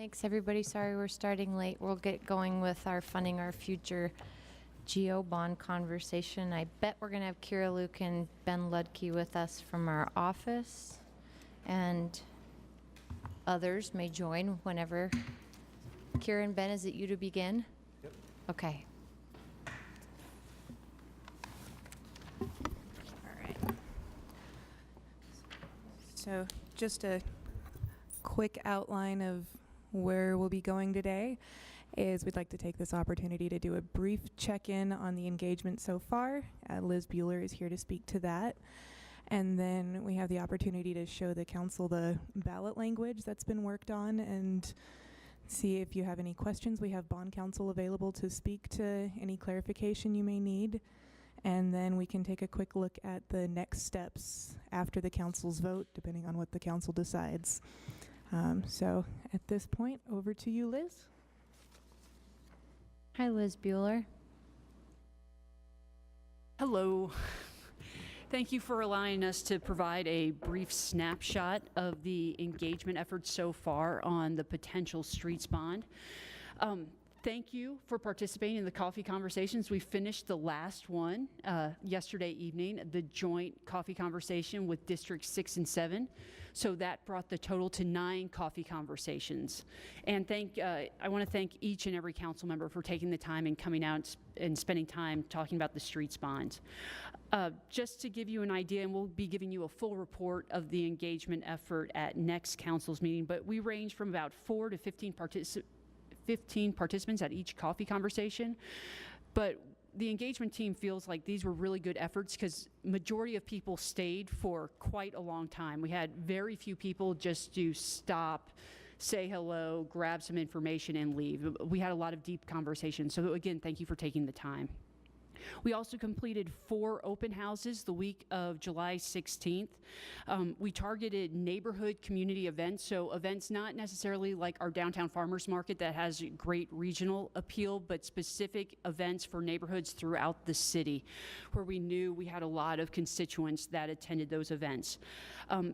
Thanks, everybody. Sorry we're starting late. We'll get going with our Funding Our Future Geo Bond conversation. I bet we're going to have Kira Luke and Ben Ludke with us from our office, and others may join whenever. Kira and Ben, is it you to begin? Yep. Okay. All right. So just a quick outline of where we'll be going today is we'd like to take this opportunity to do a brief check-in on the engagement so far. Liz Bueller is here to speak to that. And then we have the opportunity to show the council the ballot language that's been worked on and see if you have any questions. We have bond counsel available to speak to any clarification you may need. And then we can take a quick look at the next steps after the council's vote, depending on what the council decides. So at this point, over to you, Liz. Hi, Liz Bueller. Hello. Thank you for allowing us to provide a brief snapshot of the engagement efforts so far on the potential streets bond. Thank you for participating in the coffee conversations. We finished the last one yesterday evening, the joint coffee conversation with District 6 and 7. So that brought the total to 9 coffee conversations. And I want to thank each and every council member for taking the time and coming out and spending time talking about the streets bond. Just to give you an idea, and we'll be giving you a full report of the engagement effort at next council's meeting, but we range from about 4 to 15 participants at each coffee conversation. But the engagement team feels like these were really good efforts because majority of people stayed for quite a long time. We had very few people just to stop, say hello, grab some information and leave. We had a lot of deep conversations. So again, thank you for taking the time. We also completed 4 open houses the week of July 16th. We targeted neighborhood community events, so events not necessarily like our downtown farmers market that has great regional appeal, but specific events for neighborhoods throughout the city where we knew we had a lot of constituents that attended those events.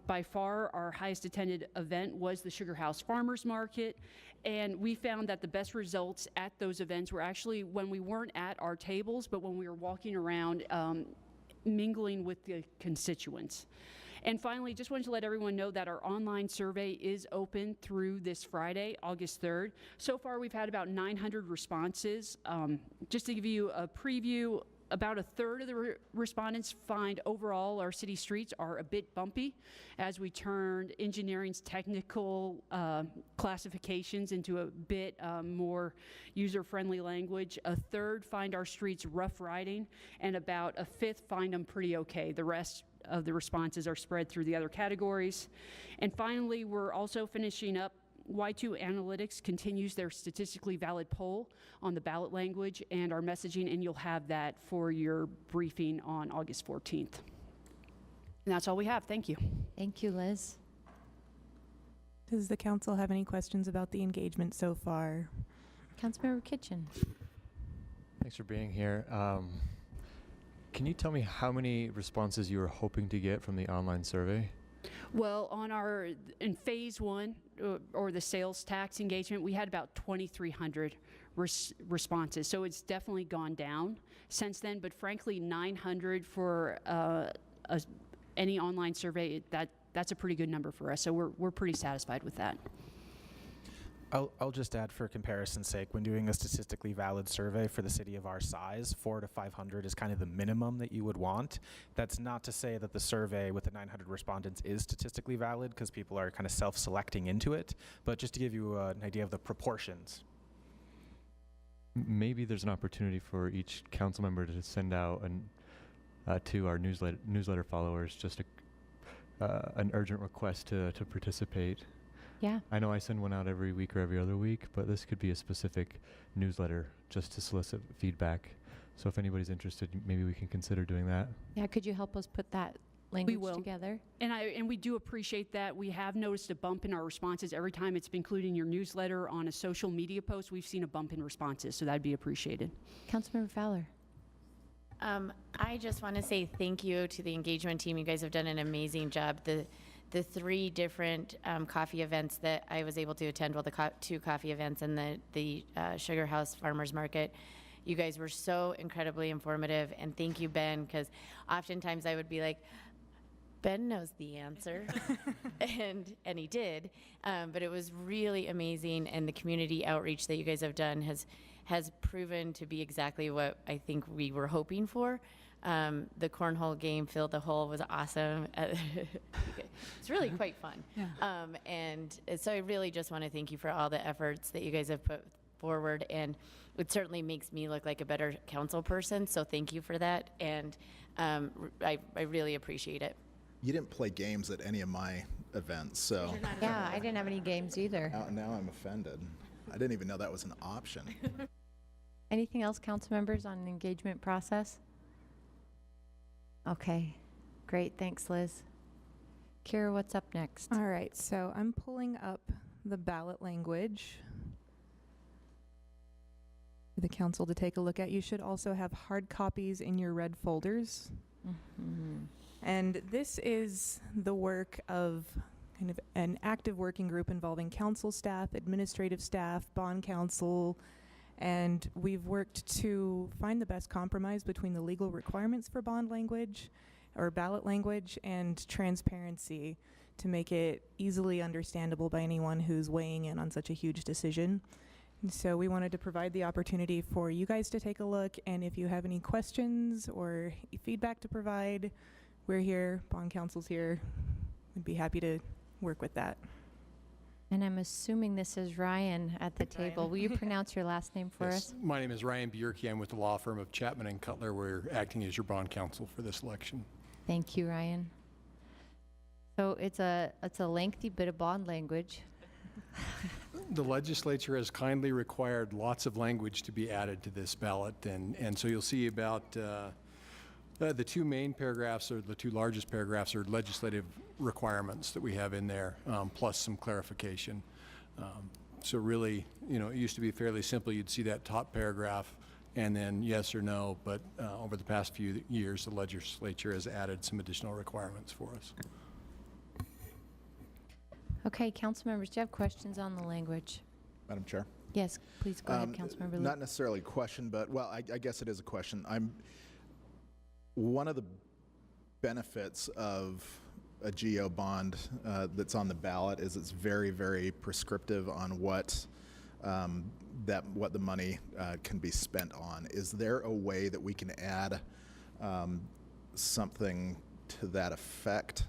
By far, our highest attended event was the Sugar House Farmers Market, and we found that the best results at those events were actually when we weren't at our tables, but when we were walking around mingling with the constituents. And finally, just wanted to let everyone know that our online survey is open through this Friday, August 3rd. So far, we've had about 900 responses. Just to give you a preview, about a third of the respondents find overall our city streets are a bit bumpy as we turned engineering's technical classifications into a bit more user-friendly language. A third find our streets rough riding, and about a fifth find them pretty okay. The rest of the responses are spread through the other categories. And finally, we're also finishing up. Y2 Analytics continues their statistically valid poll on the ballot language and our messaging, and you'll have that for your briefing on August 14th. And that's all we have. Thank you. Thank you, Liz. Does the council have any questions about the engagement so far? Councilmember Kitchen. Thanks for being here. Can you tell me how many responses you were hoping to get from the online survey? Well, in phase 1, or the sales tax engagement, we had about 2,300 responses. So it's definitely gone down since then, but frankly, 900 for any online survey, that's a pretty good number for us. So we're pretty satisfied with that. I'll just add, for comparison's sake, when doing a statistically valid survey for the city of our size, 400 to 500 is kind of the minimum that you would want. That's not to say that the survey with the 900 respondents is statistically valid, because people are kind of self-selecting into it, but just to give you an idea of the proportions. Maybe there's an opportunity for each council member to send out to our newsletter followers just an urgent request to participate. Yeah. I know I send one out every week or every other week, but this could be a specific newsletter just to solicit feedback. So if anybody's interested, maybe we can consider doing that. Yeah, could you help us put that language together? And we do appreciate that. We have noticed a bump in our responses every time it's been included in your newsletter. On a social media post, we've seen a bump in responses, so that'd be appreciated. Councilmember Fowler. I just want to say thank you to the engagement team. You guys have done an amazing job. the 3 different coffee events that I was able to attend, well, the 2 coffee events and the Sugar House Farmers Market. You guys were so incredibly informative, and thank you, Ben, because oftentimes I would be like, Ben knows the answer, and he did, but it was really amazing, and the community outreach that you guys have done has proven to be exactly what I think we were hoping for. The cornhole game, Fill the Hole, was awesome. It's really quite fun. Yeah. And so I really just want to thank you for all the efforts that you guys have put forward, and it certainly makes me look like a better council person, so thank you for that, and I really appreciate it. You didn't play games at any of my events, so Yeah, I didn't have any games either. now I'm offended. I didn't even know that was an option. Anything else, council members, on the engagement process? Okay, great, thanks, Liz. Kira, what's up next? All right, so I'm pulling up the ballot language for the council to take a look at. You should also have hard copies in your red folders. Mhm. And this is the work of kind of an active working group involving council staff, administrative staff, bond counsel, and we've worked to find the best compromise between the legal requirements for bond language or ballot language and transparency to make it easily understandable by anyone who's weighing in on such a huge decision. And so we wanted to provide the opportunity for you guys to take a look, and if you have any questions or feedback to provide, we're here, bond counsel's here. We'd be happy to work with that. And I'm assuming this is Ryan at the table. Will you pronounce your last name for us? My name is Ryan Bierke. I'm with the law firm of Chapman and Cutler. We're acting as your bond counsel for this election. Thank you, Ryan. So it's a lengthy bit of bond language. The legislature has kindly required lots of language to be added to this ballot, and so you'll see about the 2 main paragraphs, or the 2 largest paragraphs, are legislative requirements that we have in there, plus some clarification. So really, it used to be fairly simple. You'd see that top paragraph and then yes or no, but over the past few years, the legislature has added some additional requirements for us. Okay, council members, do you have questions on the language? Madam Chair? Yes, please go ahead, Councilmember Lee. Not necessarily a question, but, well, I guess it is a question. One of the benefits of a GO bond that's on the ballot is it's very, very prescriptive on what the money can be spent on. Is there a way that we can add something to that effect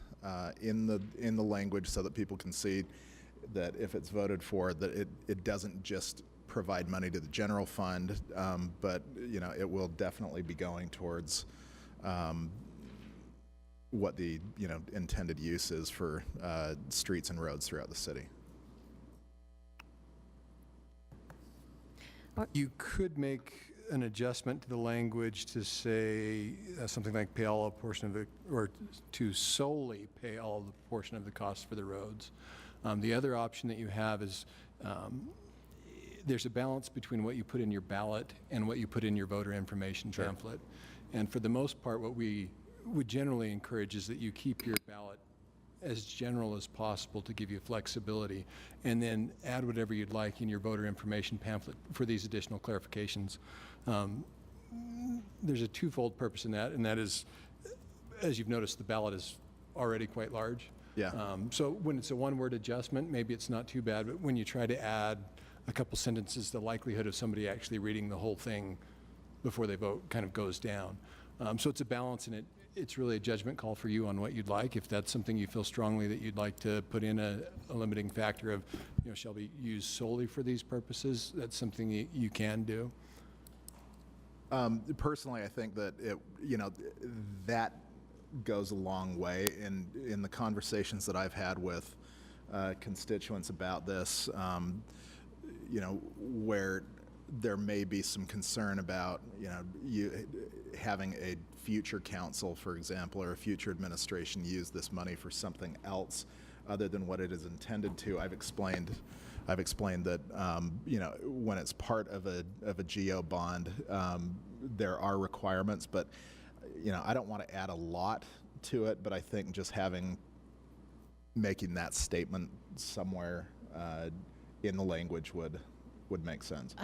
in the language so that people can see that if it's voted for, that it doesn't just provide money to the general fund, but it will definitely be going towards what the intended use is for streets and roads throughout the city. You could make an adjustment to the language to say something like pay all a portion of it, or to solely pay all of the portion of the cost for the roads. The other option that you have is there's a balance between what you put in your ballot and what you put in your voter information pamphlet. And for the most part, what we would generally encourage is that you keep your ballot as general as possible to give you flexibility, and then add whatever you'd like in your voter information pamphlet for these additional clarifications. There's a twofold purpose in that, and that is, as you've noticed, the ballot is already quite large. Yeah. So when it's a one-word adjustment, maybe it's not too bad, but when you try to add a couple sentences, the likelihood of somebody actually reading the whole thing before they vote kind of goes down. So it's a balance, and it's really a judgment call for you on what you'd like. If that's something you feel strongly that you'd like to put in a limiting factor of, shall be used solely for these purposes, that's something you can do. Personally, I think that that goes a long way in the conversations that I've had with constituents about this, where there may be some concern about, you having a future council, for example, or a future administration use this money for something else other than what it is intended to. I've explained that, when it's part of a GO bond, there are requirements, but, I don't want to add a lot to it, but I think just having making that statement somewhere in the language would make sense.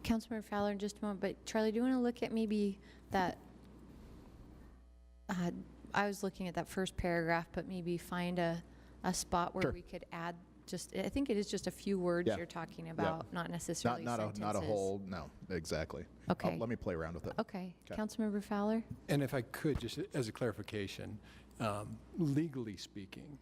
Councilmember Fowler in just a moment, but Charlie, do you want to look at maybe that, I was looking at that first paragraph, but maybe find a spot where Sure. we could add just, I think it is just a few words Yeah. you're talking about, not necessarily Not sentences. a whole, no, exactly. Okay. Let me play around with it. Okay. Okay. Councilmember Fowler? And if I could, just as a clarification, legally speaking,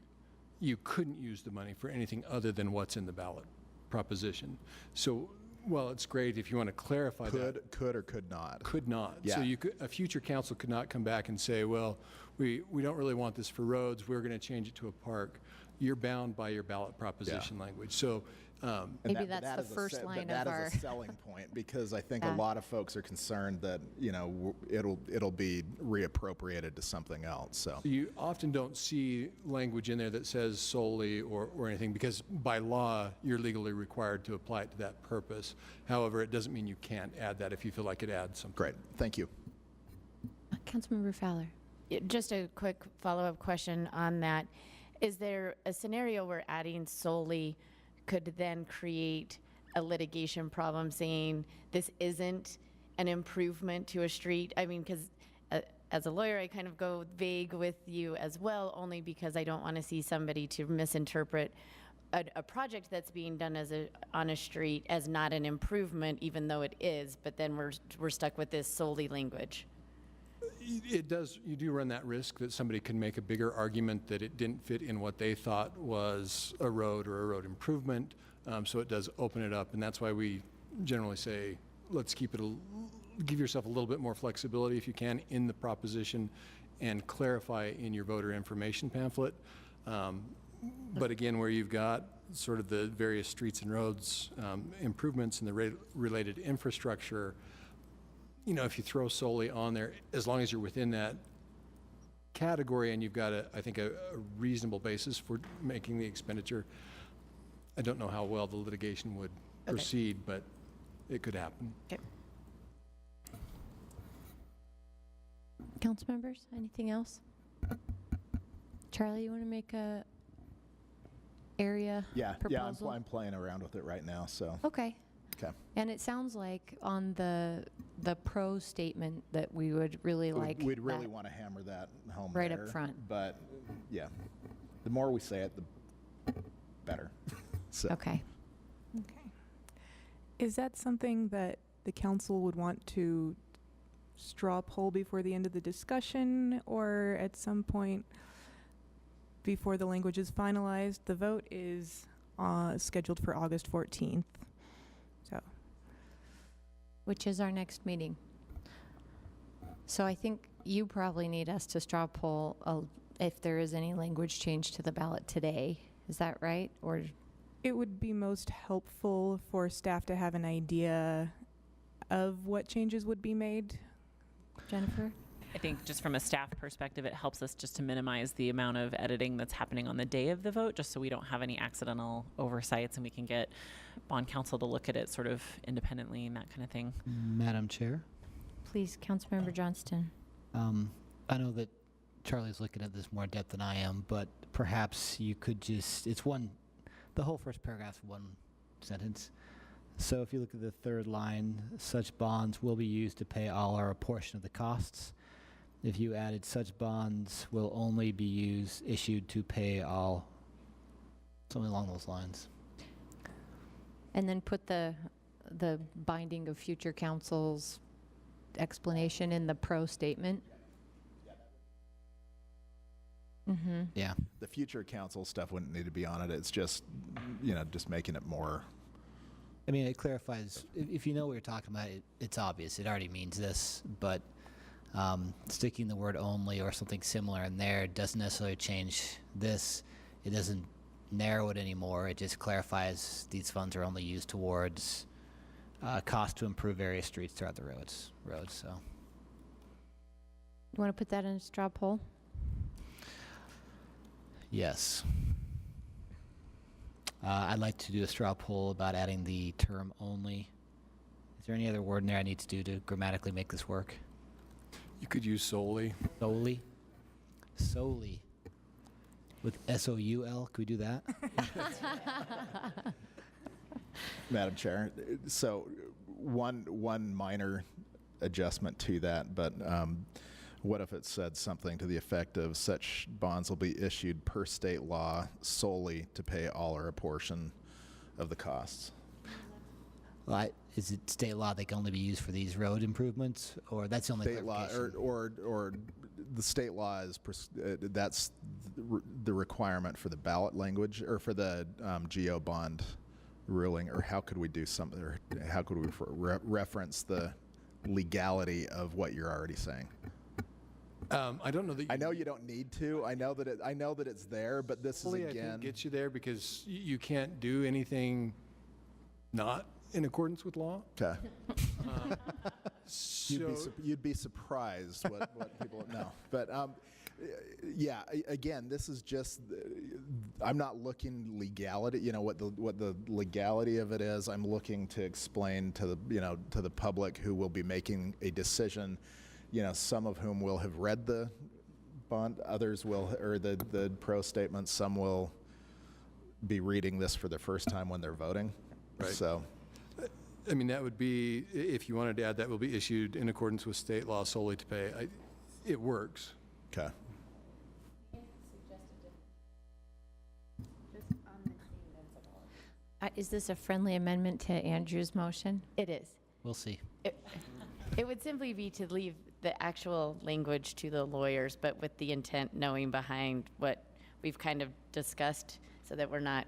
you couldn't use the money for anything other than what's in the ballot proposition. So, well, it's great if you want to clarify that. Could or could not. Could not. Yeah. So a future council could not come back and say, well, we don't really want this for roads, we're going to change it to a park. You're bound by your ballot proposition language. So, And Maybe that- that's the is a first se- line that of is our- a selling point, because I think Yeah. a lot of folks are concerned that, it'll be reappropriated to something else, so. you often don't see language in there that says solely or anything, because by law, you're legally required to apply it to that purpose. However, it doesn't mean you can't add that if you feel like it adds something. Great, thank you. Councilmember Fowler? Just a quick follow-up question on that. Is there a scenario where adding solely could then create a litigation problem saying this isn't an improvement to a street? I mean, because as a lawyer, I kind of go vague with you as well, only because I don't want to see somebody to misinterpret a project that's being done on a street as not an improvement, even though it is, but then we're stuck with this solely language. It does, you do run that risk that somebody can make a bigger argument that it didn't fit in what they thought was a road or a road improvement. So it does open it up, and that's why we generally say, let's keep it, give yourself a little bit more flexibility if you can in the proposition, and clarify in your voter information pamphlet. But again, where you've got sort of the various streets and roads improvements and the related infrastructure, if you throw solely on there, as long as you're within that category and you've got, I think, a reasonable basis for making the expenditure, I don't know how well the litigation would proceed, but it could happen. Okay. Council members, anything else? Charlie, you want to make a area Yeah, proposal? I'm playing around with it right now, so. Okay. Okay. And it sounds like on the pro statement that we would really like We'd really that. want to hammer that home Right up there, front. But, yeah, the more we say it, the better. So. Okay. Okay. Is that something that the council would want to straw poll before the end of the discussion, or at some point before the language is finalized? The vote is scheduled for August 14th. So, Which is our next meeting. So I think you probably need us to straw poll if there is any language change to the ballot today. Is that right? Or it would be most helpful for staff to have an idea of what changes would be made. Jennifer? I think just from a staff perspective, it helps us just to minimize the amount of editing that's happening on the day of the vote, just so we don't have any accidental oversights and we can get bond counsel to look at it sort of independently and that kind of thing. Madam Chair, Please, Councilmember Johnston. I know that Charlie's looking at this more in depth than I am, but perhaps you could just, the whole first paragraph's one sentence. So if you look at the third line, such bonds will be used to pay all or a portion of the costs. If you added such bonds will only be issued to pay all, something along those lines. And then put the binding of future council's explanation in the pro statement. Mm-hmm. Yeah. The future council stuff wouldn't need to be on it. It's just, just making it more. I mean, it clarifies, if you know what you're talking about, it's obvious. It already means this, but sticking the word only or something similar in there doesn't necessarily change this. It doesn't narrow it anymore. It just clarifies these funds are only used towards cost to improve various streets throughout the roads. So You want to put that in a straw poll? yes. I'd like to do a straw poll about adding the term only. Is there any other word in there I need to do to grammatically make this work? You could use solely. Solely. With S-O-U-L, could we do that? Madam Chair, so one minor adjustment to that, but what if it said something to the effect of such bonds will be issued per state law solely to pay all or a portion of the costs? Well, is it state law they can only be used for these road improvements, or that's the only State law, clarification? or the state law is, that's the requirement for the ballot language, or for the GO bond ruling, or how could we do something, or how could we reference the legality of what you're already saying? I don't know that. I know you don't need to. I know that it's there, but this is Hopefully I again. can get you there because you can't do anything not in accordance with law. Okay. So You'd be surprised what people know. But yeah, again, this is just. I'm not looking legality. You know what the legality of it is. I'm looking to explain to the public who will be making a decision. You know, some of whom will have read the bond, others will, or the pro statement. Some will be reading this for the first time when they're voting. Right. So. I mean, that would be, if you wanted to add, that will be issued in accordance with state law solely to pay. It works. Okay. Is this a friendly amendment to Andrew's motion? It is. We'll see. It would simply be to leave the actual language to the lawyers, but with the intent knowing behind what we've kind of discussed, so that we're not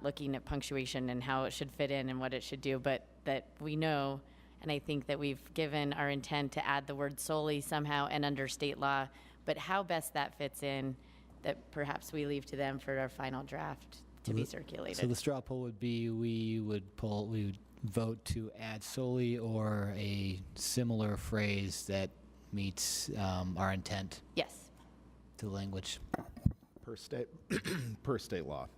looking at punctuation and how it should fit in and what it should do, but that we know, and I think that we've given our intent to add the word solely somehow and under state law, but how best that fits in, that perhaps we leave to them for our final draft to be circulated. So the straw poll would be we would vote to add solely or a similar phrase that meets our intent Yes. to the language. Per state law.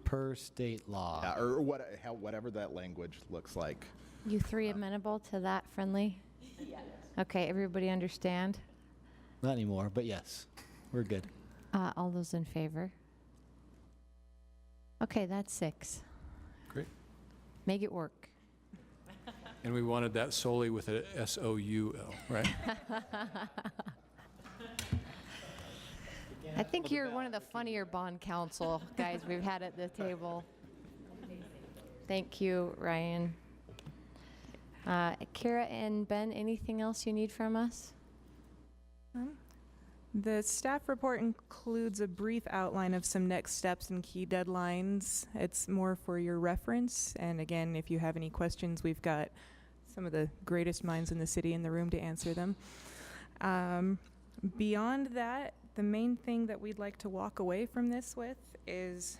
Per state law. Yeah, or whatever that language looks like. You three amenable to that friendly? Yes. Okay, everybody understand? Not anymore, but yes, we're good. All those in favor? Okay, that's 6. Great. Make it work. And we wanted that solely with a S-O-U-L, right? I think you're one of the funnier bond counsel guys we've had at the table. Thank you, Ryan. Kara and Ben, anything else you need from us? The staff report includes a brief outline of some next steps and key deadlines. It's more for your reference. And again, if you have any questions, we've got some of the greatest minds in the city in the room to answer them. Beyond that, the main thing that we'd like to walk away from this with is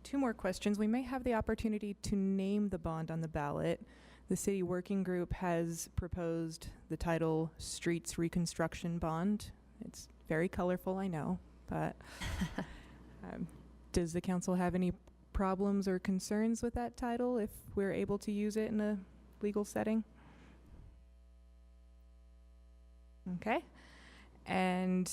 2 more questions. We may have the opportunity to name the bond on the ballot. The city working group has proposed the title Streets Reconstruction Bond. It's very colorful, I know, but does the council have any problems or concerns with that title if we're able to use it in a legal setting? Okay. And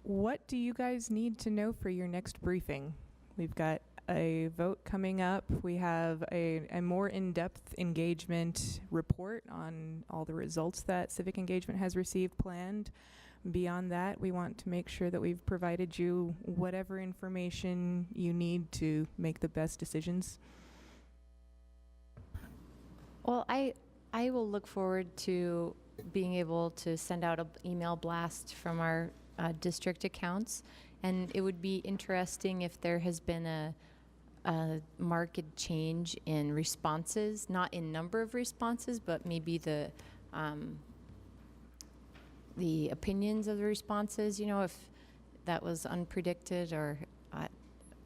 what do you guys need to know for your next briefing? We've got a vote coming up. We have a more in-depth engagement report on all the results that civic engagement has received planned. Beyond that, we want to make sure that we've provided you whatever information you need to make the best decisions. Well, I will look forward to being able to send out an email blast from our district accounts, and it would be interesting if there has been a marked change in responses, not in number of responses, but maybe the opinions of the responses, you know, if that was unpredicted, or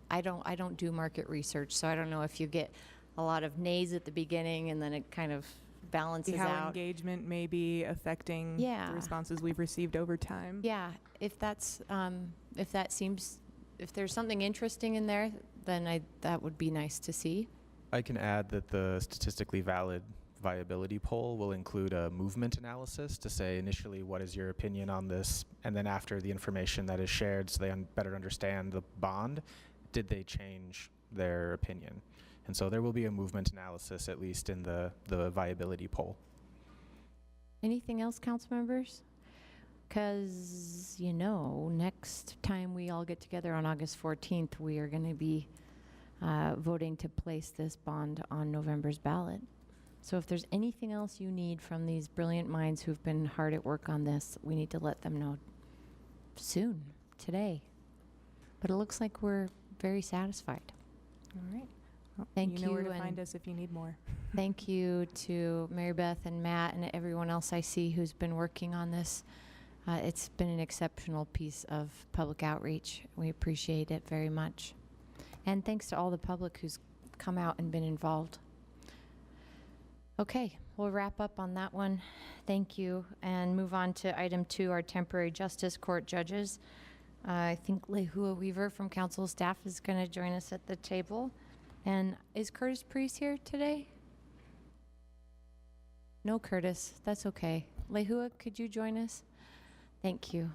I don't do market research, so I don't know if you get a lot of nays at the beginning and then it kind of balances How out. engagement may be affecting Yeah. the responses we've received over time. Yeah, if that's if there's something interesting in there, then that would be nice to see. I can add that the statistically valid viability poll will include a movement analysis to say initially what is your opinion on this, and then after the information that is shared so they better understand the bond, did they change their opinion? And so there will be a movement analysis, at least in the viability poll. Anything else, council members? Because, next time we all get together on August 14th, we are going to be voting to place this bond on November's ballot. So if there's anything else you need from these brilliant minds who've been hard at work on this, we need to let them know soon, today. But it looks like we're very satisfied. All right. Well, Thank you know where you, to and find us if you need more. Thank you to Mary Beth and Matt and everyone else I see who's been working on this. It's been an exceptional piece of public outreach. We appreciate it very much. And thanks to all the public who's come out and been involved. Okay, we'll wrap up on that one. Thank you. And move on to item 2, our temporary justice court judges. I think Lehua Weaver from council staff is going to join us at the table. And is Curtis Priest here today? No, Curtis. That's okay. Lehua, could you join us? Thank you.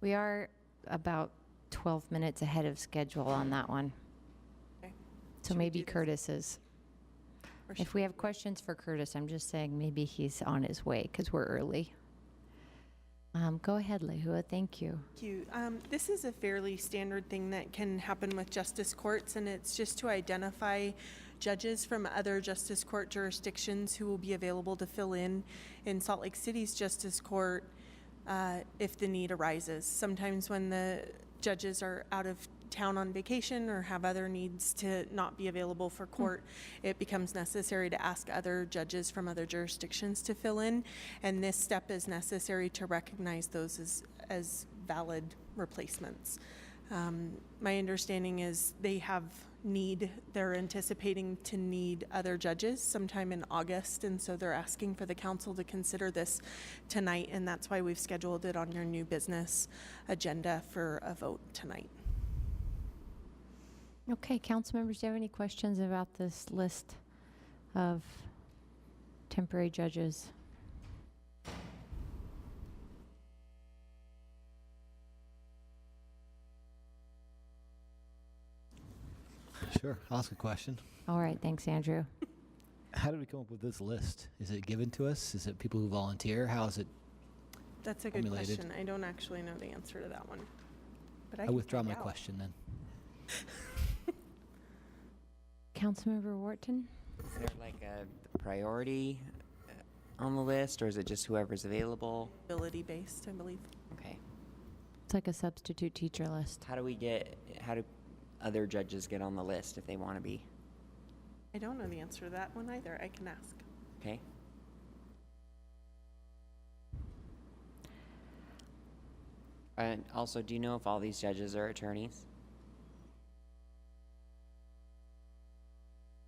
We are about 12 minutes ahead of schedule on that one. Okay. So Should we maybe do this? Curtis is. Or If we have questions for Curtis, I'm just saying maybe he's on his way because we're early. Go ahead, Lehua. Thank you. Thank you. This is a fairly standard thing that can happen with justice courts, and it's just to identify judges from other justice court jurisdictions who will be available to fill in Salt Lake City's justice court if the need arises. Sometimes when the judges are out of town on vacation or have other needs to not be available for court, it becomes necessary to ask other judges from other jurisdictions to fill in, and this step is necessary to recognize those as valid replacements. My understanding is they're anticipating to need other judges sometime in August, and so they're asking for the council to consider this tonight, and that's why we've scheduled it on your new business agenda for a vote tonight. Okay, council members, do you have any questions about this list of temporary judges? Sure, I'll ask a question. All right, thanks, Andrew. How did we come up with this list? Is it given to us? Is it people who volunteer? How is it? That's a good Formulated. question. I don't actually know the answer to that one. But I I can withdraw find my out. question then. Councilmember Wharton? Is there like a priority on the list, or is it just whoever's available? Ability-based, I believe. Okay. It's like a substitute teacher list. How do other judges get on the list if they want to be? I don't know the answer to that one either. I can ask. Okay. And also, do you know if all these judges are attorneys?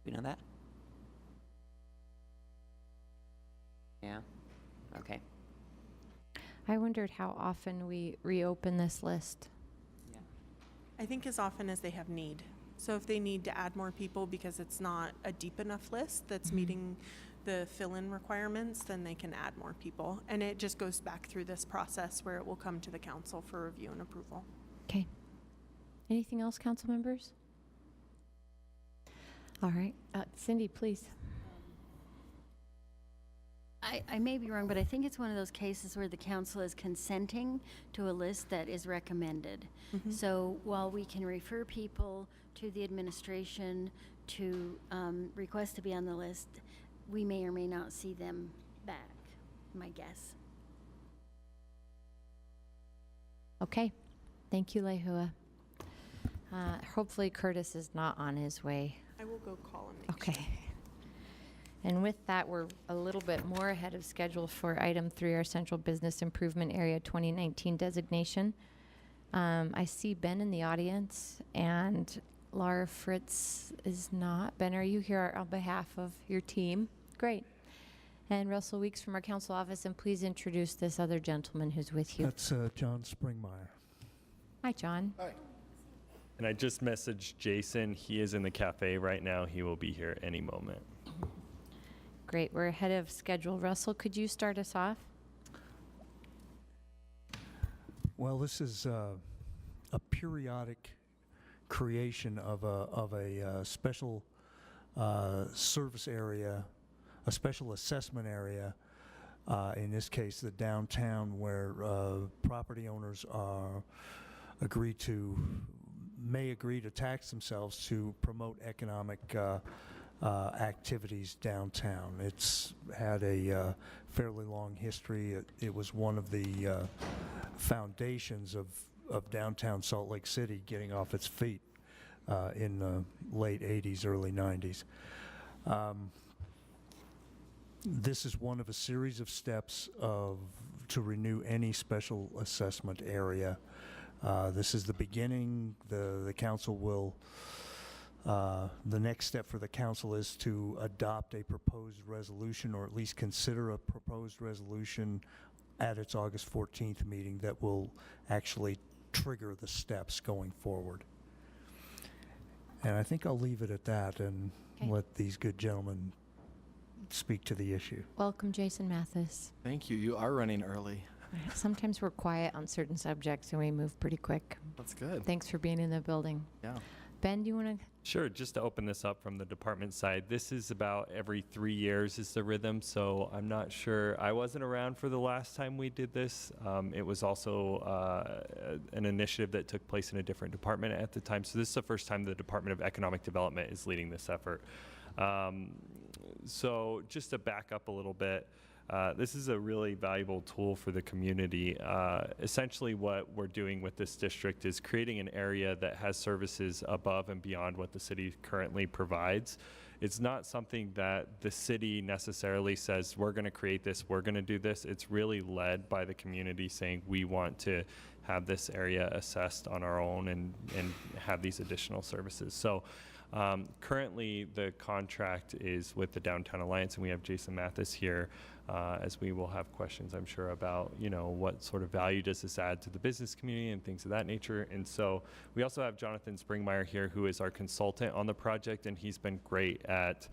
Do you know that? Yeah? Okay. I wondered how often we reopen this list. Yeah. I think as often as they have need. So if they need to add more people because it's not a deep enough list that's meeting the fill-in requirements, then they can add more people. And it just goes back through this process where it will come to the council for review and approval. Okay. Anything else, council members? All right. Cindy, please. I may be wrong, but I think it's one of those cases where the council is consenting to a list that is recommended. So while we can refer people to the administration to request to be on the list, we may or may not see them back, my guess. Okay. Thank you, Lehua. Hopefully Curtis is not on his way. I will go call and make sure. Okay. And with that, we're a little bit more ahead of schedule for item 3, our Central Business Improvement Area 2019 designation. I see Ben in the audience, and Laura Fritz is not. Ben, are you here on behalf of your team? Great. And Russell Weeks from our council office, and please introduce this other gentleman who's with you. That's John Springmeyer. Hi, John. Hi. And I just messaged Jason. He is in the cafe right now. He will be here any moment. Great, we're ahead of schedule. Russell, could you start us off? Well, this is a periodic creation of a special service area, a special assessment area. In this case, the downtown, where property owners may agree to tax themselves to promote economic activities downtown. It's had a fairly long history. It was one of the foundations of downtown Salt Lake City getting off its feet in the late 80s, early 90s. This is one of a series of steps to renew any special assessment area. This is the beginning. The council will, the next step for the council is to adopt a proposed resolution, or at least consider a proposed resolution at its August 14th meeting that will actually trigger the steps going forward. And I think I'll leave it at that and let these good gentlemen speak to the issue. Welcome, Jason Mathis. Thank you. You are running early. Sometimes we're quiet on certain subjects and we move pretty quick. That's good. Thanks for being in the building. Yeah. Ben, do you want to? Sure, just to open this up from the department side, this is about every 3 years is the rhythm, so I'm not sure. I wasn't around for the last time we did this. It was also an initiative that took place in a different department at the time, so this is the first time the Department of Economic Development is leading this effort. So just to back up a little bit, this is a really valuable tool for the community. Essentially what we're doing with this district is creating an area that has services above and beyond what the city currently provides. It's not something that the city necessarily says, we're going to create this, we're going to do this. It's really led by the community saying we want to have this area assessed on our own and have these additional services. So currently the contract is with the Downtown Alliance, and we have Jason Mathis here as we will have questions, I'm sure, about, you know, what sort of value does this add to the business community and things of that nature. And so we also have Jonathan Springmeyer here, who is our consultant on the project, and he's been great at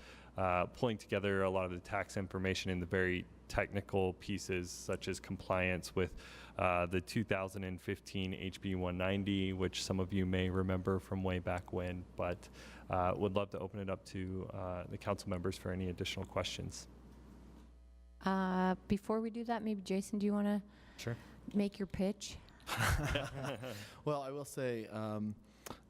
pulling together a lot of the tax information in the very technical pieces, such as compliance with the 2015 HB 190, which some of you may remember from way back when, but would love to open it up to the council members for any additional questions. Before we do that, maybe Jason, do you want to make your pitch? Well, I will say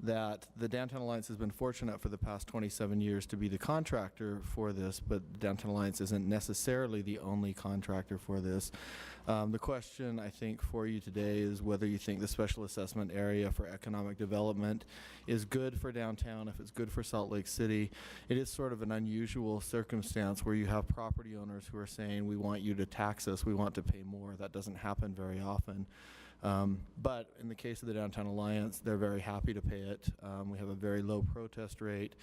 that the Downtown Alliance has been fortunate for the past 27 years to be the contractor for this, but the Downtown Alliance isn't necessarily the only contractor for this. The question, I think, for you today is whether you think the special assessment area for economic development is good for downtown, if it's good for Salt Lake City. It is sort of an unusual circumstance where you have property owners who are saying, we want you to tax us, we want to pay more. That doesn't happen very often. But in the case of the Downtown Alliance, they're very happy to pay it. We have a very low protest rate.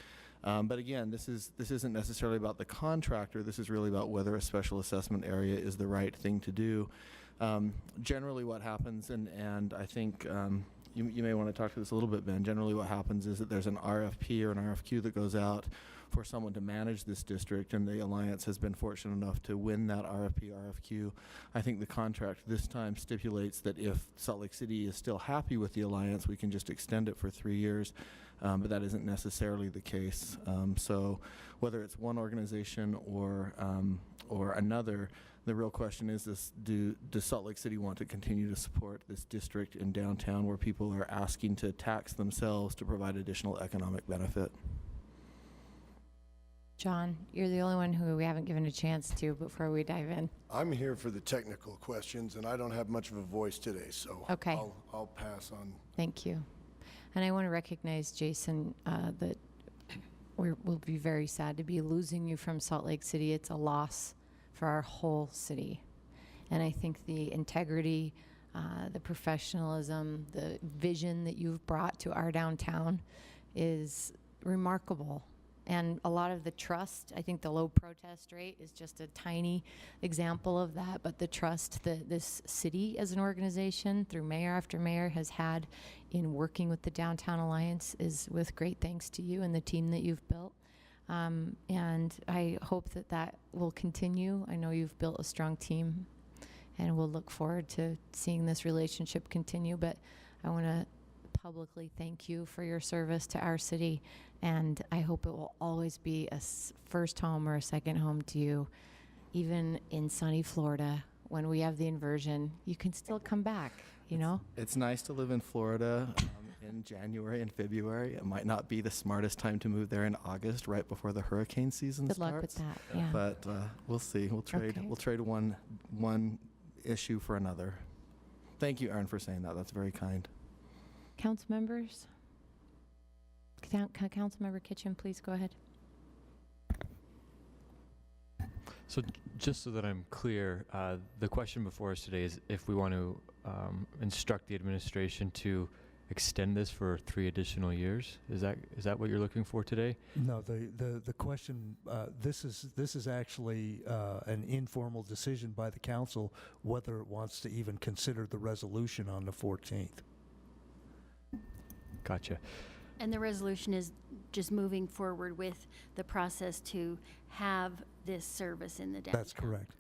But again, this isn't necessarily about the contractor. This is really about whether a special assessment area is the right thing to do. Generally what happens, and I think you may want to talk to this a little bit, Ben. Generally what happens is that there's an RFP or an RFQ that goes out for someone to manage this district, and the Alliance has been fortunate enough to win that RFP, RFQ. I think the contract this time stipulates that if Salt Lake City is still happy with the Alliance, we can just extend it for 3 years, but that isn't necessarily the case. So whether it's one organization or another, the real question is this: does Salt Lake City want to continue to support this district in downtown where people are asking to tax themselves to provide additional economic benefit? John, you're the only one who we haven't given a chance to before we dive in. I'm here for the technical questions, and I don't have much of a voice today, so okay. I'll pass on. Thank you. And I want to recognize, Jason, that we'll be very sad to be losing you from Salt Lake City. It's a loss for our whole city. And I think the integrity, the professionalism, the vision that you've brought to our downtown is remarkable. and a lot of the trust. I think the low protest rate is just a tiny example of that, but the trust that this city as an organization through mayor after mayor has had in working with the Downtown Alliance is with great thanks to you and the team that you've built. And I hope that that will continue. I know you've built a strong team, and we'll look forward to seeing this relationship continue. But I want to publicly thank you for your service to our city, and I hope it will always be a first home or a second home to you. Even in sunny Florida, when we have the inversion, you can still come back, you know? It's nice to live in Florida in January and February. It might not be the smartest time to move there in August, right before the hurricane season Good starts. luck with that, yeah. But we'll see. We'll trade. Okay. We'll trade one issue for another. Thank you, Aaron, for saying that. That's very kind. Council members? Councilmember Kitchen, please go ahead. So just so that I'm clear, the question before us today is if we want to instruct the administration to extend this for 3 additional years. Is that what you're looking for today? No, the question, this is actually an informal decision by the council whether it wants to even consider the resolution on the 14th. Gotcha. And the resolution is just moving forward with the process to have this service in the downtown. That's correct.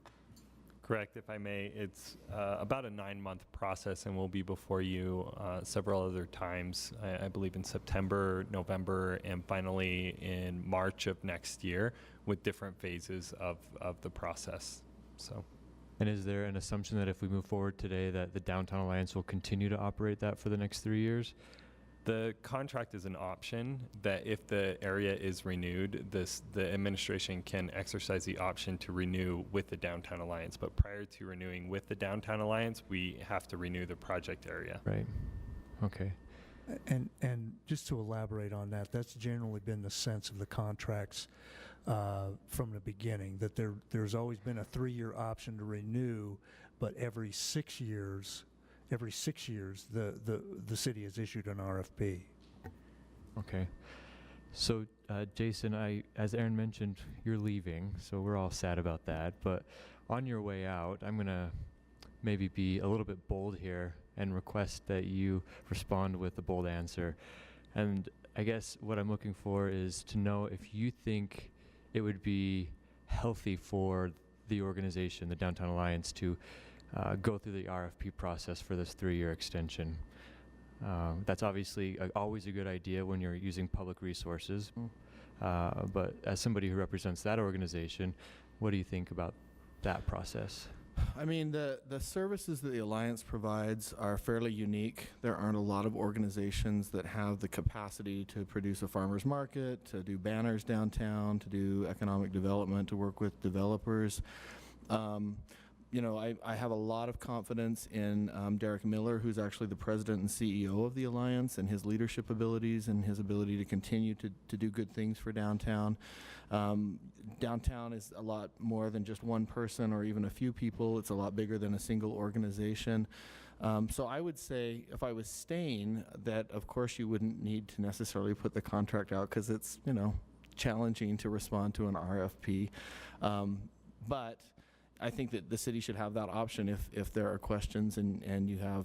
Correct, if I may. It's about a 9-month process, and we'll be before you several other times, I believe in September, November, and finally in March of next year with different phases of the process. So. And is there an assumption that if we move forward today that the Downtown Alliance will continue to operate that for the next 3 years? The contract is an option that if the area is renewed, the administration can exercise the option to renew with the Downtown Alliance. But prior to renewing with the Downtown Alliance, we have to renew the project area. Right. Okay. And just to elaborate on that, that's generally been the sense of the contracts from the beginning, that there's always been a 3-year option to renew, but every 6 years, the city has issued an RFP. Okay. So, Jason, as Aaron mentioned, you're leaving, so we're all sad about that. But on your way out, I'm going to maybe be a little bit bold here and request that you respond with a bold answer. And I guess what I'm looking for is to know if you think it would be healthy for the organization, the Downtown Alliance, to go through the RFP process for this 3-year extension. That's obviously always a good idea when you're using public resources. But as somebody who represents that organization, what do you think about that process? I mean, the services that the Alliance provides are fairly unique. There aren't a lot of organizations that have the capacity to produce a farmer's market, to do banners downtown, to do economic development, to work with developers. You know, I have a lot of confidence in Derek Miller, who's actually the president and CEO of the Alliance, and his leadership abilities and his ability to continue to do good things for downtown. Downtown is a lot more than just one person or even a few people. It's a lot bigger than a single organization. So I would say, if I was staying, that of course you wouldn't need to necessarily put the contract out because it's, you know, challenging to respond to an RFP. But I think that the city should have that option if there are questions and you have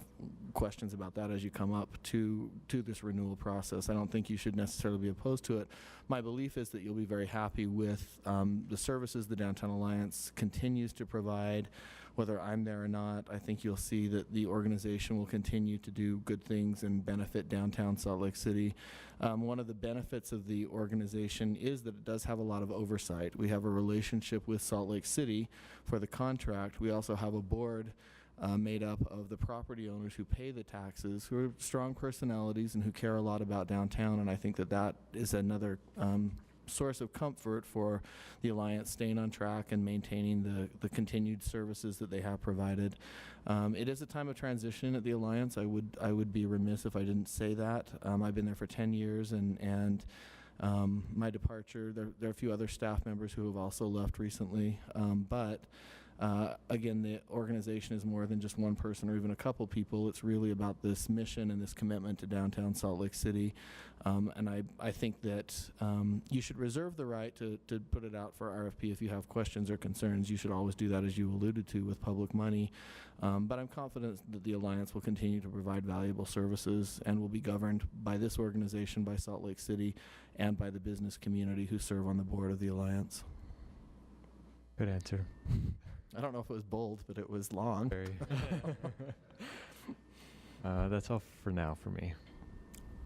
questions about that as you come up to this renewal process. I don't think you should necessarily be opposed to it. My belief is that you'll be very happy with the services the Downtown Alliance continues to provide, whether I'm there or not. I think you'll see that the organization will continue to do good things and benefit downtown Salt Lake City. One of the benefits of the organization is that it does have a lot of oversight. We have a relationship with Salt Lake City for the contract. We also have a board made up of the property owners who pay the taxes, who are strong personalities and who care a lot about downtown, and I think that that is another source of comfort for the Alliance staying on track and maintaining the continued services that they have provided. It is a time of transition at the Alliance. I would be remiss if I didn't say that. I've been there for 10 years, and my departure, there are a few other staff members who have also left recently, but Again, the organization is more than just one person or even a couple people. It's really about this mission and this commitment to downtown Salt Lake City. And I think that you should reserve the right to put it out for RFP if you have questions or concerns. You should always do that, as you alluded to, with public money. But I'm confident that the Alliance will continue to provide valuable services and will be governed by this organization, by Salt Lake City, and by the business community who serve on the board of the Alliance. Good answer. I don't know if it was bold, but it was long. Very. That's all for now for me.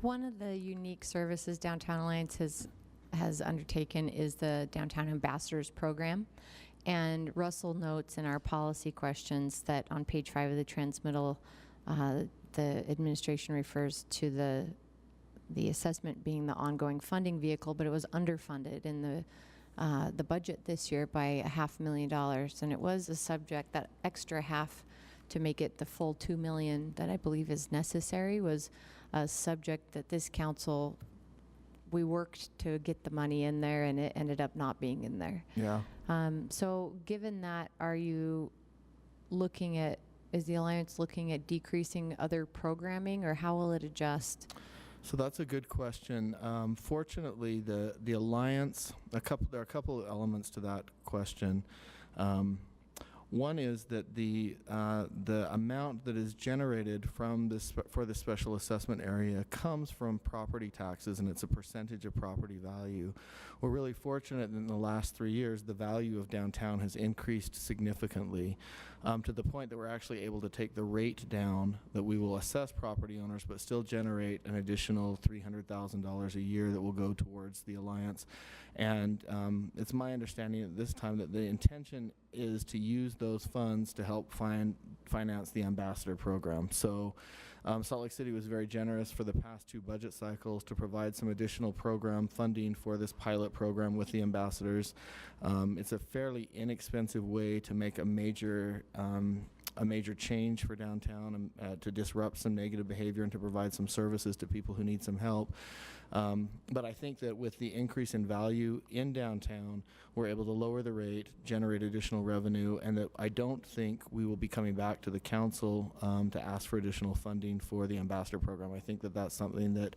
One of the unique services Downtown Alliance has undertaken is the Downtown Ambassadors Program. And Russell notes in our policy questions that on page 5 of the transmittal, the administration refers to the assessment being the ongoing funding vehicle, but it was underfunded in the budget this year by $500,000, and it was a subject, that extra half to make it the full $2 million that I believe is necessary was a subject that this council, we worked to get the money in there, and it ended up not being in there. Yeah. So given that, are you looking at, is the Alliance looking at decreasing other programming, or how will it adjust? So that's a good question. Fortunately, the Alliance, there are a couple of elements to that question. One is that the amount that is generated from this for the special assessment area comes from property taxes, and it's a percentage of property value. We're really fortunate that in the last 3 years, the value of downtown has increased significantly, to the point that we're actually able to take the rate down that we will assess property owners, but still generate an additional $300,000 a year that will go towards the Alliance. And it's my understanding at this time that the intention is to use those funds to help finance the ambassador program. So Salt Lake City was very generous for the past 2 budget cycles to provide some additional program funding for this pilot program with the ambassadors. It's a fairly inexpensive way to make a major change for downtown, and to disrupt some negative behavior and to provide some services to people who need some help. But I think that with the increase in value in downtown, we're able to lower the rate, generate additional revenue, and that I don't think we will be coming back to the council to ask for additional funding for the ambassador program. I think that that's something that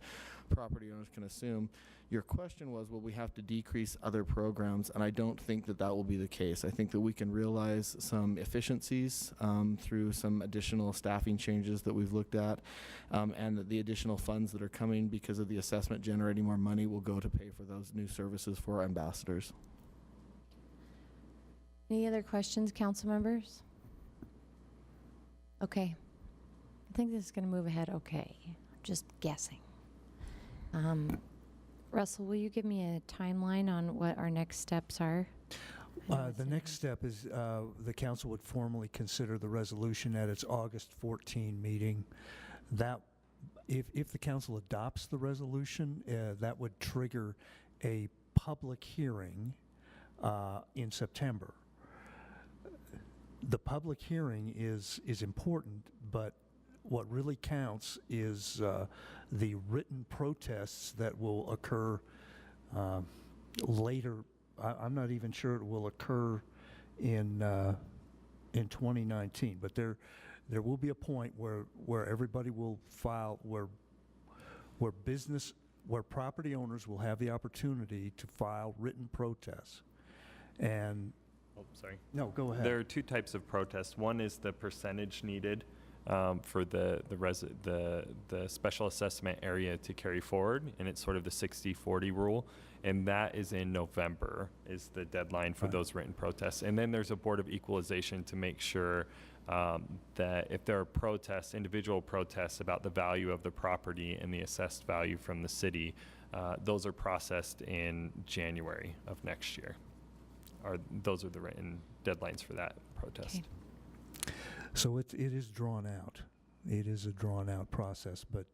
property owners can assume. Your question was, will we have to decrease other programs? And I don't think that that will be the case. I think that we can realize some efficiencies through some additional staffing changes that we've looked at, and that the additional funds that are coming because of the assessment generating more money will go to pay for those new services for our ambassadors. Any other questions, council members? Okay. I think this is going to move ahead okay. I'm just guessing. Russell, will you give me a timeline on what our next steps are? The next step is the council would formally consider the resolution at its August 14 meeting. That, if the council adopts the resolution, that would trigger a public hearing in September. The public hearing is important, but what really counts is the written protests that will occur later. I'm not even sure it will occur in 2019, but there will be a point where everybody will file, where property owners will have the opportunity to file written protests. And oh, sorry. No, go ahead. There are 2 types of protests. One is the percentage needed for the special assessment area to carry forward, and it's sort of the 60-40 rule, and that is in November is the deadline for those written protests. And then there's a Board of Equalization to make sure that if there are protests, individual protests about the value of the property and the assessed value from the city, those are processed in January of next year. Those are the written deadlines for that protest. Okay. So it is drawn out. It is a drawn out process, but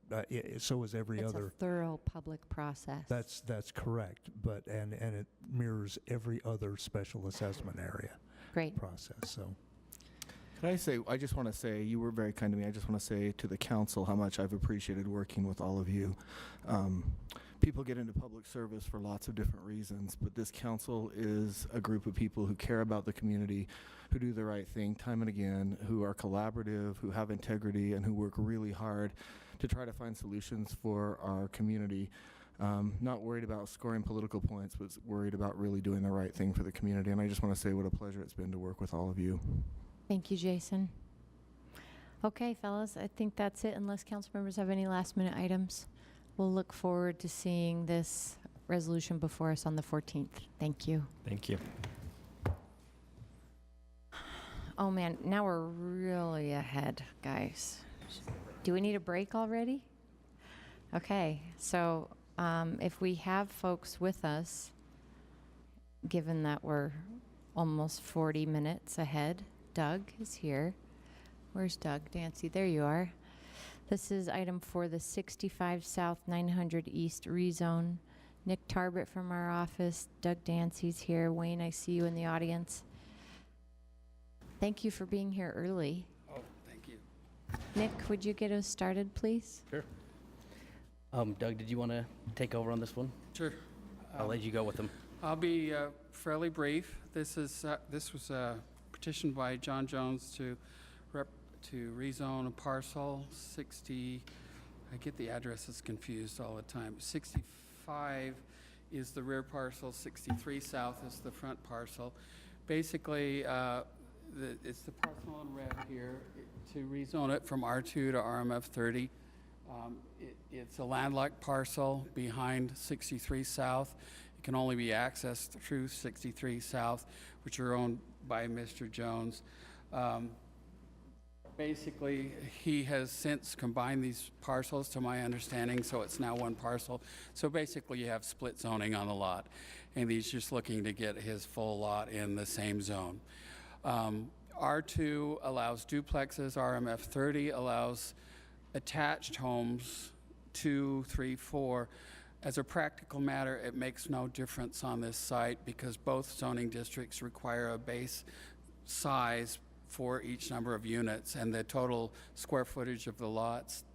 so is every other. It's a thorough public process. That's correct, but and it mirrors every other special assessment area. Great process. So. Can I say, I just want to say, you were very kind to me. I just want to say to the council how much I've appreciated working with all of you. people get into public service for lots of different reasons, but this council is a group of people who care about the community, who do the right thing time and again, who are collaborative, who have integrity, and who work really hard to try to find solutions for our community. Not worried about scoring political points, but worried about really doing the right thing for the community. And I just want to say what a pleasure it's been to work with all of you. Thank you, Jason. Okay, fellas, I think that's it, unless council members have any last-minute items. We'll look forward to seeing this resolution before us on the 14th. Thank you. Thank you. Oh, man, now we're really ahead, guys. Do we need a break already? Okay, so if we have folks with us, given that we're almost 40 minutes ahead, Doug is here. Where's Doug Dancy? There you are. This is item for the 65 South 900 East rezone. Nick Tarbert from our office. Doug Dancy's here. Wayne, I see you in the audience. Thank you for being here early. Oh, thank you. Nick, would you get us started, please? Sure. Doug, did you want to take over on this one? Sure. I'll let you go with them. I'll be fairly brief. This was a petition by John Jones to rezone a parcel 60. I get the addresses confused all the time. 65 is the rear parcel. 63 South is the front parcel. Basically, it's the parcel in red here to rezone it from R2 to RMF 30. It's a landlocked parcel behind 63 South. It can only be accessed through 63 South, which are owned by Mr. Jones. Basically, he has since combined these parcels, to my understanding, so it's now one parcel. So basically, you have split zoning on the lot, and he's just looking to get his full lot in the same zone. R2 allows duplexes, RMF 30 allows attached homes, 2, 3, 4. As a practical matter, it makes no difference on this site because both zoning districts require a base size for each number of units, and the total square footage of the lots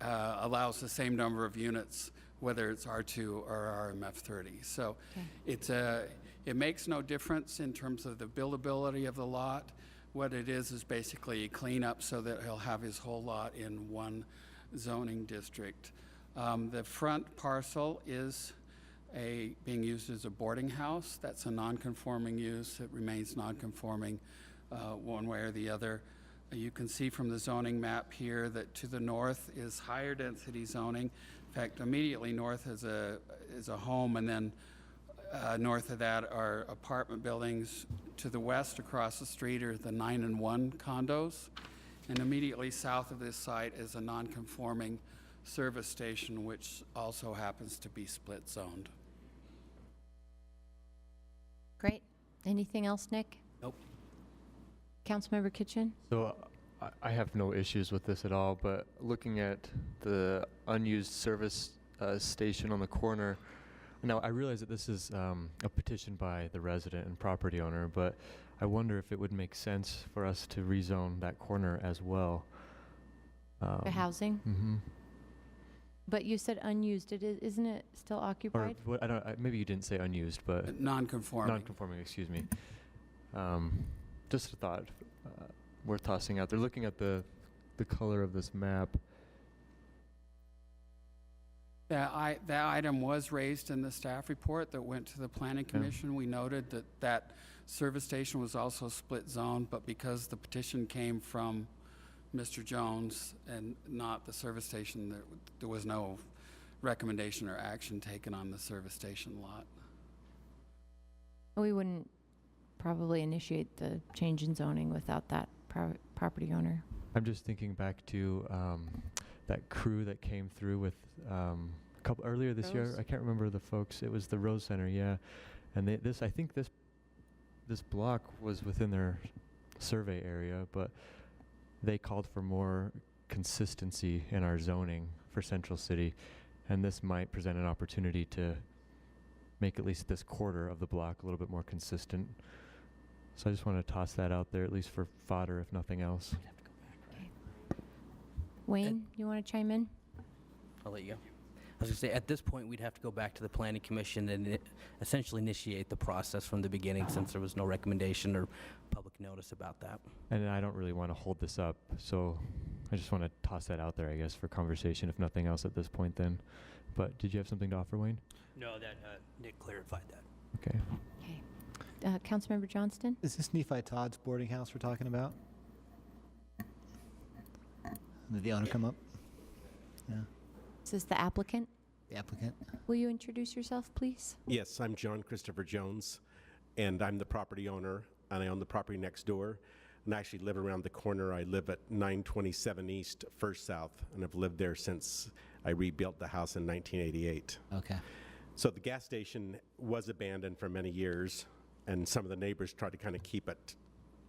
allows the same number of units, whether it's R2 or RMF 30. So it makes no difference in terms of the buildability of the lot. What it is basically a cleanup so that he'll have his whole lot in one zoning district. The front parcel is being used as a boarding house. That's a non-conforming use. It remains non-conforming one way or the other. You can see from the zoning map here that to the north is higher density zoning. In fact, immediately north is a home, and then north of that are apartment buildings. To the west across the street are the 9 and 1 condos. And immediately south of this site is a non-conforming service station, which also happens to be split zoned. Great. Anything else, Nick? Nope. Councilmember Kitchen? So I have no issues with this at all, but looking at the unused service station on the corner, now I realize that this is a petition by the resident and property owner, but I wonder if it would make sense for us to rezone that corner as well. The housing? Mm-hmm. But you said unused. Isn't it still Or occupied? what, I don't. Maybe you didn't say unused, but Non-conforming. non-conforming. Excuse me. Just a thought worth tossing out. They're looking at the color of this map. That item was raised in the staff report that went to the Planning Commission. We noted that service station was also split zone, but because the petition came from Mr. Jones and not the service station, there was no recommendation or action taken on the service station lot. We wouldn't probably initiate the change in zoning without that property owner. I'm just thinking back to that crew that came through with a couple earlier this year. Rose? I can't remember the folks. It was the Rose Center, yeah. And I think this block was within their survey area, but they called for more consistency in our zoning for Central City, and this might present an opportunity to make at least this quarter of the block a little bit more consistent. So I just want to toss that out there, at least for fodder, if nothing else. Wayne, you want to chime in? I'll let you go. I was going to say, at this point, we'd have to go back to the Planning Commission and essentially initiate the process from the beginning, since there was no recommendation or public notice about that. And I don't really want to hold this up, so I just want to toss that out there, I guess, for conversation, if nothing else at this point then. But did you have something to offer, Wayne? No, that Nick clarified that. Okay. Okay. Councilmember Johnston? Is this Nephi Todd's boarding house we're talking about? Did the owner come up? Yeah. Is this the applicant? The applicant? Will you introduce yourself, please? Yes, I'm John Christopher Jones, and I'm the property owner, and I own the property next door, and I actually live around the corner. I live at 927 East, First South, and I've lived there since I rebuilt the house in 1988. Okay. So the gas station was abandoned for many years, and some of the neighbors tried to kind of keep it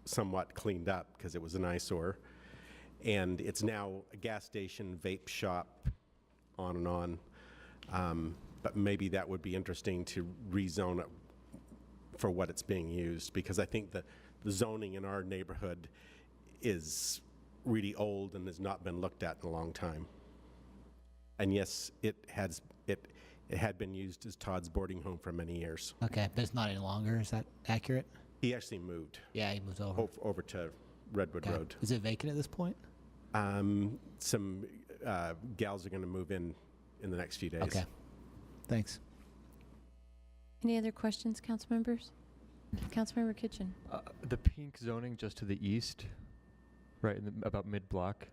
somewhat cleaned up because it was an eyesore. And it's now a gas station, vape shop, on and on. But maybe that would be interesting to rezone it for what it's being used, because I think the zoning in our neighborhood is really old and has not been looked at in a long time. And yes, it had been used as Todd's boarding home for many years. Okay, but it's not any longer. Is that accurate? He actually moved. Yeah, he moved over. Over to Redwood Okay. Road. Is it vacant at this point? Some gals are going to move in the next few days. Okay. Thanks. Any other questions, council members? Councilmember Kitchen? The pink zoning just to the east, right, about mid-block,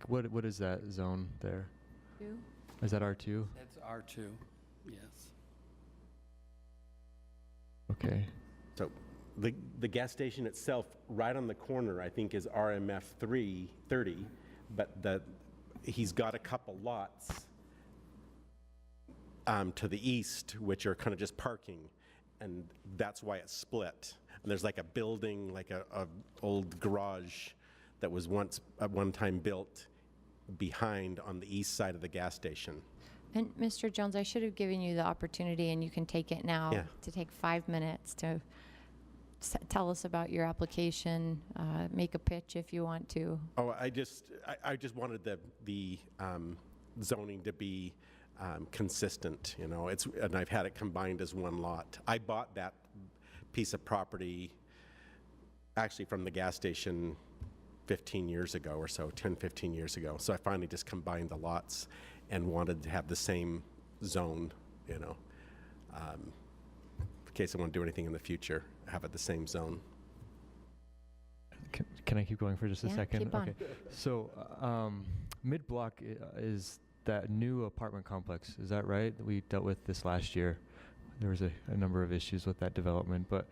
what is that zone there? Two. Is that R2? That's R2, yes. Okay. So the gas station itself, right on the corner, I think is RMF 330, but he's got a couple lots to the east, which are kind of just parking, and that's why it's split. And there's like a building, like a old garage that was once at one time built behind on the east side of the gas station. And Mr. Jones, I should have given you the opportunity, and you can take it now, Yeah. to take 5 minutes to tell us about your application, make a pitch if you want to. Oh, I just wanted the zoning to be consistent, you know. And I've had it combined as one lot. I bought that piece of property actually from the gas station 15 years ago or so, 10, 15 years ago. So I finally just combined the lots and wanted to have the same zone, you know, in case I want to do anything in the future, have it the same zone. Can I keep going for just a Yeah, second? keep on. Okay. So mid-block is that new apartment complex. Is that right? That we dealt with this last year. There was a number of issues with that development, but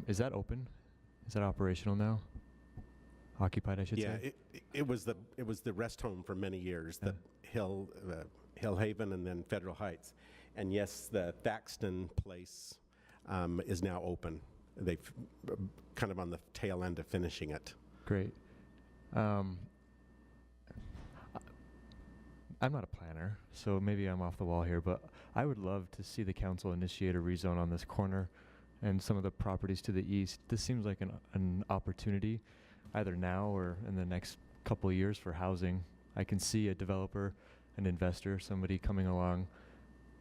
is that open? Is that operational now? Occupied, I should Yeah, say. it was the rest home for many years, the Hill Haven and then Federal Heights. And yes, the Thaxton place is now open. They've kind of on the tail end of finishing it. Great. I'm not a planner, so maybe I'm off the wall here, but I would love to see the council initiate a rezone on this corner and some of the properties to the east. This seems like an opportunity, either now or in the next couple of years, for housing. I can see a developer, an investor, somebody coming along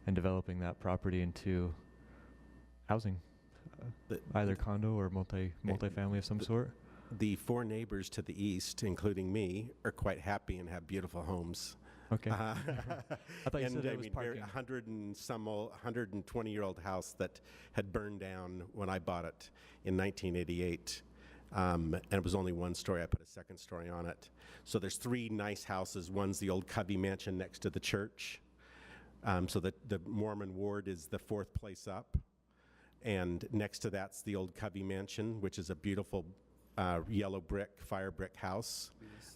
and developing that property into housing, either condo or multifamily of some sort. The four neighbors to the east, including me, are quite happy and have beautiful homes. Okay. I thought you and said I that was mean, parking. 120-year-old house that had burned down when I bought it in 1988. And it was only one story. I put a second story on it. So there's three nice houses. One's the old Cubby Mansion next to the church. So the Mormon ward is the fourth place up. And next to that's the old Cubby Mansion, which is a beautiful yellow brick, fire brick house.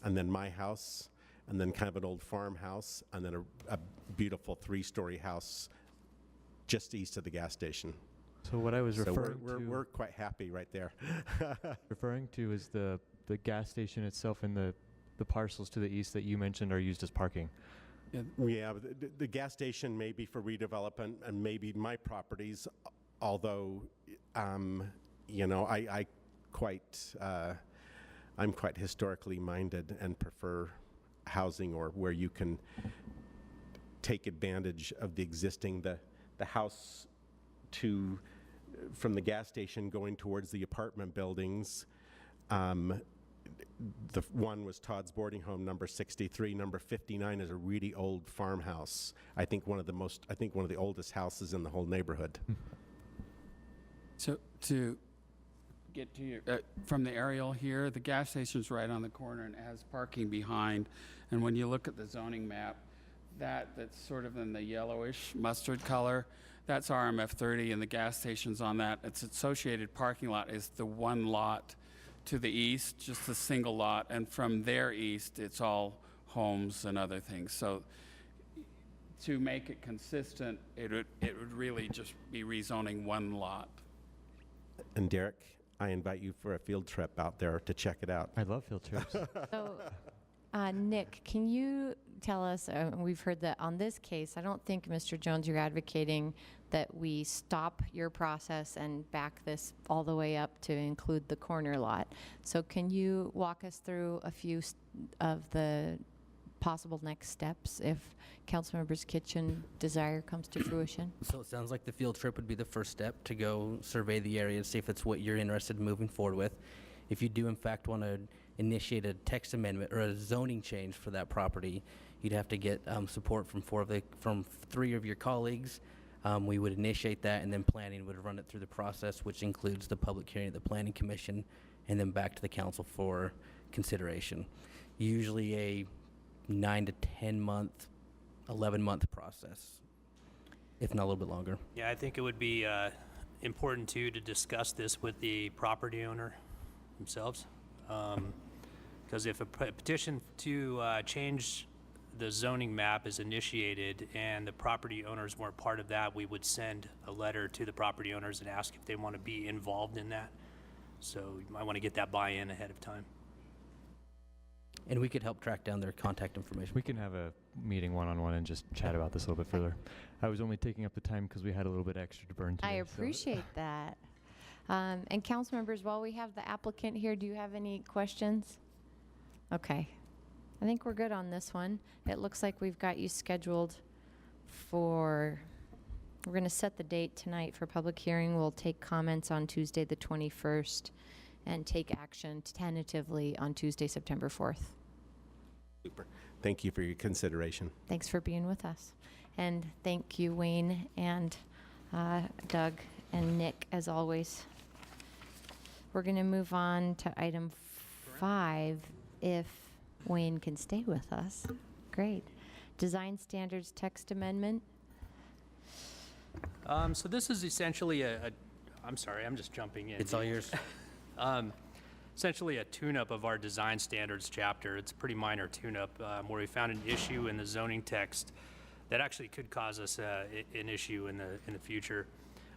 And then my house, and then kind of an old farmhouse, and then a beautiful three-story house just east of the gas station. So what I was referring we're, to... we're quite happy right there. referring to is the gas station itself and the parcels to the east that you mentioned are used as parking. Yeah, the gas station may be for redevelopment and maybe my properties, although, you know, I'm quite historically minded and prefer housing or where you can take advantage of the existing, the house from the gas station going towards the apartment buildings. The one was Todd's Boarding Home, number 63. Number 59 is a really old farmhouse. I think one of the oldest houses in the whole neighborhood. So to get to your, from the aerial here, the gas station's right on the corner and it has parking behind. And when you look at the zoning map, that's sort of in the yellowish mustard color, that's RMF 30, and the gas station's on that. Its associated parking lot is the one lot to the east, just a single lot, and from there east, it's all homes and other things. So to make it consistent, it would really just be rezoning one lot. And Derek, I invite you for a field trip out there to check it out. I love field trips. So, Nick, can you tell us, we've heard that on this case, I don't think, Mr. Jones, you're advocating that we stop your process and back this all the way up to include the corner lot. So can you walk us through a few of the possible next steps if Councilmember's Kitchen desire comes to fruition? So it sounds like the field trip would be the first step to go survey the area and see if it's what you're interested in moving forward with. If you do in fact want to initiate a text amendment or a zoning change for that property, you'd have to get support from 3 of your colleagues. We would initiate that, and then planning would run it through the process, which includes the public hearing at the Planning Commission, and then back to the council for consideration. Usually a 9 to 10 month, 11-month process, if not a little bit longer. Yeah, I think it would be important too to discuss this with the property owner themselves, because if a petition to change the zoning map is initiated and the property owners weren't part of that, we would send a letter to the property owners and ask if they want to be involved in that. So you might want to get that buy-in ahead of time. And we could help track down their contact information. We can have a meeting one-on-one and just chat about this a little bit further. I was only taking up the time because we had a little bit extra to burn today. I appreciate that. And council members, while we have the applicant here, do you have any questions? Okay. I think we're good on this one. It looks like we've got you scheduled we're going to set the date tonight for public hearing. We'll take comments on Tuesday the 21st and take action tentatively on Tuesday, September 4th. Super. Thank you for your consideration. Thanks for being with us. And thank you, Wayne and Doug and Nick, as always. We're going to move on to item 5, if Wayne can stay with us. Great. Design standards text amendment. So this is essentially I'm sorry, I'm just jumping in. It's all yours. Essentially a tune-up of our design standards chapter. It's a pretty minor tune-up where we found an issue in the zoning text that actually could cause us an issue in the future.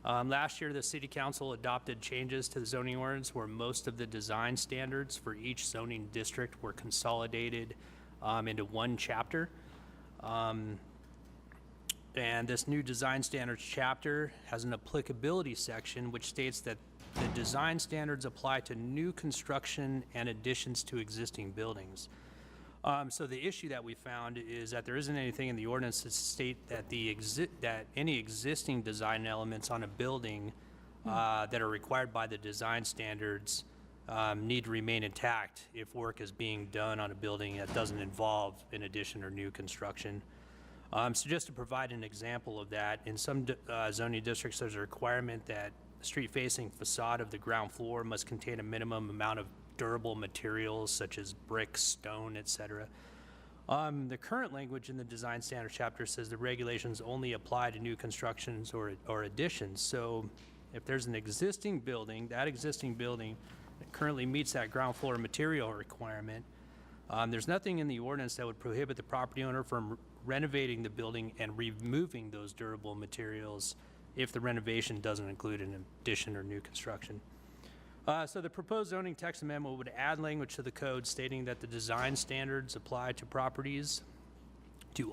Last year, the City Council adopted changes to the zoning ordinance where most of the design standards for each zoning district were consolidated into one chapter. And this new design standards chapter has an applicability section which states that the design standards apply to new construction and additions to existing buildings. So the issue that we found is that there isn't anything in the ordinance to state that that any existing design elements on a building that are required by the design standards need to remain intact if work is being done on a building that doesn't involve an addition or new construction. So just to provide an example of that, in some zoning districts, there's a requirement that the street-facing facade of the ground floor must contain a minimum amount of durable materials such as brick, stone, etc. The current language in the design standards chapter says the regulations only apply to new constructions or additions. So if there's an existing building, that currently meets that ground floor material requirement, there's nothing in the ordinance that would prohibit the property owner from renovating the building and removing those durable materials if the renovation doesn't include an addition or new construction. So the proposed zoning text amendment would add language to the code stating that the design standards apply to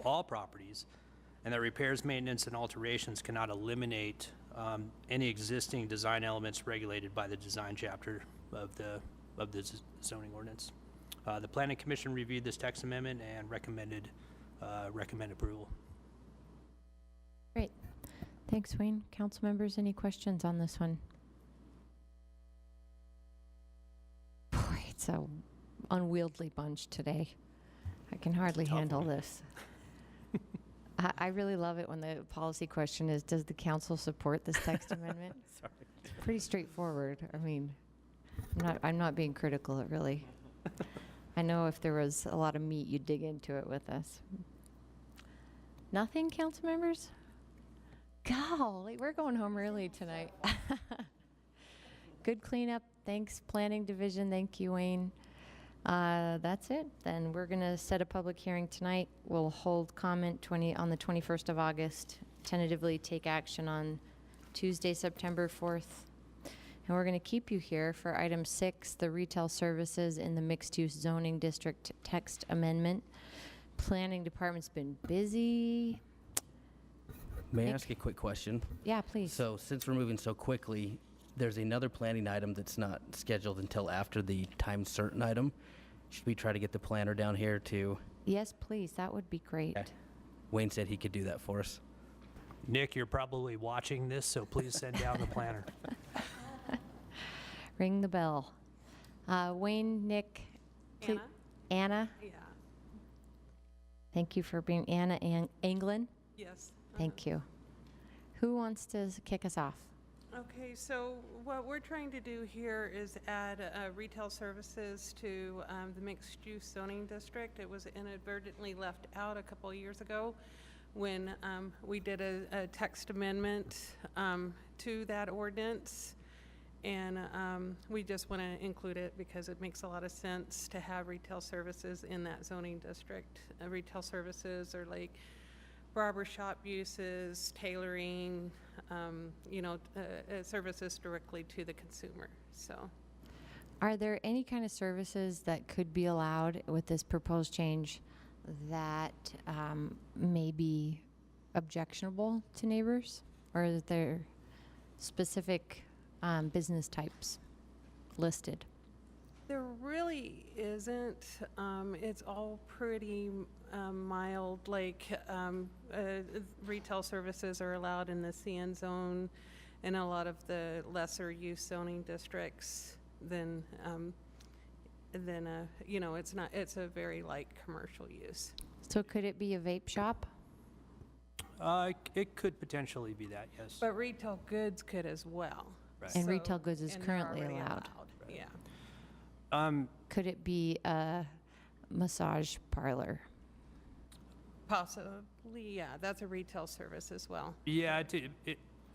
all properties, and that repairs, maintenance, and alterations cannot eliminate any existing design elements regulated by the design chapter of the zoning ordinance. The Planning Commission reviewed this text amendment and recommend approval. Thanks, Wayne. Council members, any questions on this one? Boy, it's a unwieldy bunch today. I can hardly handle this. I really love it when the policy question is, does the council support this text amendment? Sorry. It's pretty straightforward. I mean, I'm not being critical, it really. I know if there was a lot of meat, you'd dig into it with us. Nothing, council members? Golly, we're going home early tonight. Good cleanup. Thanks, Planning Division. Thank you, Wayne. That's it. Then we're going to set a public hearing tonight. We'll hold comment on the 21st of August, tentatively take action on Tuesday, September 4th. And we're going to keep you here for item 6, the retail services in the mixed-use zoning district text amendment. Planning department's been busy. May I ask a quick question? Yeah, please. So since we're moving so quickly, there's another planning item that's not scheduled until after the time certain item. Should we try to get the planner down here to? Yes, please. That would be great. Okay. Wayne said he could do that for us. Nick, you're probably watching this, so please send down the planner. Ring the bell. Wayne, Nick, Anna? Anna? Yeah. Thank you for being Anna Anglin. Yes. Thank you. Who wants to kick us off? Okay, so what we're trying to do here is add retail services to the mixed-use zoning district. It was inadvertently left out a couple of years ago when we did a text amendment to that ordinance. And we just want to include it because it makes a lot of sense to have retail services in that zoning district. Retail services are like barbershop uses, tailoring, services directly to the consumer. So, Are there any kind of services that could be allowed with this proposed change that may be objectionable to neighbors? Or is there specific business types listed? there really isn't. It's all pretty mild, like retail services are allowed in the CN zone and a lot of the lesser use zoning districts than it's a very light commercial use. So could it be a vape shop? It could potentially be that, yes. But retail goods could as well. Right. And retail goods is and they're currently already allowed. Yeah. Could it be a massage parlor? Possibly, yeah. That's a retail service as well. Yeah,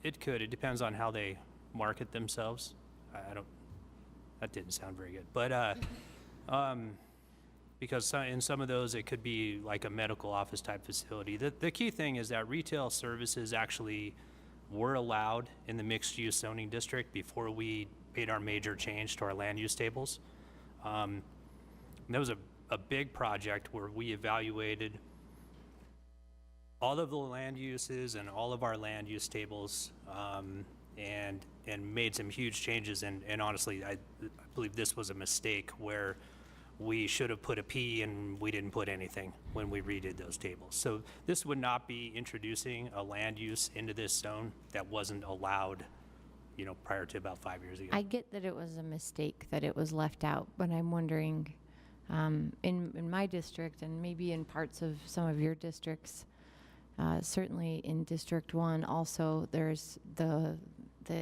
it could. It depends on how they market themselves. That didn't sound very good. But because in some of those, it could be like a medical office type facility. The key thing is that retail services actually were allowed in the mixed use zoning district before we made our major change to our land use tables. And that was a big project where we evaluated all of the land uses and all of our land use tables, and made some huge changes. And honestly, I believe this was a mistake where we should have put a P and we didn't put anything when we redid those tables. So this would not be introducing a land use into this zone that wasn't allowed, prior to about 5 years ago. I get that it was a mistake that it was left out, but I'm wondering, in my district and maybe in parts of some of your districts, certainly in District 1 also, there's the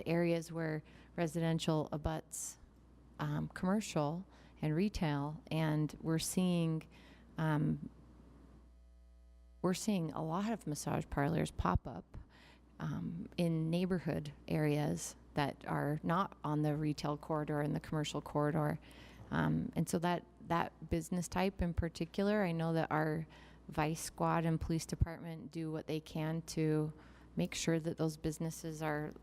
areas where residential abuts commercial and retail, and we're seeing a lot of massage parlors pop up in neighborhood areas that are not on the retail corridor and the commercial corridor. And so that business type in particular, I know that our Vice Squad and Police Department do what they can to make sure that those businesses are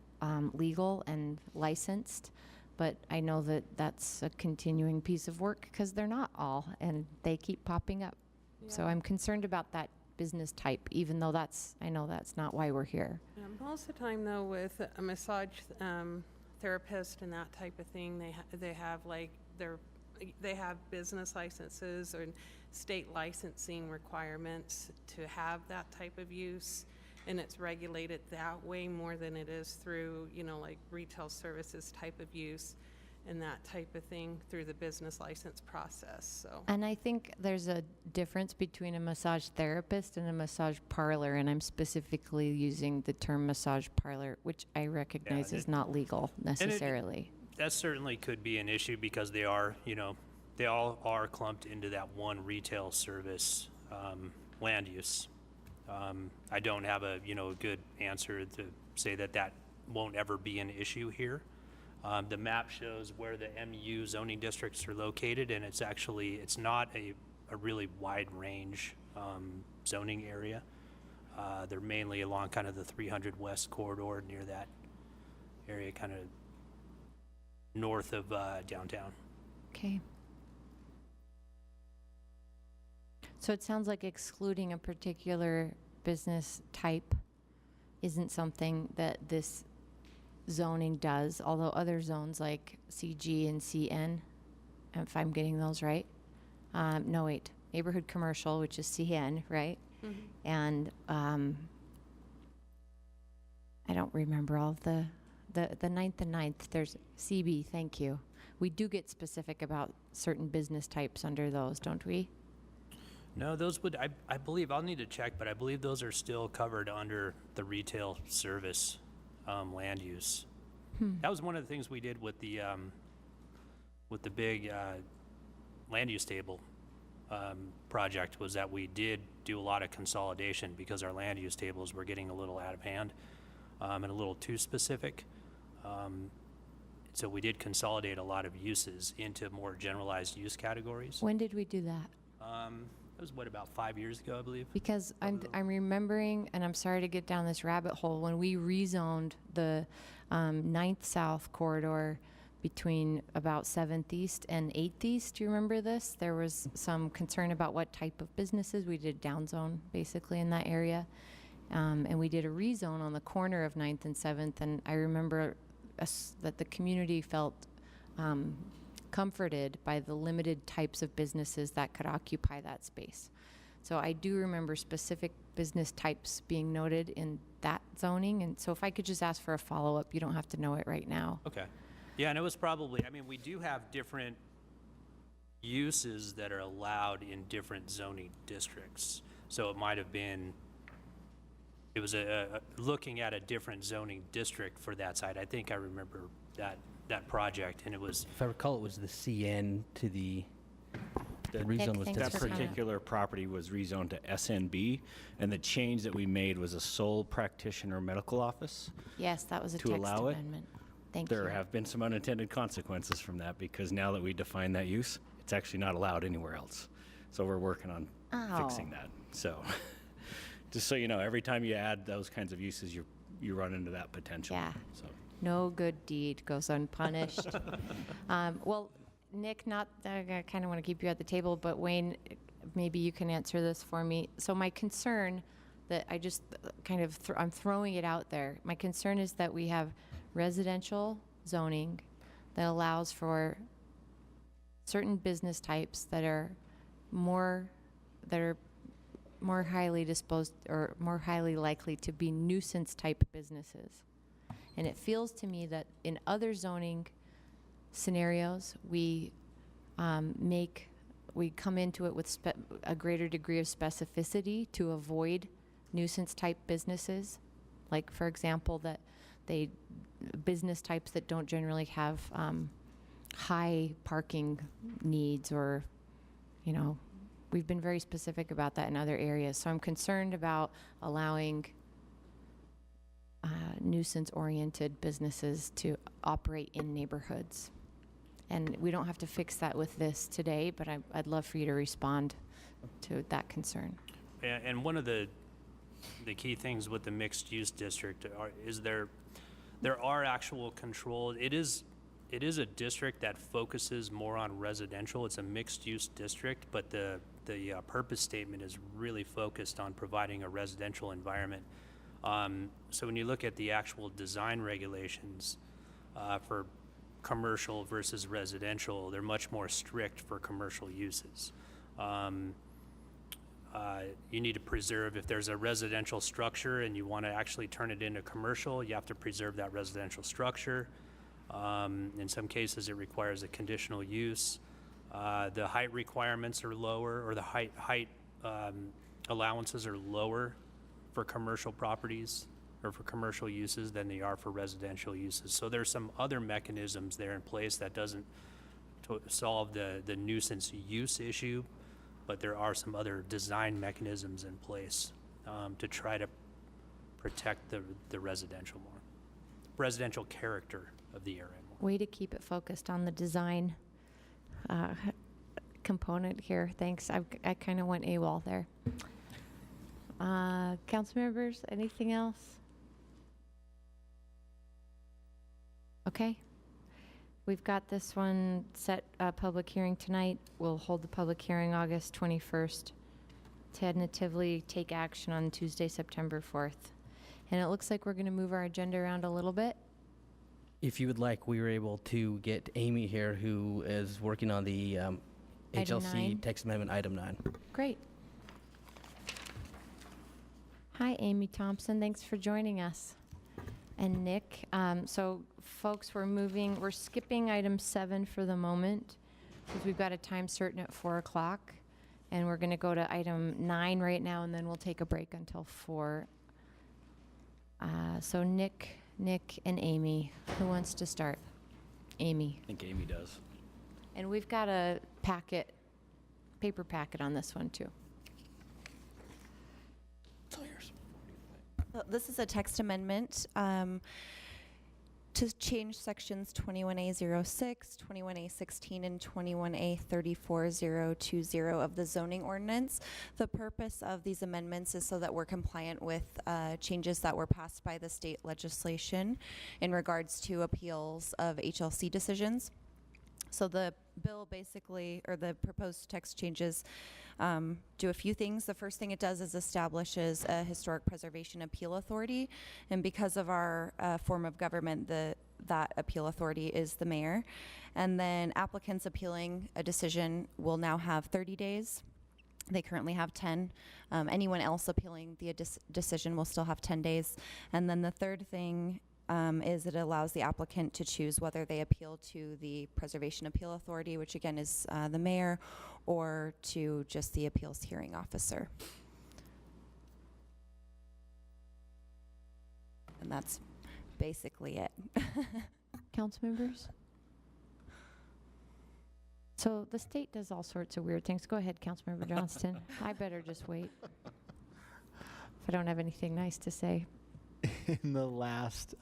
legal and licensed. But I know that that's a continuing piece of work because they're not all, and they keep popping up. Yeah. So I'm concerned about that business type, even though I know that's not why we're here. Most of the time, though, with a massage therapist and that type of thing, they have business licenses or state licensing requirements to have that type of use, and it's regulated that way more than it is through, you know, like retail services type of use and that type of thing through the business license process, so. And I think there's a difference between a massage therapist and a massage parlor, and I'm specifically using the term massage parlor, which I recognize is not legal necessarily. That certainly could be an issue because they are, you know, they all are clumped into that one retail service land use. I don't have a, you know, a good answer to say that that won't ever be an issue here. The map shows where the MU zoning districts are located, and it's actually, it's not a really wide range zoning area. They're mainly along kind of the 300 West corridor near that area, kind of north of downtown. Okay. So it sounds like excluding a particular business type isn't something that this zoning does, although other zones like CG and CN, if I'm getting those right. No, wait, neighborhood commercial, which is CN, right? Mhm. And I don't remember all of the 9th and 9th. There's CB, thank you. We do get specific about certain business types under those, don't we? No, those would, I believe, I'll need to check, but I believe those are still covered under the retail service land use. That was one of the things we did with the big land use table project, was that we did do a lot of consolidation because our land use tables were getting a little out of hand and a little too specific. So we did consolidate a lot of uses into more generalized use categories. When did we do that? It was, what, about 5 years ago, I believe? Because I'm remembering, and I'm sorry to get down this rabbit hole, when we rezoned the 9th South corridor between about 7th East and 8th East, do you remember this? There was some concern about what type of businesses. We did downzone basically in that area. And we did a rezone on the corner of 9th and 7th, and I remember that the community felt comforted by the limited types of businesses that could occupy that space. So I do remember specific business types being noted in that zoning, and so if I could just ask for a follow-up, you don't have to know it right now. Okay. Yeah, and it was probably, I mean, we do have different uses that are allowed in different zoning districts. So it might have been, it was looking at a different zoning district for that site. I think I remember that project, and it was, If I recall, it was the CN to the rezone was to That the particular property was rezoned to SNB, and the change that we made was a sole practitioner medical office. Yes, that was a To text allow it. amendment. Thank you. There have been some unintended consequences from that, because now that we define that use, it's actually not allowed anywhere else. So we're working on fixing that. So, just so you know, every time you add those kinds of uses, you run into that potential. Yeah. So. No good deed goes unpunished. Well, Nick, I kind of want to keep you at the table, but Wayne, maybe you can answer this for me. So my concern that I just kind of, I'm throwing it out there. My concern is that we have residential zoning that allows for certain business types that are more highly disposed or more highly likely to be nuisance type businesses. And it feels to me that in other zoning scenarios, we come into it with a greater degree of specificity to avoid nuisance type businesses. Like, for example, that business types that don't generally have high parking needs, or, you know, we've been very specific about that in other areas. So I'm concerned about allowing nuisance-oriented businesses to operate in neighborhoods. And we don't have to fix that with this today, but I'd love for you to respond to that concern. and one of the key things with the mixed-use district is there are actual controls. It is a district that focuses more on residential. It's a mixed-use district, but the purpose statement is really focused on providing a residential environment. So when you look at the actual design regulations for commercial versus residential, they're much more strict for commercial uses. You need to preserve, if there's a residential structure and you want to actually turn it into commercial, you have to preserve that residential structure. In some cases, it requires a conditional use. The height requirements are lower, or the height allowances are lower for commercial properties or for commercial uses than they are for residential uses. So there's some other mechanisms there in place that doesn't solve the nuisance use issue, but there are some other design mechanisms in place to try to protect the residential character of the area more. Way to keep it focused on the design component here. Thanks. I kind of went AWOL there. Council members, anything else? Okay. We've got this one set public hearing tonight. We'll hold the public hearing August 21st. Tentatively take action on Tuesday, September 4th. And it looks like we're going to move our agenda around a little bit. If you would like, we were able to get Amy here, who is working on the Item HLC 9. text amendment item 9. Great. Hi, Amy Thompson. Thanks for joining us. And Nick. So folks, we're skipping item 7 for the moment because we've got a time certain at 4 o'clock. And we're going to go to item 9 right now, and then we'll take a break until 4. So Nick, and Amy. Who wants to start? Amy. I think Amy does. And we've got a paper packet on this one too. This is a text amendment to change sections 21A06, 21A16, and 21A34020 of the zoning ordinance. The purpose of these amendments is so that we're compliant with changes that were passed by the state legislation in regards to appeals of HLC decisions. So the bill basically, or the proposed text changes, do a few things. The first thing it does is establishes a historic preservation appeal authority, and because of our form of government, that appeal authority is the mayor. And then applicants appealing a decision will now have 30 days. They currently have 10. Anyone else appealing the decision will still have 10 days. And then the third thing is it allows the applicant to choose whether they appeal to the Preservation Appeal Authority, which again is the mayor, or to just the appeals hearing officer. And that's basically it. Council members? So the state does all sorts of weird things. Go ahead, Councilmember Johnston. I better just wait if I don't have anything nice to say. In the last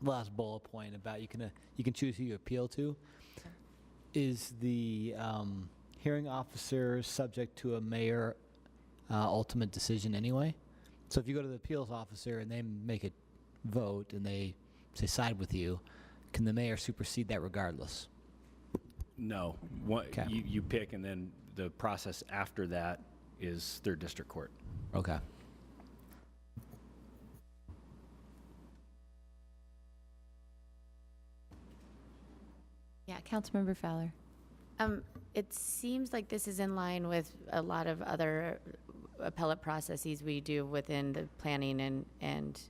bullet point about you can choose who you appeal to, is the hearing officer subject to a mayor ultimate decision anyway? So if you go to the appeals officer and they make a vote and they say side with you, can the mayor supersede that regardless? No. You pick, and then the process after that is third district court. Okay. Yeah, Councilmember Fowler. It seems like this is in line with a lot of other appellate processes we do within the planning and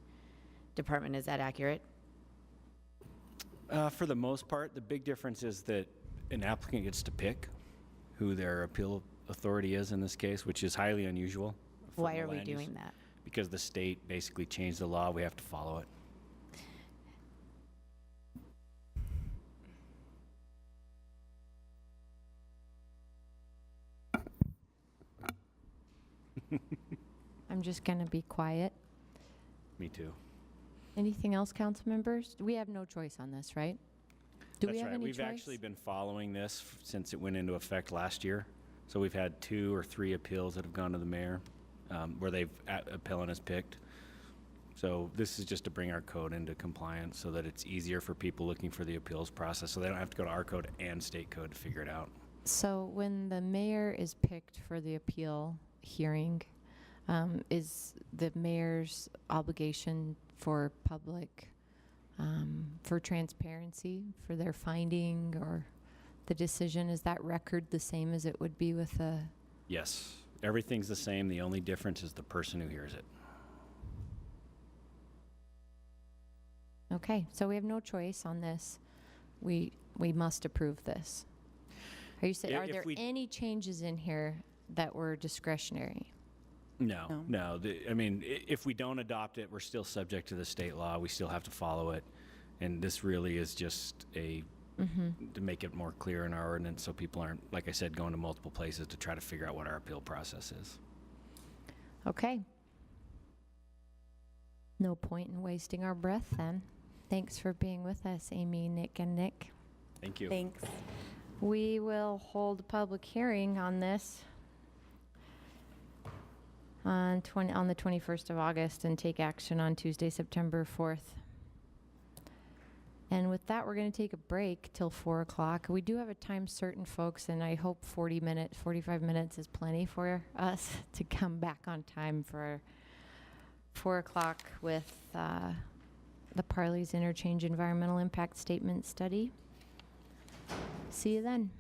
department. Is that accurate? For the most part, the big difference is that an applicant gets to pick who their appeal authority is in this case, which is highly unusual. Why are we doing that? Because the state basically changed the law. We have to follow it. I'm just going to be quiet. Me too. Anything else, council members? We have no choice on this, right? Do That's we have right. any We've choice? actually been following this since it went into effect last year. So we've had 2 or 3 appeals that have gone to the mayor where they've appellant has picked. So this is just to bring our code into compliance so that it's easier for people looking for the appeals process, so they don't have to go to our code and state code to figure it out. So when the mayor is picked for the appeal hearing, is the mayor's obligation for public, for transparency, for their finding or the decision, is that record the same as it would be with a? Yes. Everything's the same. The only difference is the person who hears it. Okay, so we have no choice on this. We must approve this. Are you saying, are If there we- any changes in here that were discretionary? No. I mean, if we don't adopt it, we're still subject to the state law. We still have to follow it. And this really is just to make it more clear in our ordinance so people aren't, like I said, going to multiple places to try to figure out what our appeal process is. Okay. No point in wasting our breath then. Thanks for being with us, Amy, Nick, and Nick. Thank you. Thanks. We will hold a public hearing on this on the 21st of August and take action on Tuesday, September 4th. And with that, we're going to take a break till 4 o'clock. We do have a time certain, folks, and I hope 45 minutes is plenty for us to come back on time for 4 o'clock with the Parley's Interchange Environmental Impact Statement Study. See you then.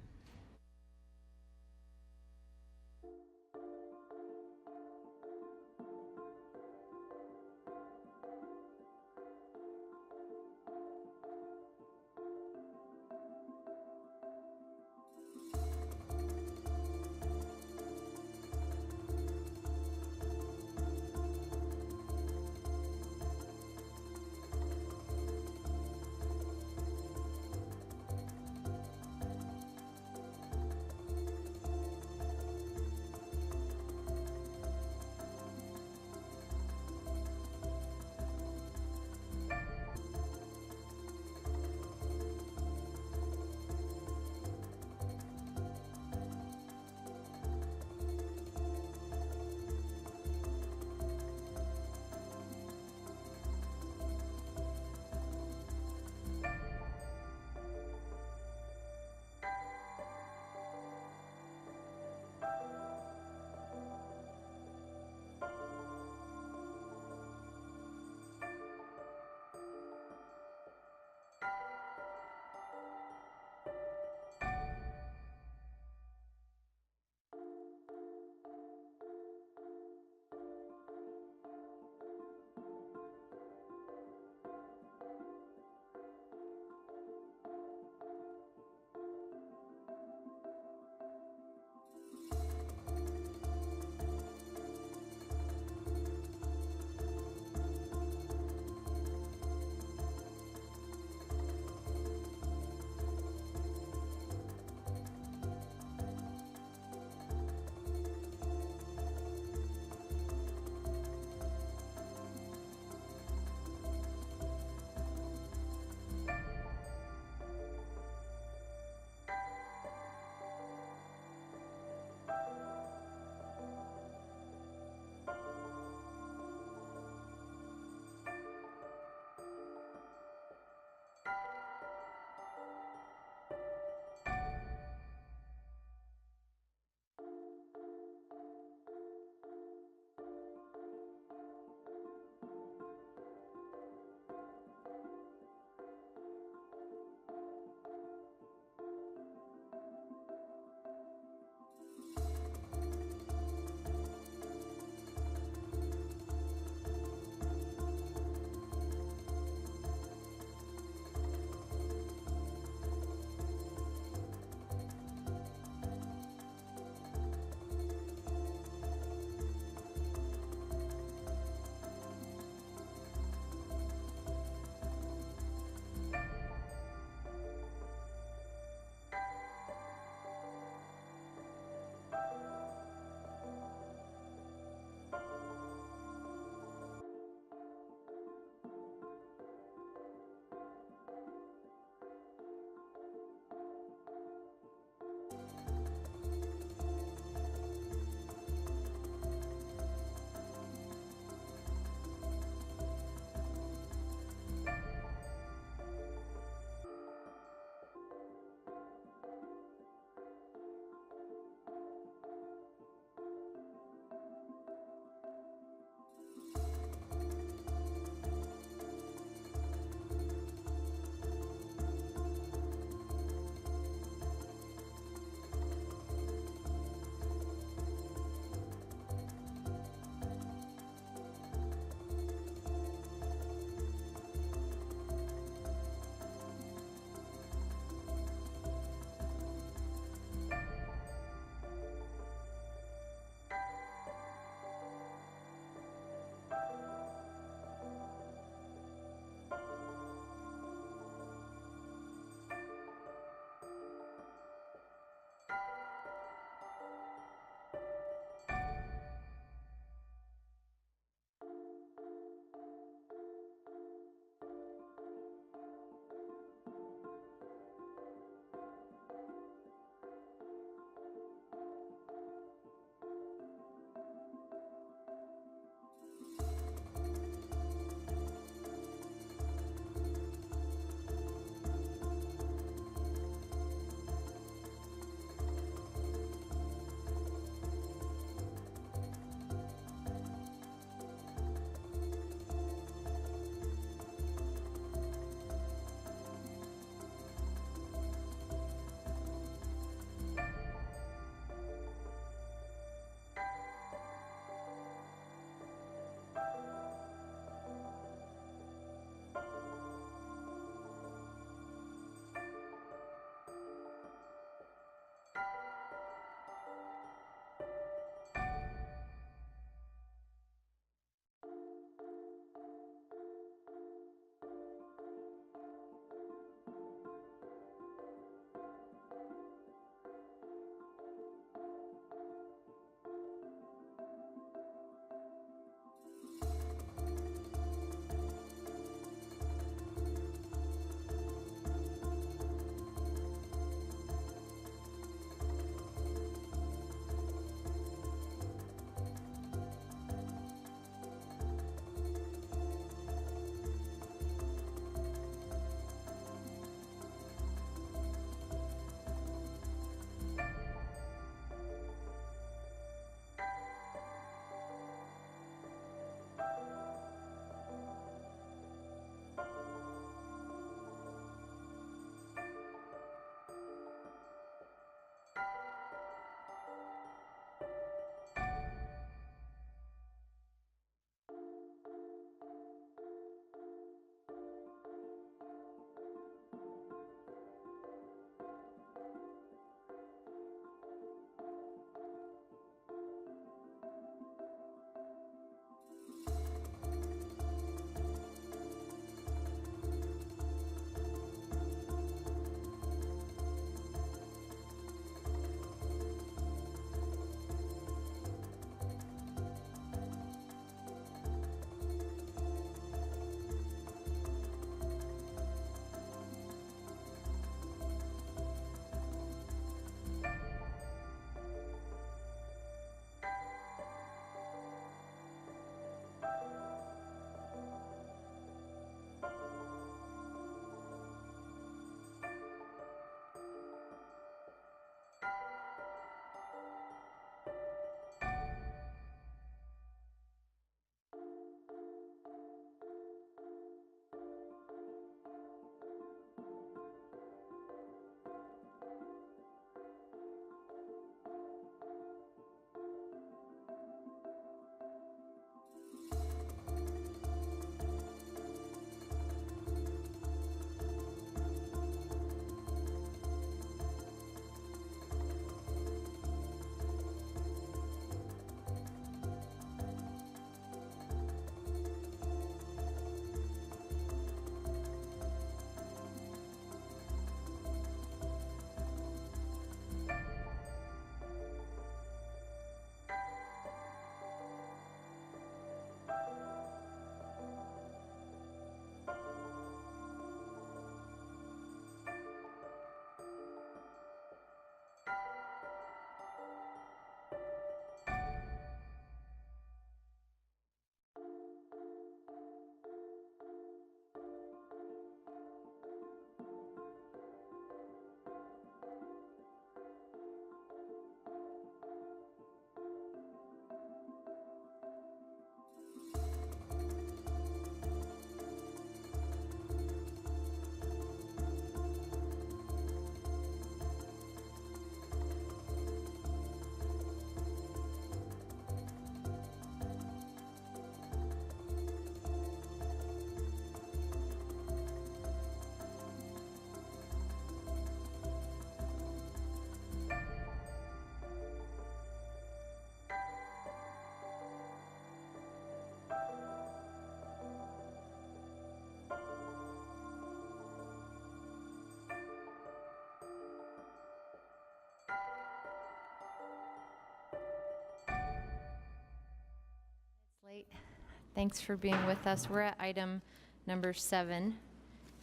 Thanks for being with us. We're at item number 7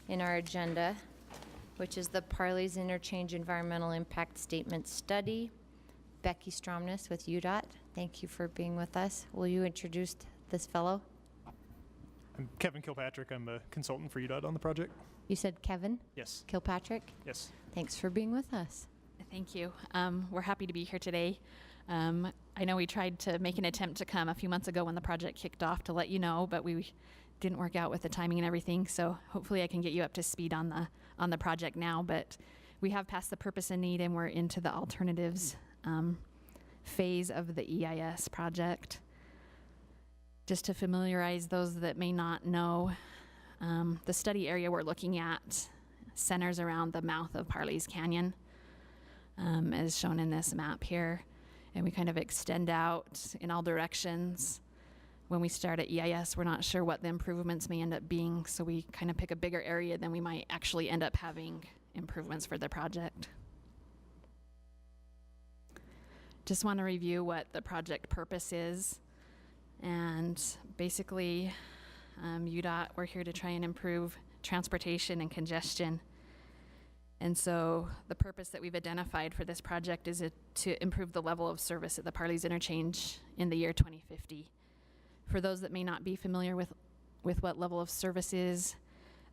in our agenda, which is the Parley's Interchange Environmental Impact Statement Study. Becky Stromness with UDOT. Thank you for being with us. Will you introduce this fellow? I'm Kevin Kilpatrick. I'm a consultant for UDOT on the project. You said Kevin? Yes. Kilpatrick? Yes. Thanks for being with us. Thank you. We're happy to be here today. I know we tried to make an attempt to come a few months ago when the project kicked off to let you know, but we didn't work out with the timing and everything. So hopefully I can get you up to speed on the project now. But we have passed the purpose and need, and we're into the alternatives phase of the EIS project. Just to familiarize those that may not know, the study area we're looking at centers around the mouth of Parley's Canyon, as shown in this map here. And we kind of extend out in all directions. When we start at EIS, we're not sure what the improvements may end up being, so we kind of pick a bigger area than we might actually end up having improvements for the project. Just want to review what the project purpose is. And basically, UDOT, we're here to try and improve transportation and congestion. And so the purpose that we've identified for this project is to improve the level of service at the Parley's Interchange in the year 2050. For those that may not be familiar with what level of service is,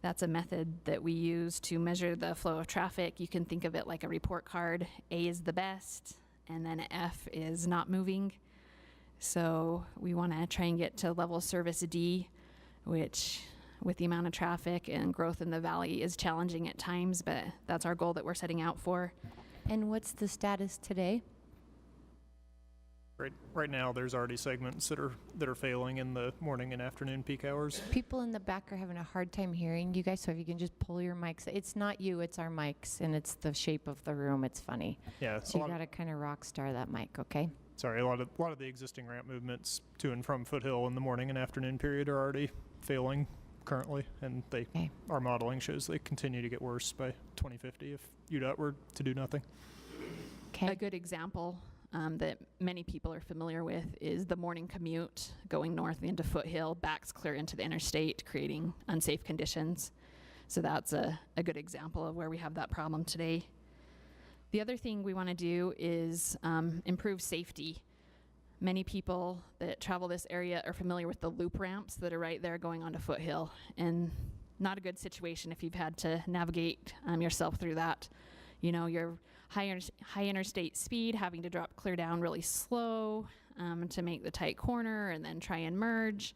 that's a method that we use to measure the flow of traffic. You can think of it like a report card. A is the best, and then F is not moving. So we want to try and get to level of service D, which with the amount of traffic and growth in the valley is challenging at times, but that's our goal that we're setting out for. And what's the status today? Right now, there's already segments that are failing in the morning and afternoon peak hours. People in the back are having a hard time hearing you guys, so if you can just pull your mics. It's not you, it's our mics, and it's the shape of the room. It's funny. Yeah. So you got to kind of rock star that mic, okay? Sorry, a lot of the existing ramp movements to and from Foothill in the morning and afternoon period are already failing currently, and our modeling shows they continue to get worse by 2050 if UDOT were to do nothing. A good example that many people are familiar with is the morning commute going north into Foothill, backs clear into the interstate, creating unsafe conditions. So that's a good example of where we have that problem today. The other thing we want to do is improve safety. Many people that travel this area are familiar with the loop ramps that are right there going onto Foothill, and not a good situation if you've had to navigate yourself through that. You know, your high interstate speed, having to drop clear down really slow to make the tight corner and then try and merge.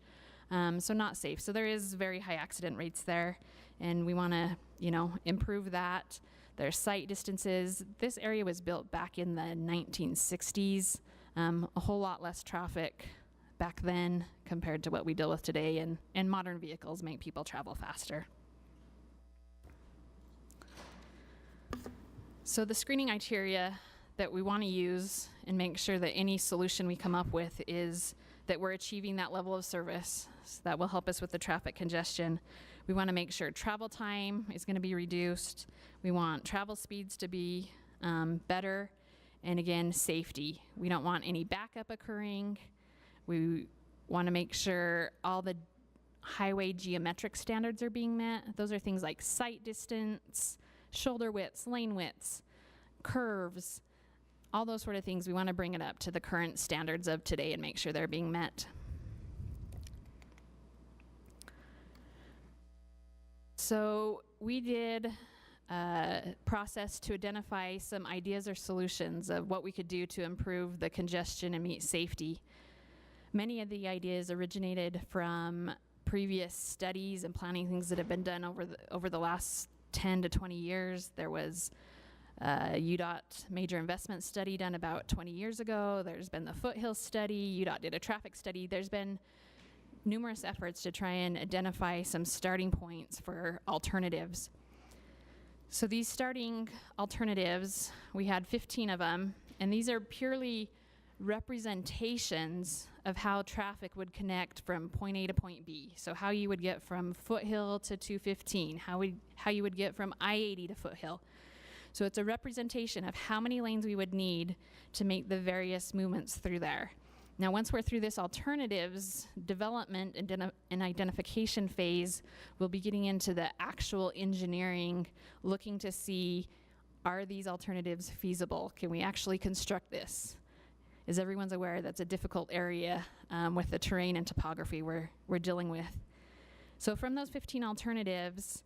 So not safe. So there is very high accident rates there, and we want to, improve that. There's sight distances. This area was built back in the 1960s. A whole lot less traffic back then compared to what we deal with today, and modern vehicles make people travel faster. So the screening criteria that we want to use and make sure that any solution we come up with is that we're achieving that level of service. So that will help us with the traffic congestion. We want to make sure travel time is going to be reduced. We want travel speeds to be better. And again, safety. We don't want any backup occurring. We want to make sure all the highway geometric standards are being met. Those are things like sight distance, shoulder widths, lane widths, curves, all those sort of things. We want to bring it up to the current standards of today and make sure they're being met. So we did process to identify some ideas or solutions of what we could do to improve the congestion and meet safety. Many of the ideas originated from previous studies and planning things that have been done over the last 10 to 20 years. There was a UDOT major investment study done about 20 years ago. There's been the Foothill study. UDOT did a traffic study. There's been numerous efforts to try and identify some starting points for alternatives. So these starting alternatives, we had 15 of them, and these are purely representations of how traffic would connect from point A to point B. So how you would get from Foothill to 215, how you would get from I-80 to Foothill. So it's a representation of how many lanes we would need to make the various movements through there. Now, once we're through this alternatives development and identification phase, we'll be getting into the actual engineering, looking to see, are these alternatives feasible? Can we actually construct this? As everyone's aware, that's a difficult area with the terrain and topography we're dealing with. So from those 15 alternatives,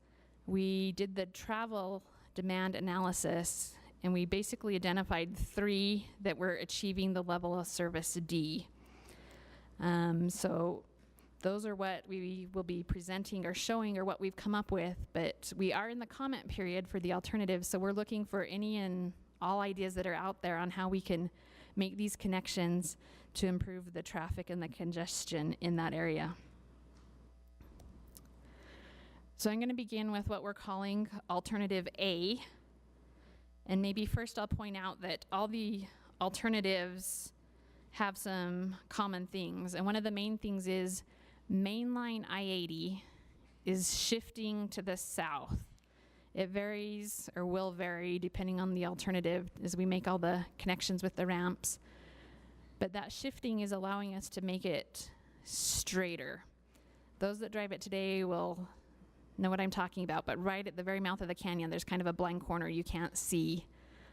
we did the travel demand analysis, and we basically identified 3 that were achieving the level of service D. So those are what we will be presenting or showing or what we've come up with, but we are in the comment period for the alternatives, so we're looking for any and all ideas that are out there on how we can make these connections to improve the traffic and the congestion in that area. So I'm going to begin with what we're calling Alternative A. And maybe first I'll point out that all the alternatives have some common things. And one of the main things is mainline I-80 is shifting to the south. It varies or will vary depending on the alternative as we make all the connections with the ramps. But that shifting is allowing us to make it straighter. Those that drive it today will know what I'm talking about, but right at the very mouth of the canyon, there's kind of a blind corner you can't see.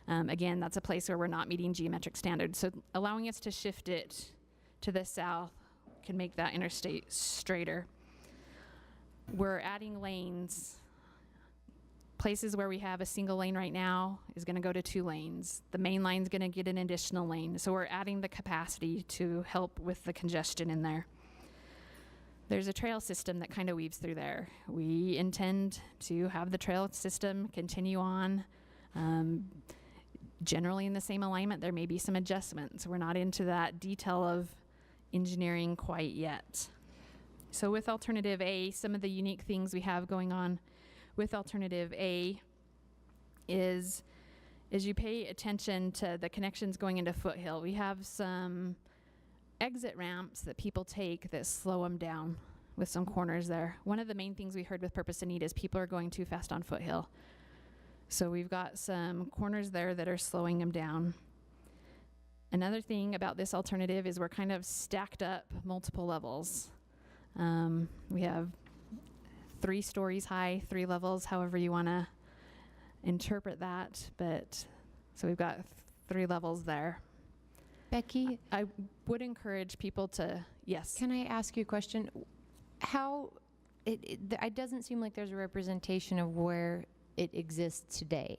Again, that's a place where we're not meeting geometric standards. So allowing us to shift it to the south can make that interstate straighter. We're adding lanes. Places where we have a single lane right now is going to go to 2 lanes. The main line's going to get an additional lane. So we're adding the capacity to help with the congestion in there. There's a trail system that kind of weaves through there. We intend to have the trail system continue on, generally in the same alignment. There may be some adjustments. We're not into that detail of engineering quite yet. So with Alternative A, some of the unique things we have going on with Alternative A is as you pay attention to the connections going into Foothill, we have some exit ramps that people take that slow them down with some corners there. One of the main things we heard with Purpose and Need is people are going too fast on Foothill. So we've got some corners there that are slowing them down. Another thing about this alternative is we're kind of stacked up multiple levels. We have 3 stories high, 3 levels, however you want to interpret that. But so we've got 3 levels there. Becky, I would encourage people to, yes. Can I ask you a question? How, it doesn't seem like there's a representation of where it exists today.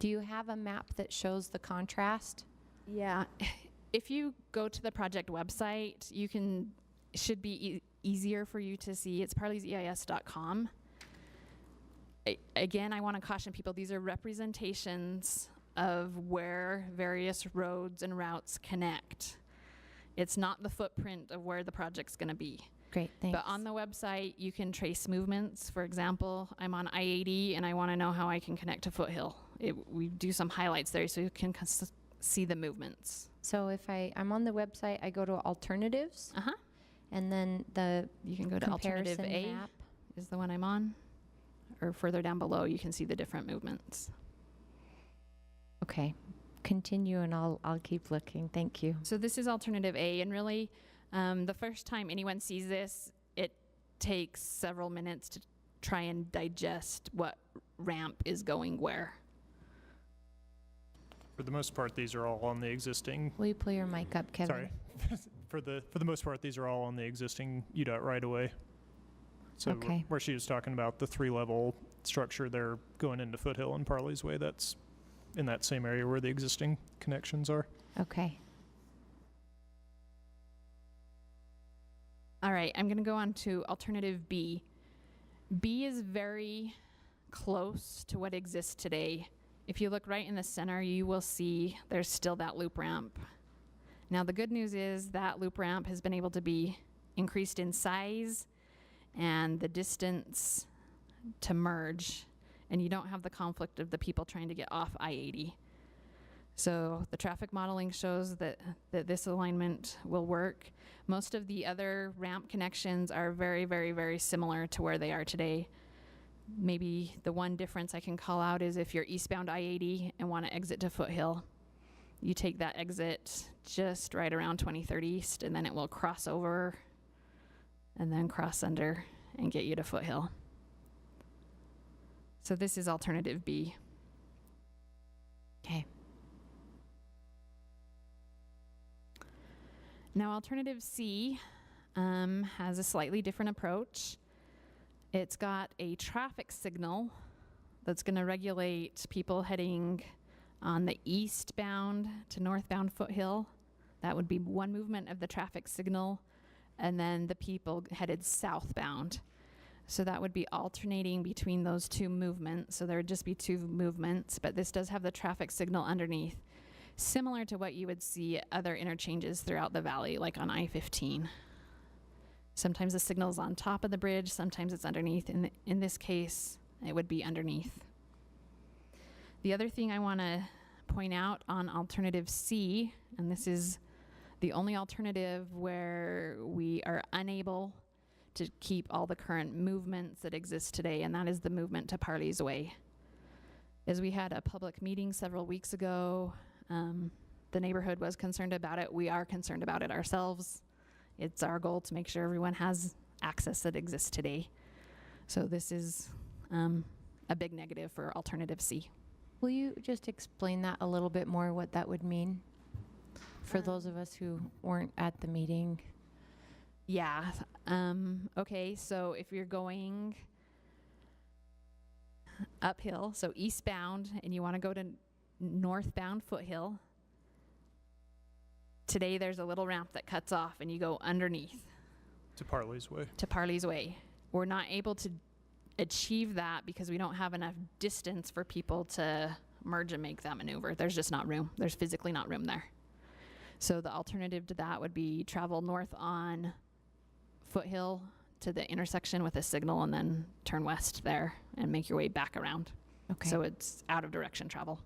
Do you have a map that shows the contrast? Yeah. If you go to the project website, you can, it should be easier for you to see. It's parleys.eis.com. Again, I want to caution people, these are representations of where various roads and routes connect. It's not the footprint of where the project's going to be. Great, thanks. But on the website, you can trace movements. For example, I'm on I-80 and I want to know how I can connect to Foothill. We do some highlights there so you can see the movements. So if I'm on the website, I go to alternatives. And then you can go to Alternative A map is the one I'm on. Or further down below, you can see the different movements. Okay, continue and I'll keep looking. Thank you. So this is Alternative A, and really, the first time anyone sees this, it takes several minutes to try and digest what ramp is going where. For the most part, these are all on the existing. Will you pull your mic up, Kevin? Sorry. For the most part, these are all on the existing UDOT right-of-way. So Okay. where she was talking about the 3-level structure there going into Foothill and Parley's Way, that's in that same area where the existing connections are. Okay. All right, I'm going to go on to Alternative B. B is very close to what exists today. If you look right in the center, you will see there's still that loop ramp. Now, the good news is that loop ramp has been able to be increased in size and the distance to merge, and you don't have the conflict of the people trying to get off I-80. So the traffic modeling shows that this alignment will work. Most of the other ramp connections are very, very, very similar to where they are today. Maybe the one difference I can call out is if you're eastbound I-80 and want to exit to Foothill, You take that exit just right around 23rd East, and then it will cross over and then cross under and get you to Foothill. So this is alternative B. Okay. Now, alternative C has a slightly different approach. It's got a traffic signal that's going to regulate people heading on the eastbound to northbound Foothill. That would be one movement of the traffic signal, and then the people headed southbound. So that would be alternating between those two movements. So there would just be two movements, but this does have the traffic signal underneath, similar to what you would see at other interchanges throughout the valley, like on I-15. Sometimes the signal's on top of the bridge, sometimes it's underneath. In this case, it would be underneath. The other thing I want to point out on alternative C, and this is the only alternative where we are unable to keep all the current movements that exist today, and that is the movement to Parley's Way. As we had a public meeting several weeks ago, the neighborhood was concerned about it. We are concerned about it ourselves. It's our goal to make sure everyone has access that exists today. So this is a big negative for alternative C. Will you just explain that a little bit more, what that would mean for those of us who weren't at the meeting? Yeah. Okay, so if you're going uphill, so eastbound, and you want to go to northbound Foothill, today there's a little ramp that cuts off and you go underneath. To Parley's Way. To Parley's Way. We're not able to achieve that because we don't have enough distance for people to merge and make that maneuver. There's just not room. There's physically not room there. So the alternative to that would be travel north on Foothill to the intersection with a signal and then turn west there and make your way back around. Okay. So it's out of direction travel.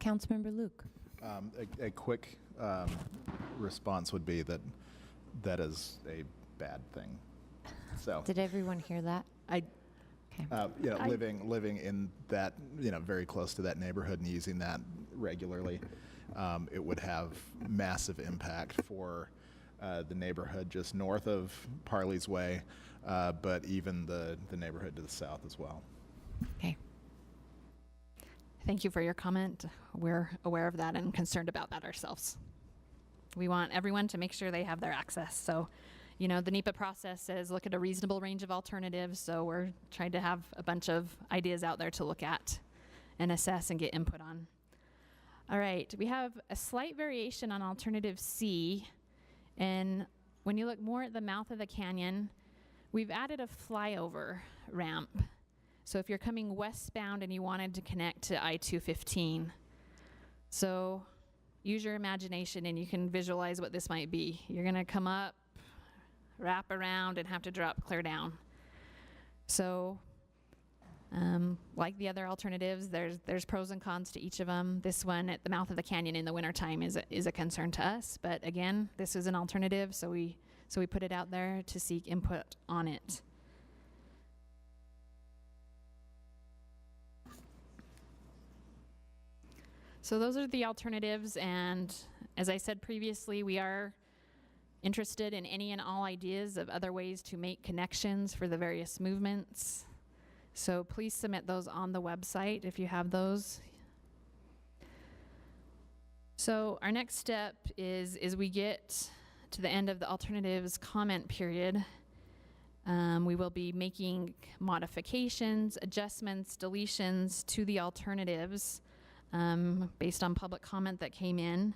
Councilmember Luke. A quick response would be that that is a bad thing. So Did everyone hear that? Okay. Living in that, very close to that neighborhood and using that regularly, it would have massive impact for the neighborhood just north of Parley's Way, but even the neighborhood to the south as well. Okay. Thank you for your comment. We're aware of that and concerned about that ourselves. We want everyone to make sure they have their access. So, the NEPA process says look at a reasonable range of alternatives. So we're trying to have a bunch of ideas out there to look at and assess and get input on. All right, we have a slight variation on alternative C. And when you look more at the mouth of the canyon, we've added a flyover ramp. So if you're coming westbound and you wanted to connect to I-215, so use your imagination and you can visualize what this might be. You're gonna come up, wrap around, and have to drop clear down. So like the other alternatives, there's pros and cons to each of them. This one at the mouth of the canyon in the wintertime is a concern to us. But again, this is an alternative, so we put it out there to seek input on it. So those are the alternatives, and as I said previously, we are interested in any and all ideas of other ways to make connections for the various movements. So please submit those on the website if you have those. So our next step is we get to the end of the alternatives comment period. We will be making modifications, adjustments, deletions to the alternatives based on public comment that came in.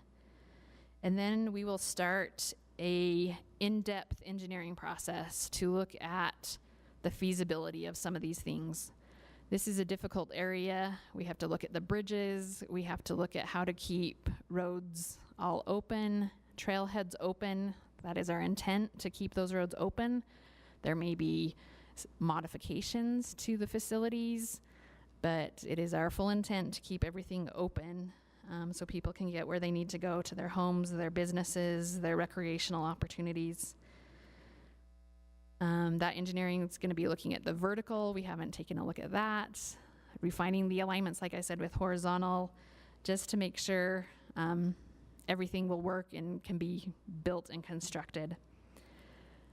And then we will start a in-depth engineering process to look at the feasibility of some of these things. This is a difficult area. We have to look at the bridges. We have to look at how to keep roads all open, trailheads open. That is our intent, to keep those roads open. There may be modifications to the facilities, but it is our full intent to keep everything open so people can get where they need to go to their homes, their businesses, their recreational opportunities. That engineering is going to be looking at the vertical. We haven't taken a look at that. Refining the alignments, like I said, with horizontal, just to make sure everything will work and can be built and constructed.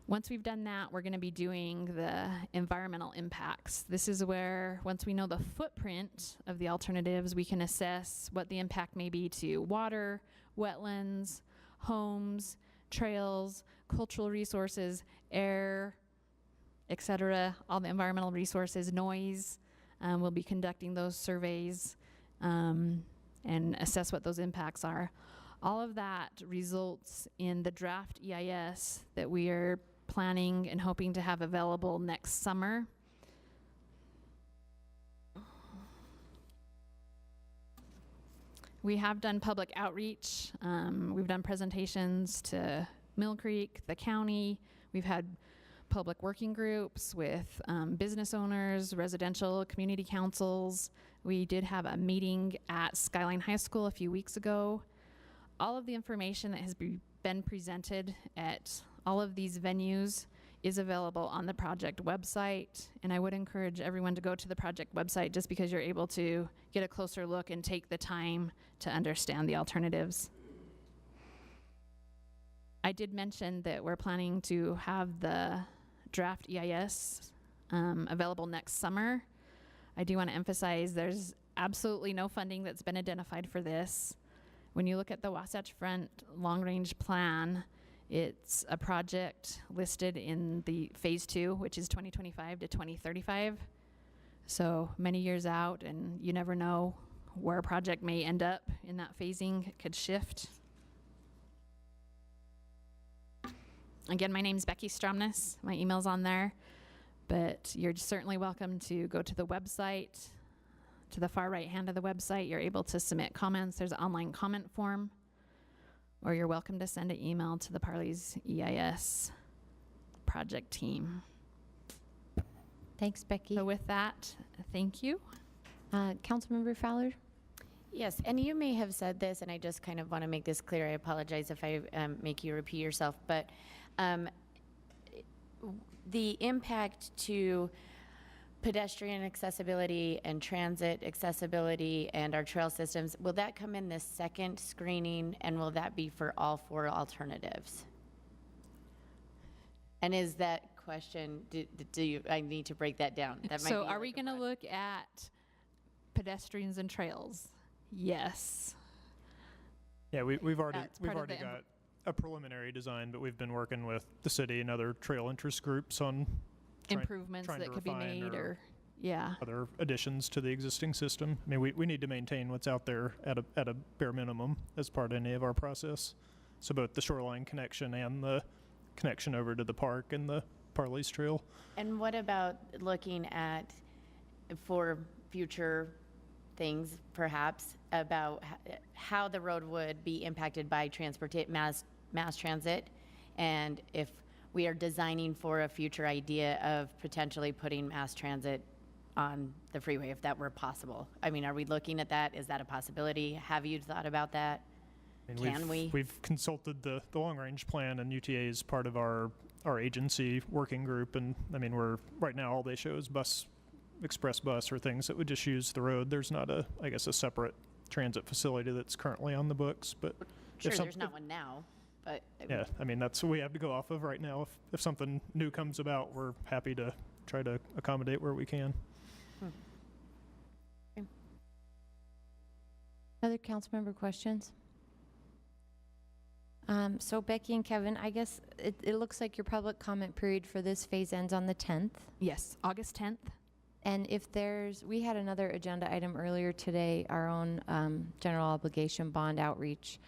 Once we've done that, we're going to be doing the environmental impacts. This is where, once we know the footprint of the alternatives, we can assess what the impact may be to water, wetlands, homes, trails, cultural resources, air, etc., all the environmental resources, noise. We'll be conducting those surveys and assess what those impacts are. All of that results in the draft EIS that we are planning and hoping to have available next summer. We have done public outreach. We've done presentations to Mill Creek, the county. We've had public working groups with business owners, residential community councils. We did have a meeting at Skyline High School a few weeks ago. All of the information that has been presented at all of these venues is available on the project website, and I would encourage everyone to go to the project website just because you're able to get a closer look and take the time to understand the alternatives. I did mention that we're planning to have the draft EIS available next summer. I do want to emphasize there's absolutely no funding that's been identified for this. When you look at the Wasatch Front Long Range Plan, it's a project listed in the phase 2, which is 2025 to 2035. So many years out, and you never know where a project may end up in that phasing. It could shift. Again, my name's Becky Stromness. My email's on there, but you're certainly welcome to go to the website. To the far right hand of the website, you're able to submit comments. There's an online comment form, or you're welcome to send an email to the Parley's EIS project team. Thanks, Becky. So with that, thank you. Councilmember Fowler? Yes, and you may have said this, and I just kind of want to make this clear. I apologize if I make you repeat yourself, but the impact to pedestrian accessibility and transit accessibility and our trail systems, will that come in this second screening, and will that be for all 4 alternatives? And is that question, do you, I need to break that down. That might So be are we going to look at pedestrians and trails? Yes. Yeah, we've already That's part of the got a preliminary design, but we've been working with the city and other trail interest groups on Improvements trying that to could be refine made, or yeah. other additions to the existing system. I mean, we need to maintain what's out there at a bare minimum as part of any of our process. So both the shoreline connection and the connection over to the park and the Parley's Trail. And what about looking at, for future things perhaps, about how the road would be impacted by mass transit, and if we are designing for a future idea of potentially putting mass transit on the freeway, if that were possible? I mean, are we looking at that? Is that a possibility? Have you thought about that? Can we? We've consulted the long-range plan, and UTA is part of our agency working group, and I mean, right now all they show is express bus or things that would just use the road. There's not a separate transit facility that's currently on the books, but sure, there's not one now, but yeah, I mean, that's what we have to go off of right now. If something new comes about, we're happy to try to accommodate where we can. Okay. Other council member questions? So Becky and Kevin, I guess it looks like your public comment period for this phase ends on the 10th. Yes, August 10th. And if we had another agenda item earlier today, our own general obligation bond outreach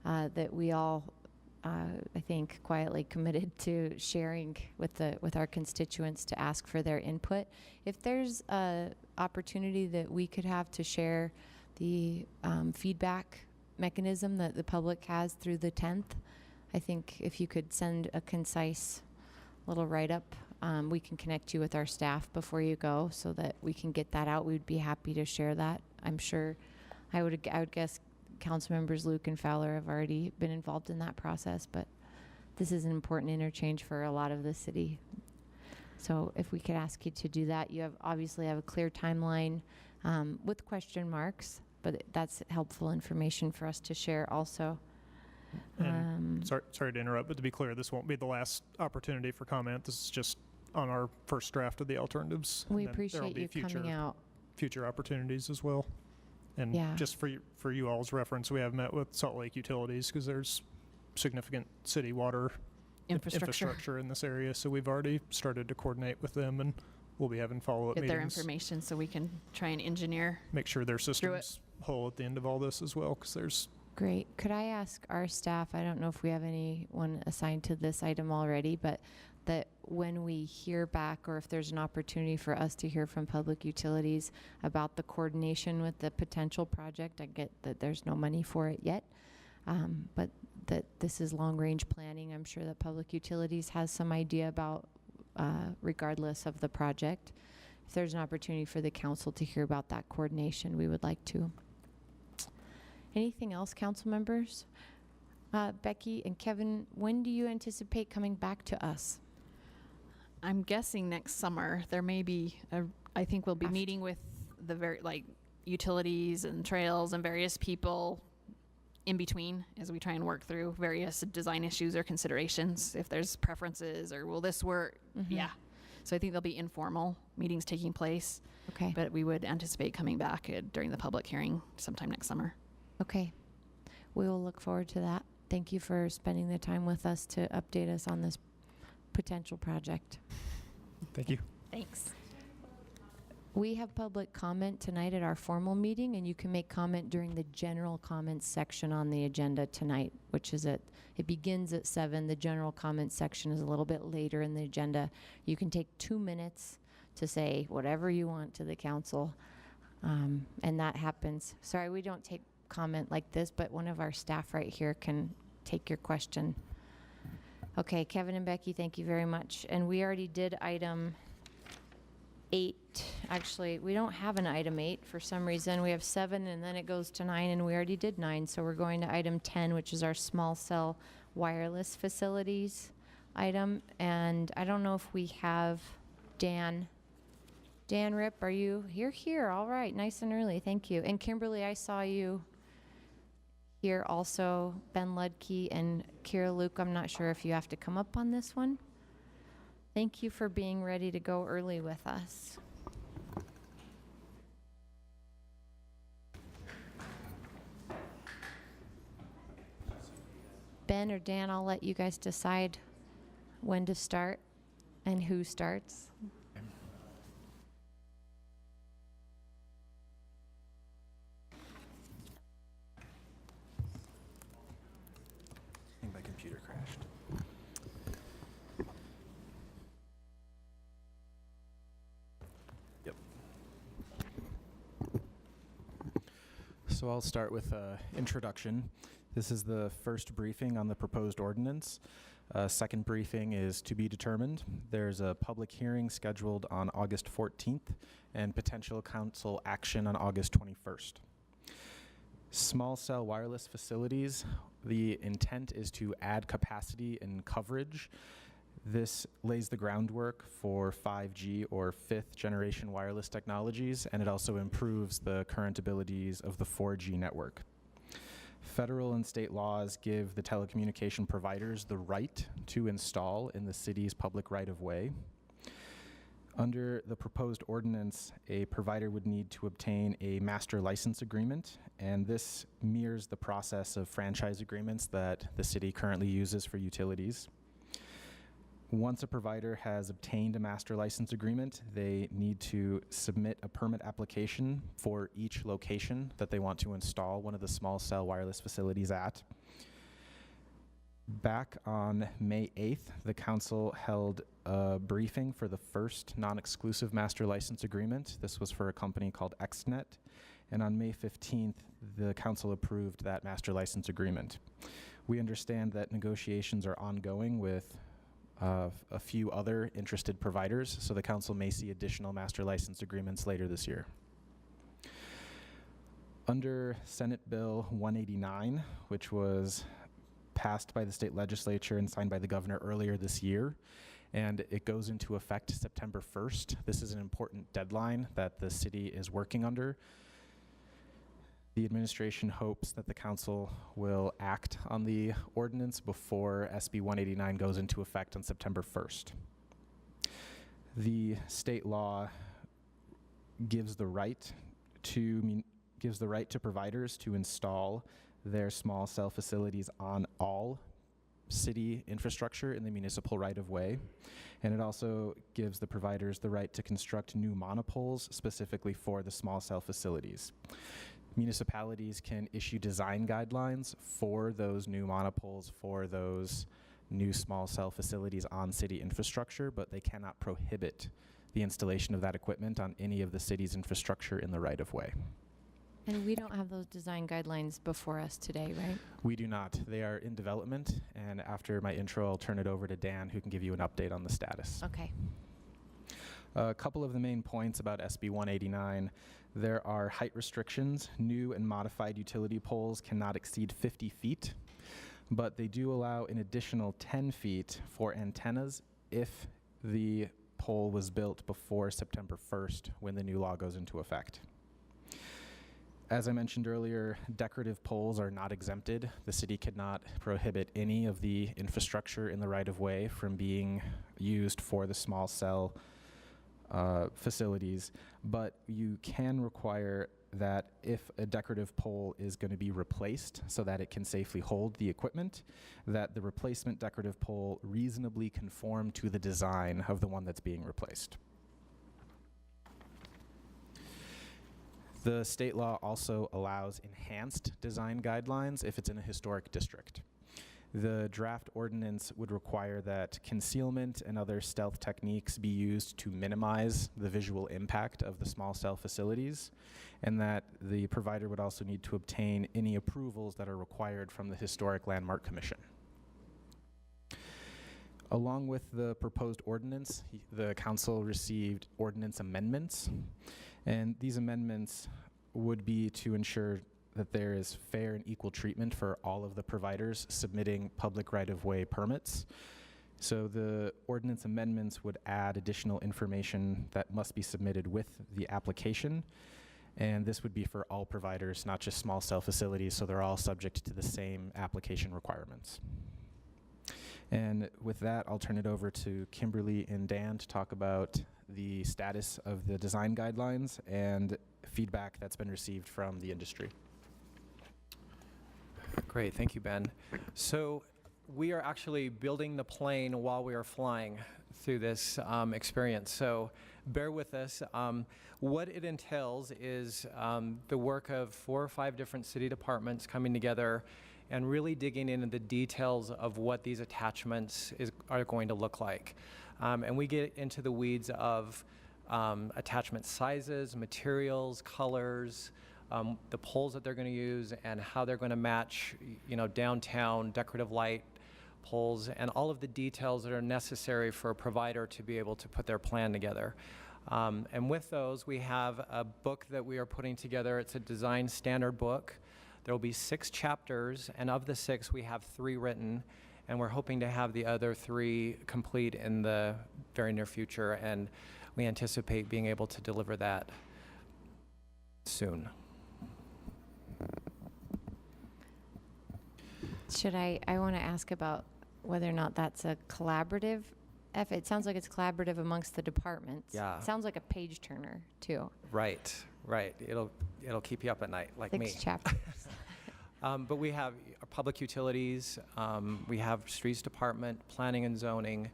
that we all, I think, quietly committed to sharing with our constituents to ask for their input. If there's a opportunity that we could have to share the feedback mechanism that the public has through the 10th, I think if you could send a concise little write-up, we can connect you with our staff before you go so that we can get that out. We'd be happy to share that. I'm sure, I would guess council members Luke and Fowler have already been involved in that process, but this is an important interchange for a lot of the city. So if we could ask you to do that, you obviously have a clear timeline with question marks but that's helpful information for us to share also. And sorry to interrupt, but to be clear, this won't be the last opportunity for comment. This is just on our first draft of the alternatives. We And then there'll appreciate be you coming out. future opportunities as well. And Yeah. just for you all's reference, we have met with Salt Lake Utilities because there's significant city water infrastructure in this area. So we've already started to coordinate with them, and we'll be having follow-up Get meetings. their information so we can try and engineer. Make sure their through it. system's whole at the end of all this as well, because there's Great. Could I ask our staff, I don't know if we have anyone assigned to this item already, but that when we hear back, or if there's an opportunity for us to hear from Public Utilities about the coordination with the potential project, I get that there's no money for it yet, but that this is long-range planning. I'm sure that Public Utilities has some idea about, regardless of the project. If there's an opportunity for the council to hear about that coordination, we would like to. Anything else, council members? Becky and Kevin, when do you anticipate coming back to us? I'm guessing next summer. There may be I think we'll be meeting with the utilities and trails and various people in between as we try and work through various design issues or considerations, if there's preferences or will this work. Yeah. So I think there'll be informal meetings taking place. Okay. But we would anticipate coming back during the public hearing sometime next summer. Okay. We will look forward to that. Thank you for spending the time with us to update us on this potential project. Thank you. Thanks. We have public comment tonight at our formal meeting, and you can make comment during the general comments section on the agenda tonight, which is it begins at 7. The general comments section is a little bit later in the agenda. You can take 2 minutes to say whatever you want to the council, and that happens. Sorry, we don't take comment like this, but one of our staff right here can take your question. Okay, Kevin and Becky, thank you very much. And we already did item 8. Actually, we don't have an item 8 for some reason. We have 7 and then it goes to 9, and we already did 9. So we're going to item 10, which is our small cell wireless facilities item. And I don't know if we have Dan Rip, are you? You're here. All right, nice and early. Thank you. And Kimberly, I saw you here also. Ben Ludke and Kira Luke, I'm not sure if you have to come up on this one. Thank you for being ready to go early with us. Ben or Dan, I'll let you guys decide when to start and who starts. I think my computer crashed. Yep. So I'll start with an introduction. This is the first briefing on the proposed ordinance. Second briefing is to be determined. There's a public hearing scheduled on August 14th and potential council action on August 21st. Small cell wireless facilities, the intent is to add capacity and coverage. This lays the groundwork for 5G or 5th generation wireless technologies, and it also improves the current abilities of the 4G network. Federal and state laws give the telecommunication providers the right to install in the city's public right-of-way. Under the proposed ordinance, a provider would need to obtain a master license agreement, and this mirrors the process of franchise agreements that the city currently uses for utilities. Once a provider has obtained a master license agreement, they need to submit a permit application for each location that they want to install one of the small cell wireless facilities at. Back on May 8th, the council held a briefing for the first non-exclusive master license agreement. This was for a company called XNet. And on May 15th, the council approved that master license agreement. We understand that negotiations are ongoing with a few other interested providers, so the council may see additional master license agreements later this year. Under Senate Bill 189, which was passed by the state legislature and signed by the governor earlier this year, and it goes into effect September 1st. This is an important deadline that the city is working under. The administration hopes that the council will act on the ordinance before SB 189 goes into effect on September 1st. The state law gives the right to providers to install their small cell facilities on all city infrastructure in the municipal right-of-way. And it also gives the providers the right to construct new monopoles specifically for the small cell facilities. Municipalities can issue design guidelines for those new monopoles, for those new small cell facilities on city infrastructure, but they cannot prohibit the installation of that equipment on any of the city's infrastructure in the right-of-way. And we don't have those design guidelines before us today, right? We do not. They are in development, and after my intro, I'll turn it over to Dan, who can give you an update on the status. Okay. A couple of the main points about SB 189. There are height restrictions. New and modified utility poles cannot exceed 50 feet, but they do allow an additional 10 feet for antennas if the pole was built before September 1st, when the new law goes into effect. As I mentioned earlier, decorative poles are not exempted. The city could not prohibit any of the infrastructure in the right-of-way from being used for the small cell facilities, but you can require that if a decorative pole is going to be replaced so that it can safely hold the equipment, that the replacement decorative pole reasonably conform to the design of the one that's being replaced. The state law also allows enhanced design guidelines if it's in a historic district. The draft ordinance would require that concealment and other stealth techniques be used to minimize the visual impact of the small cell facilities, and that the provider would also need to obtain any approvals that are required from the Historic Landmark Commission. Along with the proposed ordinance, the council received ordinance amendments, and these amendments would be to ensure that there is fair and equal treatment for all of the providers submitting public right-of-way permits. So the ordinance amendments would add additional information that must be submitted with the application, and this would be for all providers, not just small cell facilities, so they're all subject to the same application requirements. And with that, I'll turn it over to Kimberly and Dan to talk about the status of the design guidelines and feedback that's been received from the industry. Great, thank you, Ben. So we are actually building the plane while we are flying through this experience. So bear with us. What it entails is the work of 4 or 5 different city departments coming together and really digging into the details of what these attachments are going to look like. And we get into the weeds of attachment sizes, materials, colors, the poles that they're going to use, and how they're going to match, downtown decorative light poles, and all of the details that are necessary for a provider to be able to put their plan together. And with those, we have a book that we are putting together. It's a design standard book. There will be 6 chapters, and of the 6, we have 3 written, and we're hoping to have the other 3 complete in the very near future, and we anticipate being able to deliver that soon. I want to ask about whether or not that's a collaborative effort. It sounds like it's collaborative amongst the departments. Yeah. It sounds like a page turner too. Right. It'll keep you up at night, like me. 6 chapters. But we have public utilities, we have streets department, planning and zoning.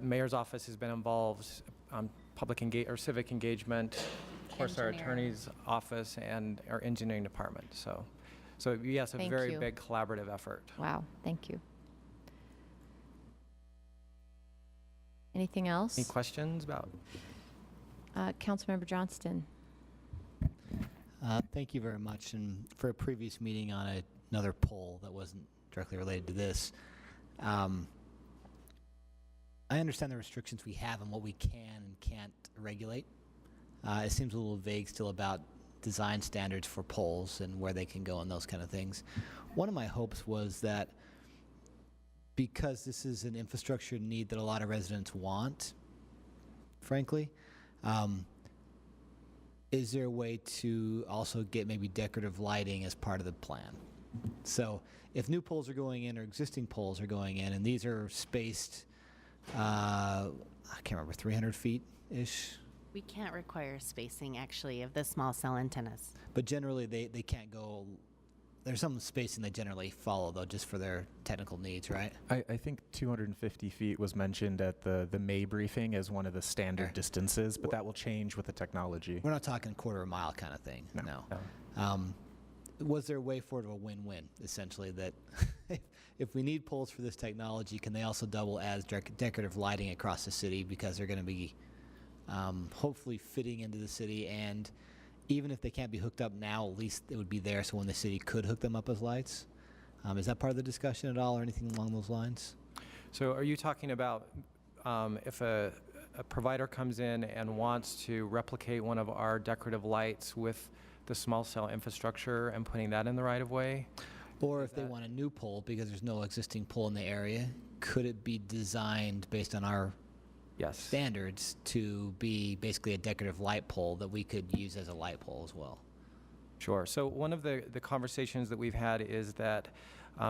Mayor's office has been involved, or civic engagement, of course, our attorney's office and our engineering department. So yes, a very big collaborative effort. Wow, thank you. Anything else? Any questions about? Councilmember Johnston. Thank you very much. And for a previous meeting on another poll that wasn't directly related to this, I understand the restrictions we have on what we can and can't regulate. It seems a little vague still about design standards for poles and where they can go and those kind of things. One of my hopes was that because this is an infrastructure need that a lot of residents want, frankly, is there a way to also get maybe decorative lighting as part of the plan? So if new poles are going in or existing poles are going in, and these are spaced, I can't remember, 300 feet-ish? We can't require spacing, actually, of the small cell antennas. But generally, they can't go, there's some spacing they generally follow, though, just for their technical needs, right? I think 250 feet was mentioned at the May briefing as one of the standard distances, but that will change with the technology. We're not talking quarter of a mile kind of thing, no. Was there a way for it of a win-win, essentially, that if we need poles for this technology, can they also double as decorative lighting across the city, because they're going to be hopefully fitting into the city, and even if they can't be hooked up now, at least it would be there so when the city could hook them up as lights? Is that part of the discussion at all, or anything along those lines? So are you talking about if a provider comes in and wants to replicate one of our decorative lights with the small cell infrastructure and putting that in the right of way? Or if they want a new pole because there's no existing pole in the area, could it be designed based on our standards to be basically a decorative light pole that we could use as a light pole as well? Sure. So one of the conversations that we've had is that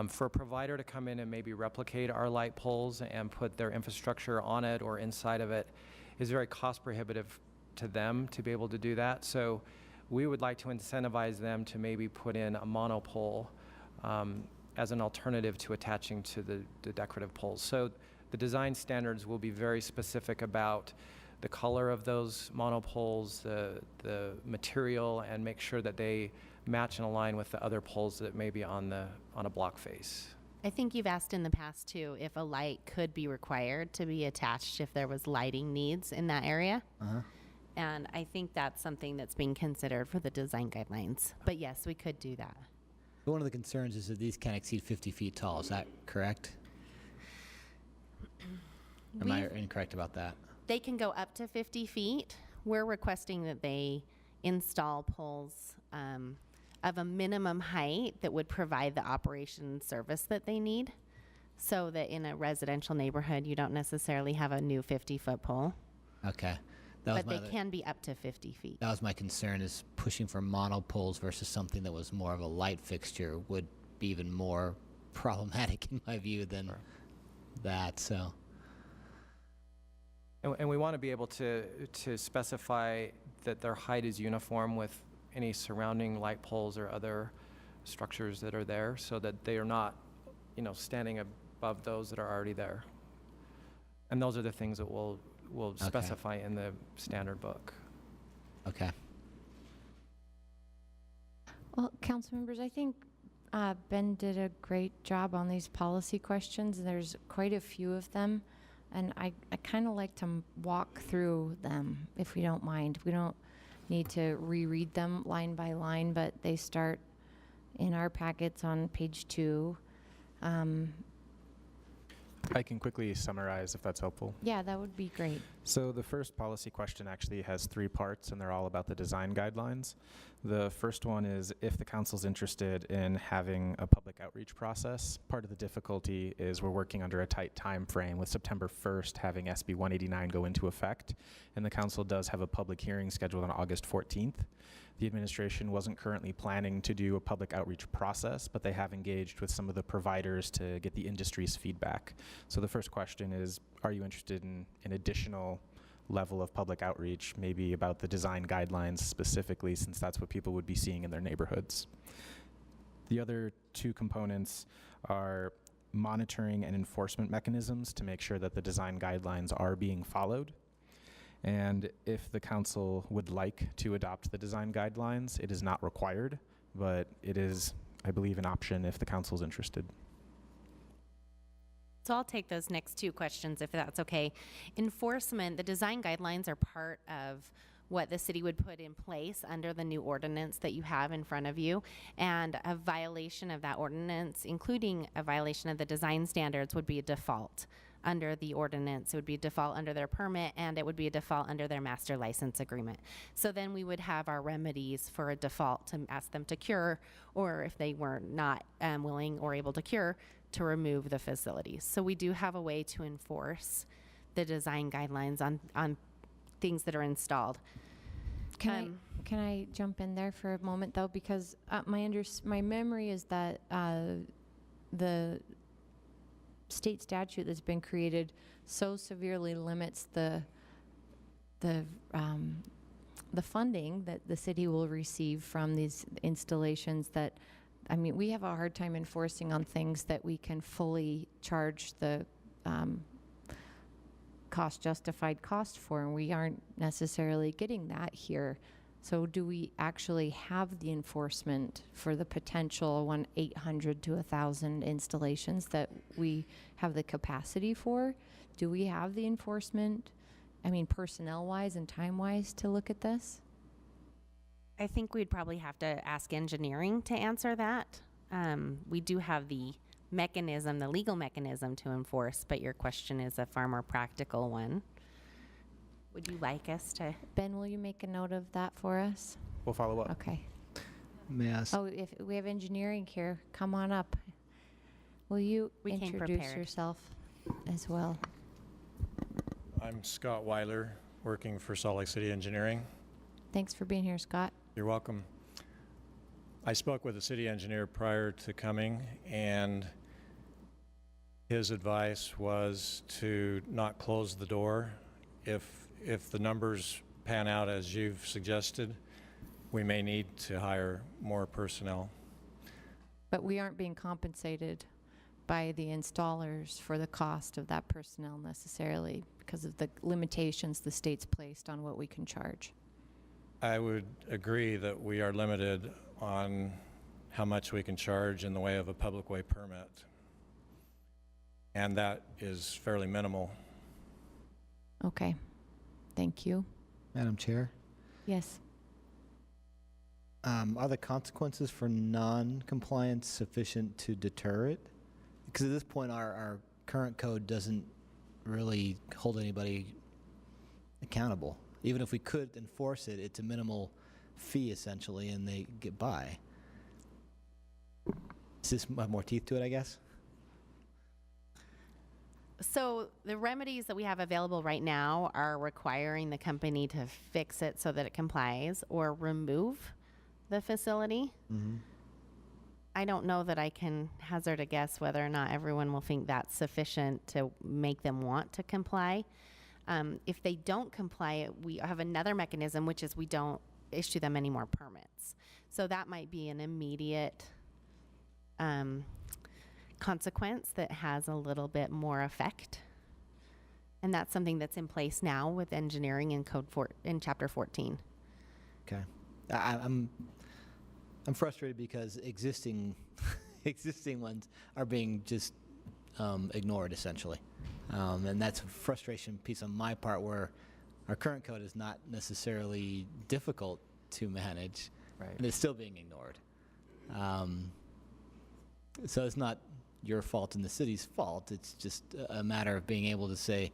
for a provider to come in and maybe replicate our light poles and put their infrastructure on it or inside of it is very cost prohibitive to them to be able to do that. So we would like to incentivize them to maybe put in a monopole as an alternative to attaching to the decorative poles. So the design standards will be very specific about the color of those monopoles, the material, and make sure that they match and align with the other poles that may be on a block face. I think you've asked in the past too if a light could be required to be attached if there was lighting needs in that area. And I think that's something that's being considered for the design guidelines. But yes, we could do that. One of the concerns is that these can't exceed 50 feet tall. Is that correct? Am I incorrect about that? They can go up to 50 feet. We're requesting that they install poles of a minimum height that would provide the operation service that they need, so that in a residential neighborhood, you don't necessarily have a new 50-foot pole. Okay. But they can be up to 50 feet. That was my concern, is pushing for monopoles versus something that was more of a light fixture would be even more problematic in my view than that, so. And we want to be able to specify that their height is uniform with any surrounding light poles or other structures that are there, so that they are not, standing above those that are already there. And those are the things that we'll specify in the standard book. Okay. Well, council members, I think Ben did a great job on these policy questions. There's quite a few of them, and I kind of like to walk through them, if we don't mind. We don't need to reread them line by line, but they start in our packets on page 2. I can quickly summarize if that's helpful. Yeah, that would be great. So the first policy question actually has 3 parts, and they're all about the design guidelines. The first one is if the council's interested in having a public outreach process. Part of the difficulty is we're working under a tight time frame with September 1st having SB 189 go into effect, and the council does have a public hearing scheduled on August 14th. The administration wasn't currently planning to do a public outreach process, but they have engaged with some of the providers to get the industry's feedback. So the first question is, are you interested in an additional level of public outreach, maybe about the design guidelines specifically, since that's what people would be seeing in their neighborhoods? The other 2 components are monitoring and enforcement mechanisms to make sure that the design guidelines are being followed. And if the council would like to adopt the design guidelines, it is not required, but it is, I believe, an option if the council is interested. So I'll take those next 2 questions if that's okay. Enforcement, the design guidelines are part of what the city would put in place under the new ordinance that you have in front of you. And a violation of that ordinance, including a violation of the design standards, would be a default under the ordinance. It would be a default under their permit, and it would be a default under their master license agreement. So then we would have our remedies for a default to ask them to cure, or if they were not willing or able to cure, to remove the facilities. So we do have a way to enforce the design guidelines on things that are installed. Can Can I jump in there for a moment, though? Because my memory is that the state statute that's been created so severely limits the funding that the city will receive from these installations that, I mean, we have a hard time enforcing on things that we can fully charge the justified cost for, and we aren't necessarily getting that here. So do we actually have the enforcement for the potential 800 to 1,000 installations that we have the capacity for? Do we have the enforcement, I mean, personnel-wise and time-wise to look at this? I think we'd probably have to ask engineering to answer that. We do have the mechanism, the legal mechanism to enforce, but your question is a far more practical one. Would you like us to? Ben, will you make a note of that for us? We'll follow up. Okay. May I ask? Oh, if we have engineering here, come on up. Will you We came introduce prepared. yourself as well? I'm Scott Weiler, working for Salt Lake City Engineering. Thanks for being here, Scott. You're welcome. I spoke with the city engineer prior to coming, and his advice was to not close the door. If the numbers pan out as you've suggested, we may need to hire more personnel. But we aren't being compensated by the installers for the cost of that personnel necessarily because of the limitations the state's placed on what we can charge. I would agree that we are limited on how much we can charge in the way of a public way permit. And that is fairly minimal. Okay. Thank you. Madam Chair, Yes. are the consequences for non-compliance sufficient to deter it? Because at this point, our current code doesn't really hold anybody accountable. Even if we could enforce it, it's a minimal fee essentially, and they get by. Does this have more teeth to it, I guess? So the remedies that we have available right now are requiring the company to fix it so that it complies or remove the facility. Mm-hmm. I don't know that I can hazard a guess whether or not everyone will think that's sufficient to make them want to comply. If they don't comply, we have another mechanism, which is we don't issue them any more permits. So that might be an immediate consequence that has a little bit more effect. And that's something that's in place now with engineering in in Chapter 14. Okay. I'm frustrated because existing ones are being just ignored essentially, and that's a frustration piece on my part where our current code is not necessarily difficult to manage, Right. and it's still being ignored. So it's not your fault and the city's fault. It's just a matter of being able to say,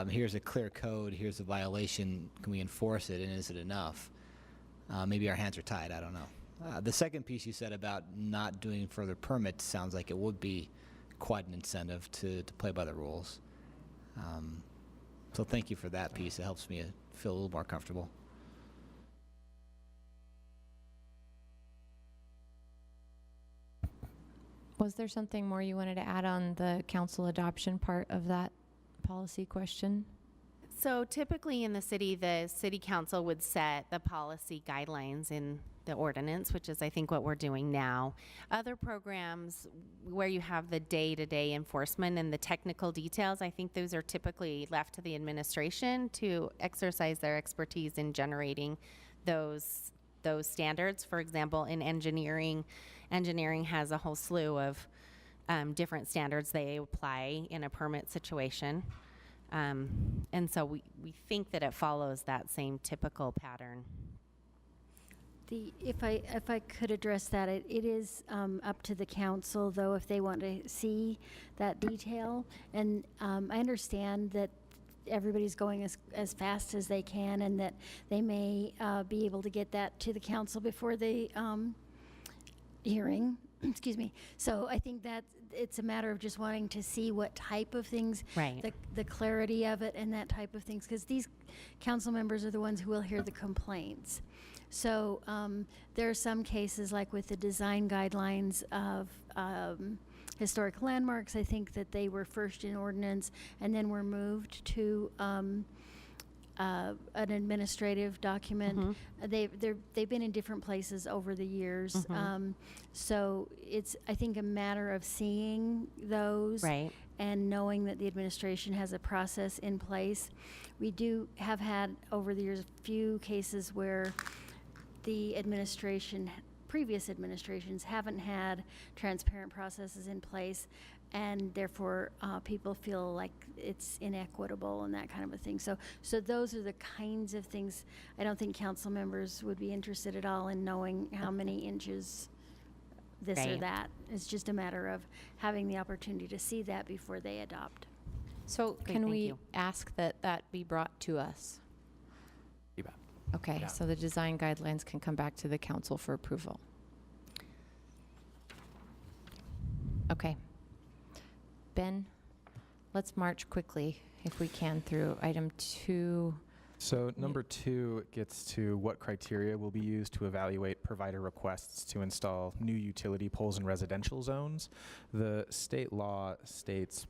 here's a clear code, here's a violation, can we enforce it, and is it enough? Maybe our hands are tied, I don't know. The second piece you said about not doing further permits sounds like it would be quite an incentive to play by the rules. So thank you for that piece. It helps me feel a little more comfortable. Was there something more you wanted to add on the council adoption part of that policy question? So typically in the city council would set the policy guidelines in the ordinance, which is I think what we're doing now. Other programs where you have the day-to-day enforcement and the technical details, I think those are typically left to the administration to exercise their expertise in generating those standards. For example, in engineering has a whole slew of different standards they apply in a permit situation. And so we think that it follows that same typical pattern. If I could address that, it is up to the council, though, if they want to see that detail. And I understand that everybody's going as fast as they can, and that they may be able to get that to the council before the hearing. Excuse me. So I think that it's a matter of just wanting to see what type of things, right, the clarity of it and that type of things, because these council members are the ones who will hear the complaints. So there are some cases, like with the design guidelines of historic landmarks, I think that they were first in ordinance and then were moved to an administrative document. They've been in different places over the years. So it's, I think, a matter of seeing those and knowing that the administration has a process in place. We do have had over the years a few cases where the previous administrations haven't had transparent processes in place, and therefore people feel like it's inequitable and that kind of a thing. So those are the kinds of things. I don't think council members would be interested at all in knowing how many inches this or that. It's just a matter of having the opportunity to see that before they adopt. So can we ask that that be brought to us? You bet. Okay, so the design guidelines can come back to the council for approval. Okay. Ben, let's march quickly, if we can, through item 2. So number 2 gets to what criteria will be used to evaluate provider requests to install new utility poles in residential zones. The state law states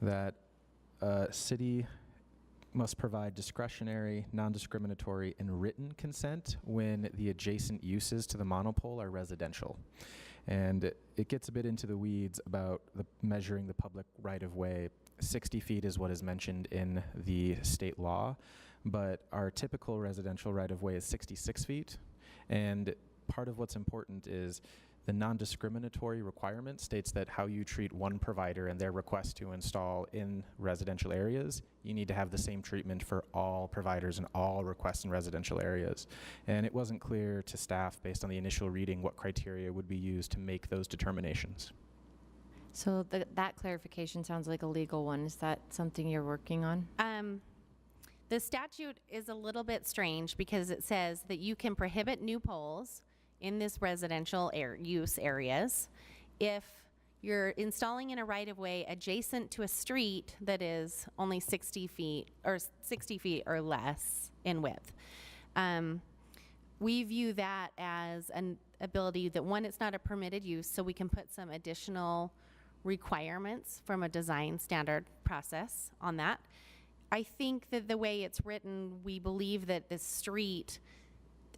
that a city must provide discretionary, non-discriminatory, and written consent when the adjacent uses to the monopole are residential. And it gets a bit into the weeds about measuring the public right-of-way. 60 feet is what is mentioned in the state law, but our typical residential right-of-way is 66 feet. And part of what's important is the non-discriminatory requirement states that how you treat one provider and their request to install in residential areas, you need to have the same treatment for all providers and all requests in residential areas. And it wasn't clear to staff based on the initial reading what criteria would be used to make those determinations. So that clarification sounds like a legal one. Is that something you're working on? The statute is a little bit strange because it says that you can prohibit new poles in this residential use areas if you're installing in a right-of-way adjacent to a street that is only 60 feet or less in width. We view that as an ability that, one, it's not a permitted use, so we can put some additional requirements from a design standard process on that. I think that the way it's written, we believe that the street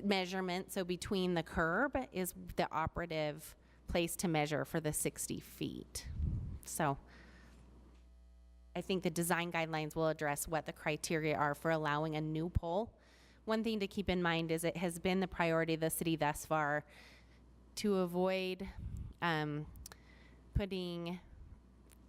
measurement, so between the curb, is the operative place to measure for the 60 feet. So I think the design guidelines will address what the criteria are for allowing a new pole. One thing to keep in mind is it has been the priority of the city thus far to avoid putting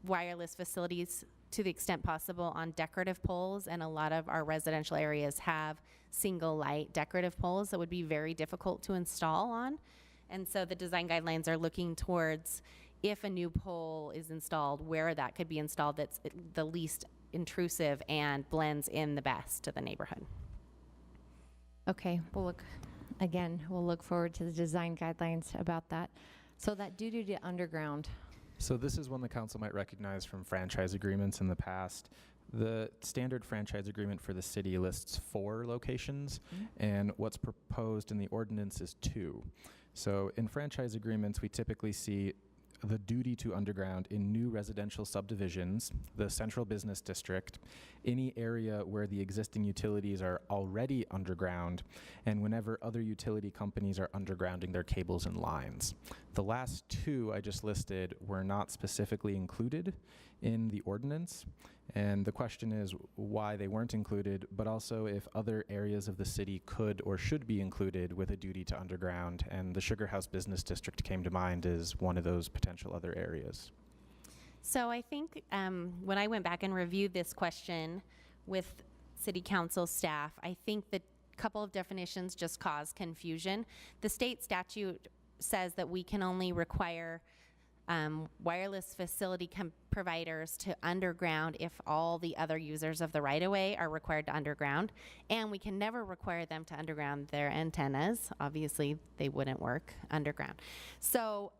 wireless facilities to the extent possible on decorative poles, and a lot of our residential areas have single light decorative poles that would be very difficult to install on. And so the design guidelines are looking towards, if a new pole is installed, where that could be installed that's the least intrusive and blends in the best to the neighborhood. Okay, we'll look forward to the design guidelines about that. So that duty to underground. So this is one the council might recognize from franchise agreements in the past. The standard franchise agreement for the city lists 4 locations, and what's proposed in the ordinance is 2. So in franchise agreements, we typically see the duty to underground in new residential subdivisions, the central business district, any area where the existing utilities are already underground, and whenever other utility companies are undergrounding their cables and lines. The last 2 I just listed were not specifically included in the ordinance, and the question is why they weren't included, but also if other areas of the city could or should be included with a duty to underground, and the Sugar House Business District came to mind as one of those potential other areas. So I think when I went back and reviewed this question with city council staff, I think that a couple of definitions just cause confusion. The state statute says that we can only require wireless facility providers to underground if all the other users of the right-of-way are required to underground, and we can never require them to underground their antennas. Obviously, they wouldn't work underground. So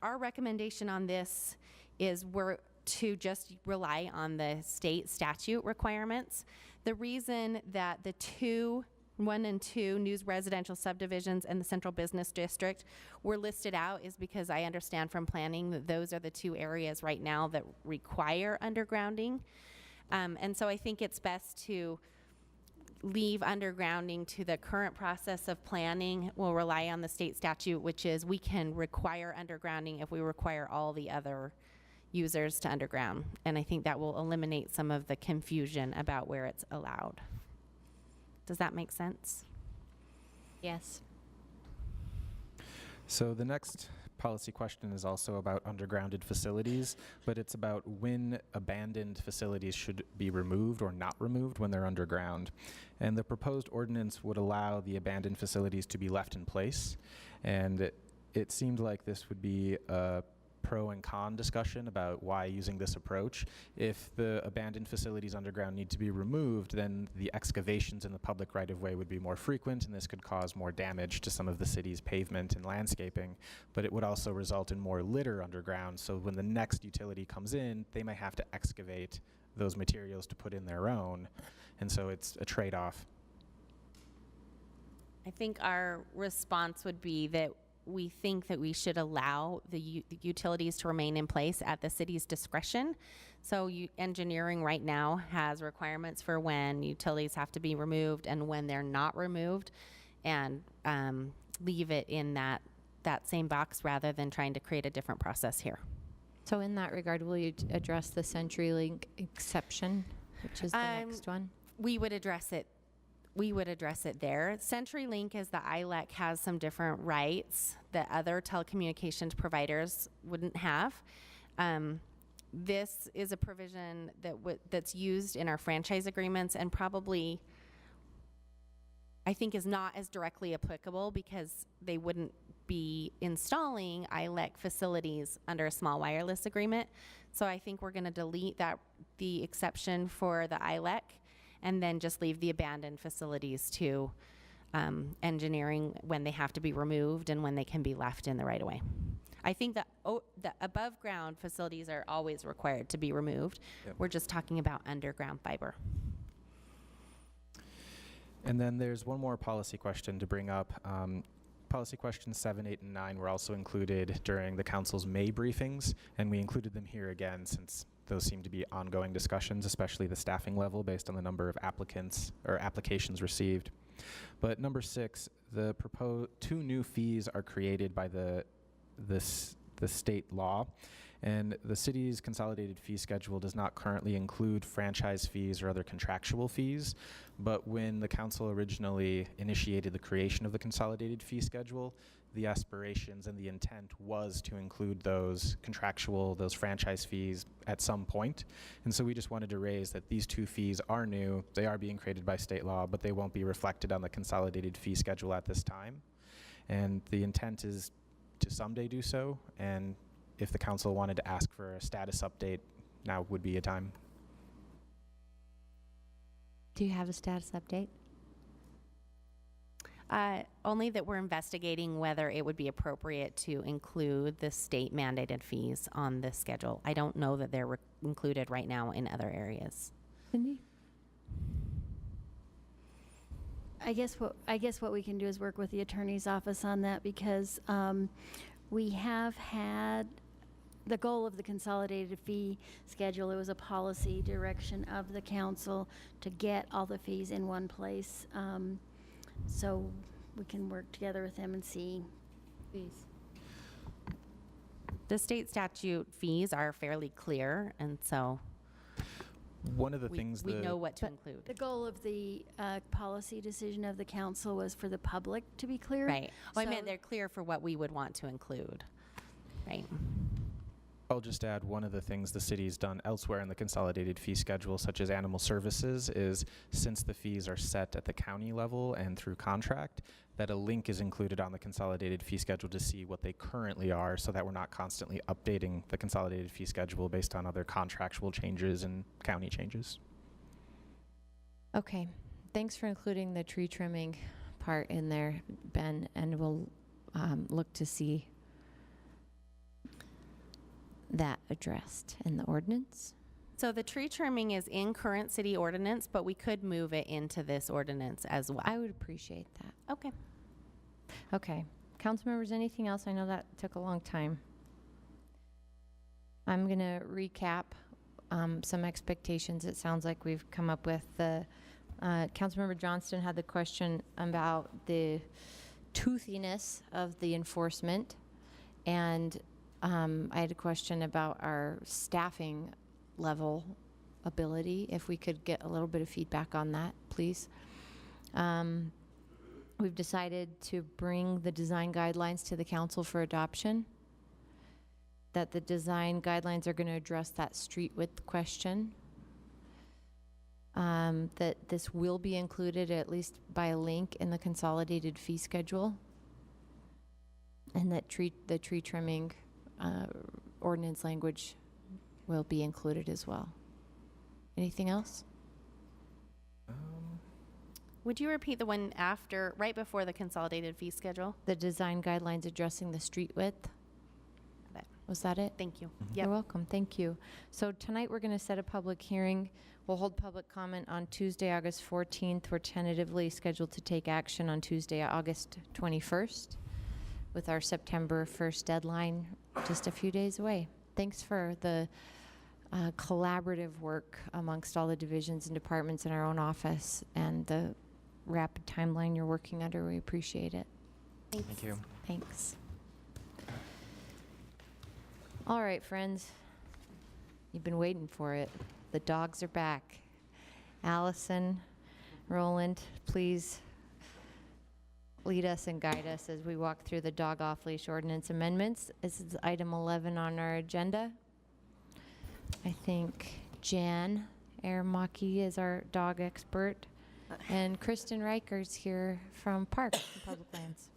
our recommendation on this is we're to just rely on the state statute requirements. The reason that the 2 1 and 2, new residential subdivisions and the central business district, were listed out is because I understand from planning that those are the 2 areas right now that require undergrounding. And so I think it's best to leave undergrounding to the current process of planning. We'll rely on the state statute, which is we can require undergrounding if we require all the other users to underground. And I think that will eliminate some of the confusion about where it's allowed. Does that make sense? Yes. So the next policy question is also about undergrounded facilities, but it's about when abandoned facilities should be removed or not removed when they're underground. And the proposed ordinance would allow the abandoned facilities to be left in place. And it seemed like this would be a pro and con discussion about why using this approach. If the abandoned facilities underground need to be removed, then the excavations in the public right-of-way would be more frequent, and this could cause more damage to some of the city's pavement and landscaping. But it would also result in more litter underground, so when the next utility comes in, they might have to excavate those materials to put in their own, and so it's a trade-off. I think our response would be that we think that we should allow the utilities to remain in place at the city's discretion. So engineering right now has requirements for when utilities have to be removed and when they're not removed, and leave it in that same box rather than trying to create a different process here. So in that regard, will you address the CenturyLink exception, which is the next one? We would address it. We would address it there. CenturyLink, as the ILEC, has some different rights that other telecommunications providers wouldn't have. This is a provision that's used in our franchise agreements and probably, I think, is not as directly applicable because they wouldn't be installing ILEC facilities under a small wireless agreement. So I think we're going to delete the exception for the ILEC, and then just leave the abandoned facilities to engineering when they have to be removed and when they can be left in the right of way. I think that the above ground facilities are always required to be removed. Yep. We're just talking about underground fiber. And then there's one more policy question to bring up. Policy questions 7, 8, and 9 were also included during the council's May briefings, and we included them here again since those seem to be ongoing discussions, especially the staffing level based on the number of applicants or applications received. But number 6, the proposed 2 new fees are created by the state law, and the city's consolidated fee schedule does not currently include franchise fees or other contractual fees. But when the council originally initiated the creation of the consolidated fee schedule, the aspirations and the intent was to include those franchise fees at some point. And so we just wanted to raise that these 2 fees are new. They are being created by state law, but they won't be reflected on the consolidated fee schedule at this time. And the intent is to someday do so. And if the council wanted to ask for a status update, now would be a time. Do you have a status update? Only that we're investigating whether it would be appropriate to include the state mandated fees on this schedule. I don't know that they're included right now in other areas. Cindy? I guess what we can do is work with the attorney's office on that, because we have had the goal of the consolidated fee schedule. It was a policy direction of the council to get all the fees in one place. So we can work together with them and see. Please. The state statute fees are fairly clear, and so One of the we things know what to include. The goal of the policy decision of the council was for the public to be clear. Right. Well, I meant So- they're clear for what we would want to include. Right. I'll just add, one of the things the city's done elsewhere in the consolidated fee schedule, such as animal services, is since the fees are set at the county level and through contract, that a link is included on the consolidated fee schedule to see what they currently are, so that we're not constantly updating the consolidated fee schedule based on other contractual changes and county changes. Okay. Thanks for including the tree trimming part in there, Ben, and we'll look to see that addressed in the ordinance. So the tree trimming is in current city ordinance, but we could move it into this ordinance as well. I would appreciate that. Okay. Okay. Council members, anything else? I know that took a long time. I'm going to recap some expectations it sounds like we've come up with. The Councilmember Johnston had the question about the toothiness of the enforcement, and I had a question about our staffing level ability, if we could get a little bit of feedback on that, please. We've decided to bring the design guidelines to the council for adoption, that the design guidelines are going to address that street width question, that this will be included at least by a link in the consolidated fee schedule, and that the tree trimming ordinance language will be included as well. Anything else? Would you repeat the one after, right before the consolidated fee schedule? The design guidelines addressing the street width. Was that it? Thank you. You're welcome. Thank you. So tonight we're going to set a public hearing. We'll hold public comment on Tuesday, August 14th. We're tentatively scheduled to take action on Tuesday, August 21st, with our September 1st deadline just a few days away. Thanks for the collaborative work amongst all the divisions and departments in our own office and the rapid timeline you're working under. We appreciate it. Thanks. Thank you. Thanks. All right, friends. You've been waiting for it. The dogs are back. Allison, Roland, please lead us and guide us as we walk through the dog off-leash ordinance amendments. This is item 11 on our agenda. I think Jan Aramaki is our dog expert, and Kristen Riker's here from Parks and Public Lands.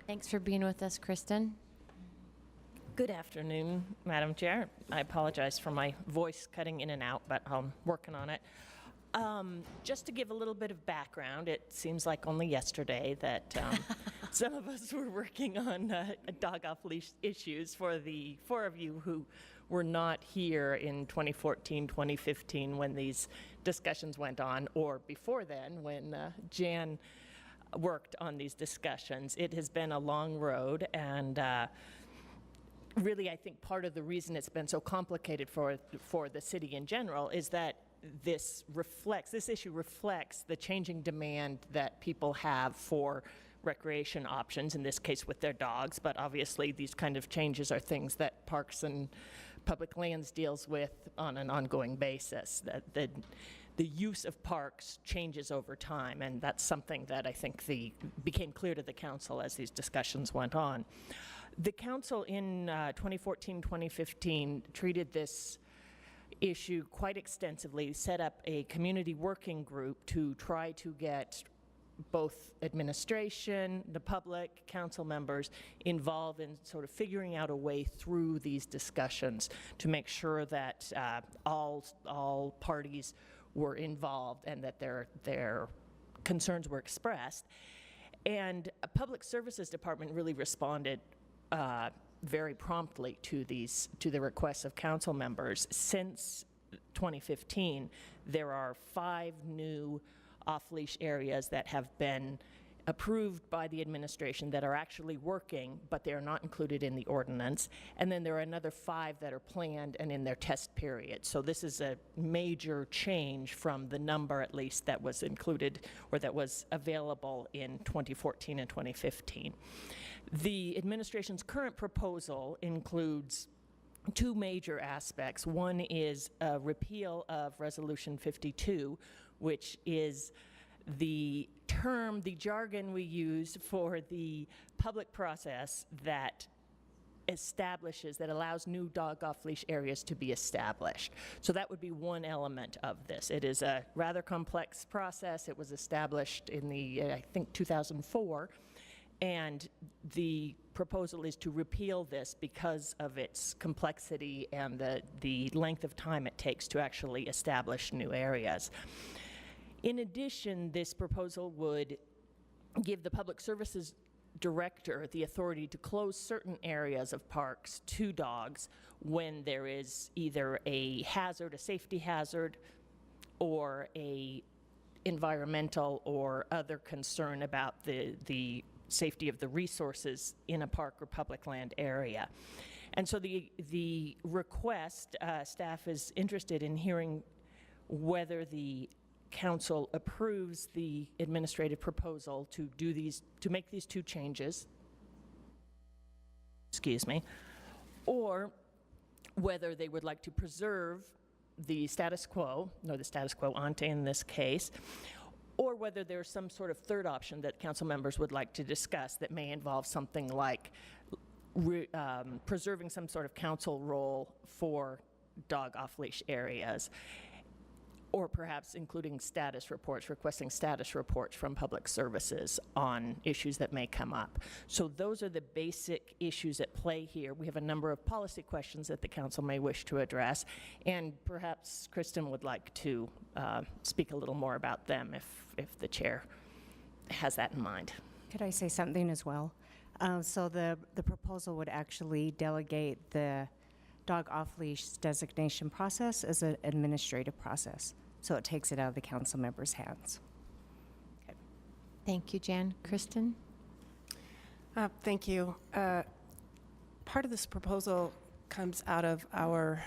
Thanks for being with us, Kristen. Good afternoon, Madam Chair. I apologize for my voice cutting in and out, but I'm working on it. Just to give a little bit of background, it seems like only yesterday that some of us were working on dog off-leash issues. For the four of you who were not here in 2014, 2015 when these discussions went on, or before then when Jan worked on these discussions, it has been a long road, and really, I think part of the reason it's been so complicated for the city in general is that this issue reflects the changing demand that people have for recreation options, in this case with their dogs, but obviously these kind of changes are things that Parks and Public Lands deals with on an ongoing basis. That the use of parks changes over time, and that's something that I think became clear to the council as these discussions went on. The council in 2014, 2015 treated this issue quite extensively, set up a community working group to try to get both administration, the public, council members involved in sort of figuring out a way through these discussions to make sure that all parties were involved and that their concerns were expressed. And a Public Services Department really responded very promptly to the requests of council members. Since 2015, there are 5 new off-leash areas that have been approved by the administration that are actually working, but they are not included in the ordinance. And then there are another 5 that are planned and in their test period. So this is a major change from the number, at least, that was included or that was available in 2014 and 2015. The administration's current proposal includes 2 major aspects. One is a repeal of Resolution 52, which is the term, the jargon we use for the public process that allows new dog off-leash areas to be established. So that would be one element of this. It is a rather complex process. It was established in I think 2004. And the proposal is to repeal this because of its complexity and the length of time it takes to actually establish new areas. In addition, this proposal would give the Public Services director the authority to close certain areas of parks to dogs when there is either a hazard, a safety hazard, or a environmental or other concern about the safety of the resources in a park or public land area. And so the request, staff is interested in hearing whether the council approves the administrative proposal to make these two changes, or whether they would like to preserve the status quo, or the status quo ante in this case, or whether there's some sort of third option that council members would like to discuss that may involve something like preserving some sort of council role for dog off-leash areas, or perhaps including status reports, requesting status reports from public services on issues that may come up. So those are the basic issues at play here. We have a number of policy questions that the council may wish to address, and perhaps Kristen would like to speak a little more about them if the chair has that in mind. Could I say something as well? So the proposal would actually delegate the dog off-leash designation process as an administrative process. So it takes it out of the council members' hands. Okay. Thank you, Jan. Kristen? Thank you. Part of this proposal comes out of our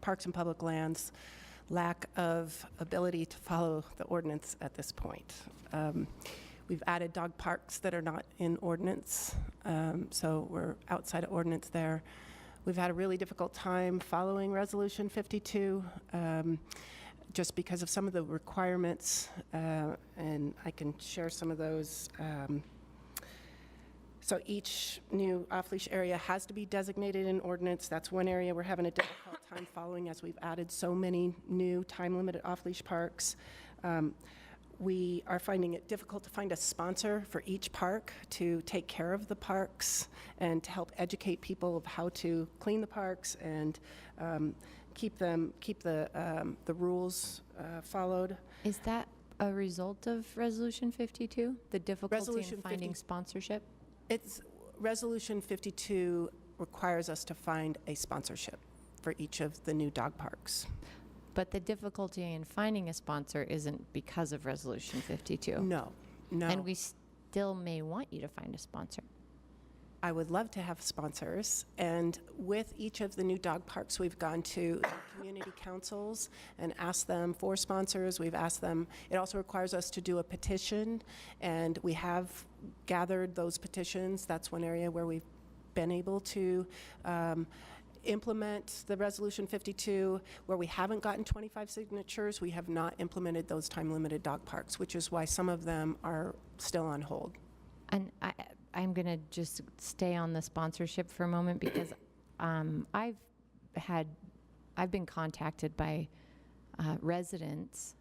Parks and Public Lands lack of ability to follow the ordinance at this point. We've added dog parks that are not in ordinance, so we're outside of ordinance there. We've had a really difficult time following Resolution 52 just because of some of the requirements, and I can share some of those. So each new off-leash area has to be designated in ordinance. That's one area we're having a difficult time following as we've added so many new time-limited off-leash parks. We are finding it difficult to find a sponsor for each park to take care of the parks and to help educate people of how to clean the parks and keep the rules followed. Is that a result of Resolution 52? The difficulty Resolution in finding sponsorship? It's Resolution 52 requires us to find a sponsorship for each of the new dog parks. But the difficulty in finding a sponsor isn't because of Resolution 52. No. And we still may want you to find a sponsor. I would love to have sponsors, and with each of the new dog parks, we've gone to community councils and asked them for sponsors. We've asked them, it also requires us to do a petition, and we have gathered those petitions. That's one area where we've been able to implement the Resolution 52. Where we haven't gotten 25 signatures, we have not implemented those time-limited dog parks, which is why some of them are still on hold. And I'm going to just stay on the sponsorship for a moment because I've been contacted by residents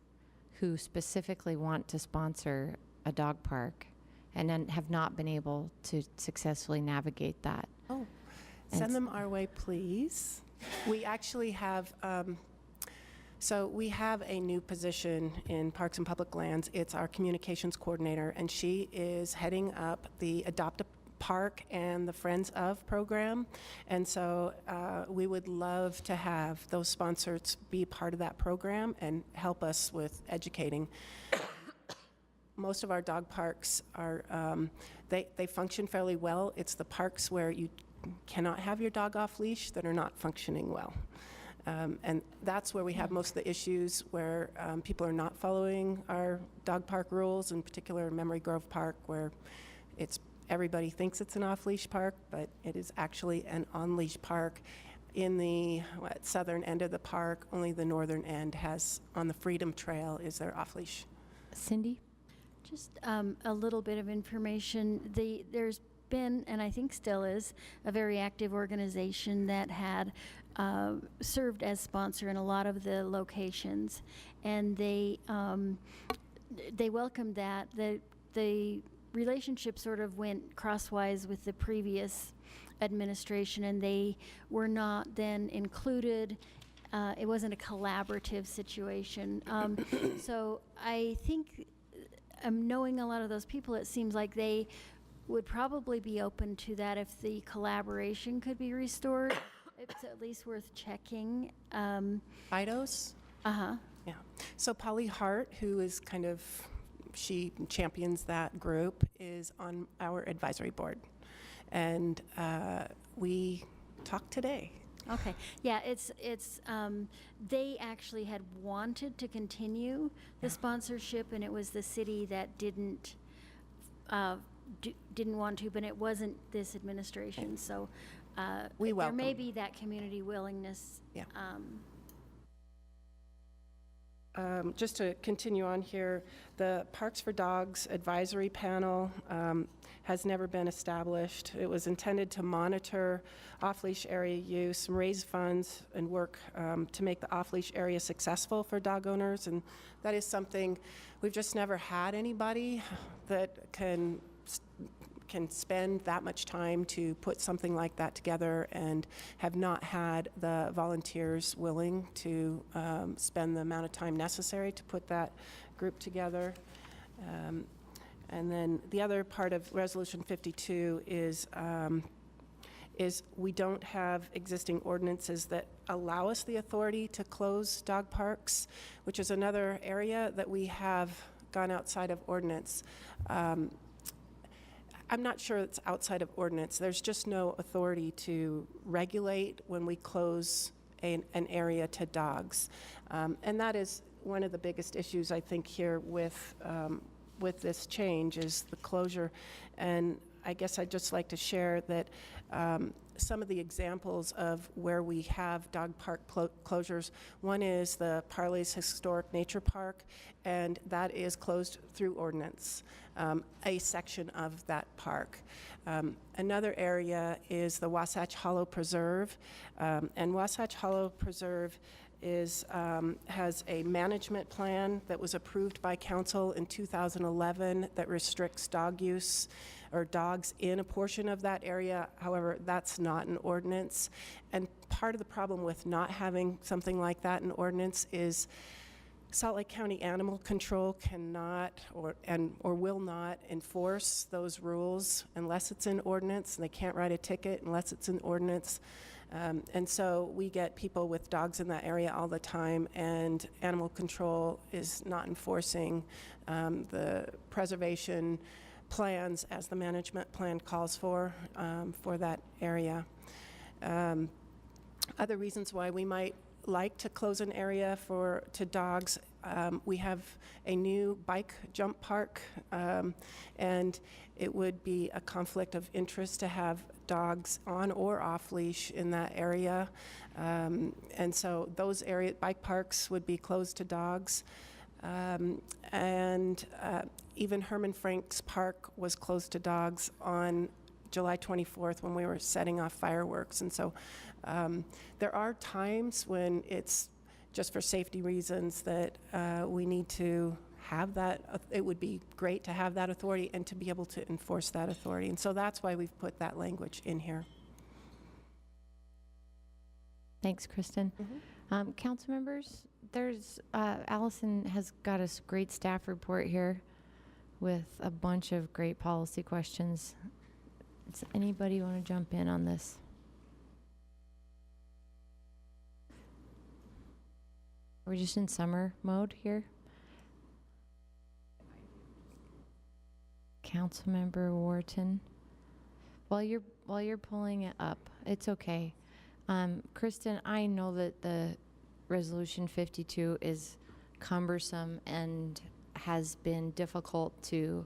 who specifically want to sponsor a dog park and then have not been able to successfully navigate that. Oh, send them our way, please. We actually have, so we have a new position in Parks and Public Lands. It's our communications coordinator, and she is heading up the Adopt a Park and the Friends of program. And so we would love to have those sponsors be part of that program and help us with educating. Most of our dog parks are, they function fairly well. It's the parks where you cannot have your dog off leash that are not functioning well. And that's where we have most of the issues where people are not following our dog park rules, in particular Memory Grove Park, where everybody thinks it's an off-leash park, but it is actually an on-leash park. In the southern end of the park, only the northern end has, on the Freedom Trail, is their off-leash. Cindy? Just a little bit of information. There's been, and I think still is, a very active organization that had served as sponsor in a lot of the locations, and they welcomed that. The relationship sort of went crosswise with the previous administration, and they were not then included. It wasn't a collaborative situation. So I think, knowing a lot of those people, it seems like they would probably be open to that if the collaboration could be restored. It's at least worth checking. Fidos? Uh-huh. Yeah. So Polly Hart, who is she champions that group, is on our advisory board. And we talked today. Okay, yeah, they actually had wanted to continue the sponsorship, and it was the city that didn't want to, but it wasn't this administration, so we there may welcome. be that community willingness. Yeah. Just to continue on here, the Parks for Dogs Advisory Panel has never been established. It was intended to monitor off-leash area use, raise funds, and work to make the off-leash area successful for dog owners. And that is something we've just never had anybody that can spend that much time to put something like that together, and have not had the volunteers willing to spend the amount of time necessary to put that group together. And then the other part of Resolution 52 is we don't have existing ordinances that allow us the authority to close dog parks, which is another area that we have gone outside of ordinance. I'm not sure it's outside of ordinance. There's just no authority to regulate when we close an area to dogs. And that is one of the biggest issues, I think, here with this change, is the closure. And I guess I'd just like to share that some of the examples of where we have dog park closures. One is the Parley's Historic Nature Park, and that is closed through ordinance, a section of that park. Another area is the Wasatch Hollow Preserve, and Wasatch Hollow Preserve has a management plan that was approved by council in 2011 that restricts dog use or dogs in a portion of that area. However, that's not an ordinance. And part of the problem with not having something like that in ordinance is Salt Lake County Animal Control cannot or will not enforce those rules unless it's in ordinance, and they can't write a ticket unless it's in ordinance. And so we get people with dogs in that area all the time, and Animal Control is not enforcing the preservation plans as the management plan calls for that area. Other reasons why we might like to close an area to dogs, we have a new bike jump park, and it would be a conflict of interest to have dogs on or off leash in that area. And so those bike parks would be closed to dogs. Even Herman Frank's Park was closed to dogs on July 24th when we were setting off fireworks. And so there are times when it's just for safety reasons that we need to have that. It would be great to have that authority and to be able to enforce that authority. And so that's why we've put that language in here. Thanks, Kristen. Council members, Allison has got a great staff report here with a bunch of great policy questions. Does anybody want to jump in on this? We're just in summer mode here. Councilmember Wharton. While you're pulling it up, it's okay. Kristen, I know that the Resolution 52 is cumbersome and has been difficult to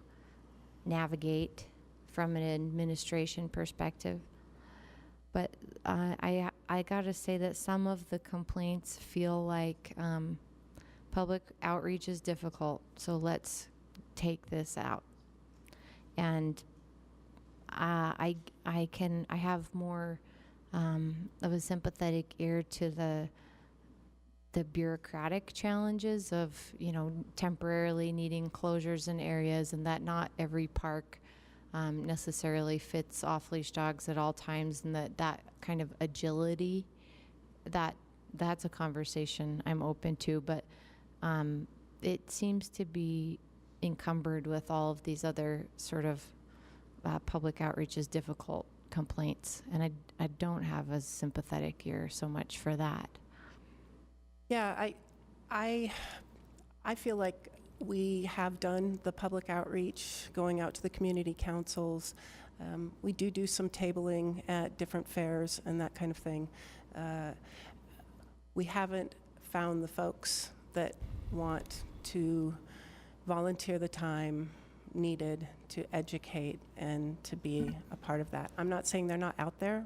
navigate from an administration perspective. But I gotta say that some of the complaints feel like public outreach is difficult, so let's take this out. And I have more of a sympathetic ear to the bureaucratic challenges of, temporarily needing closures in areas, and that not every park necessarily fits off-leash dogs at all times, and that kind of agility, that's a conversation I'm open to, but it seems to be encumbered with all of these other sort of public outreach is difficult complaints, and I don't have a sympathetic ear so much for that. Yeah, I feel like we have done the public outreach, going out to the community councils. We do some tabling at different fairs and that kind of thing. We haven't found the folks that want to volunteer the time needed to educate and to be a part of that. I'm not saying they're not out there.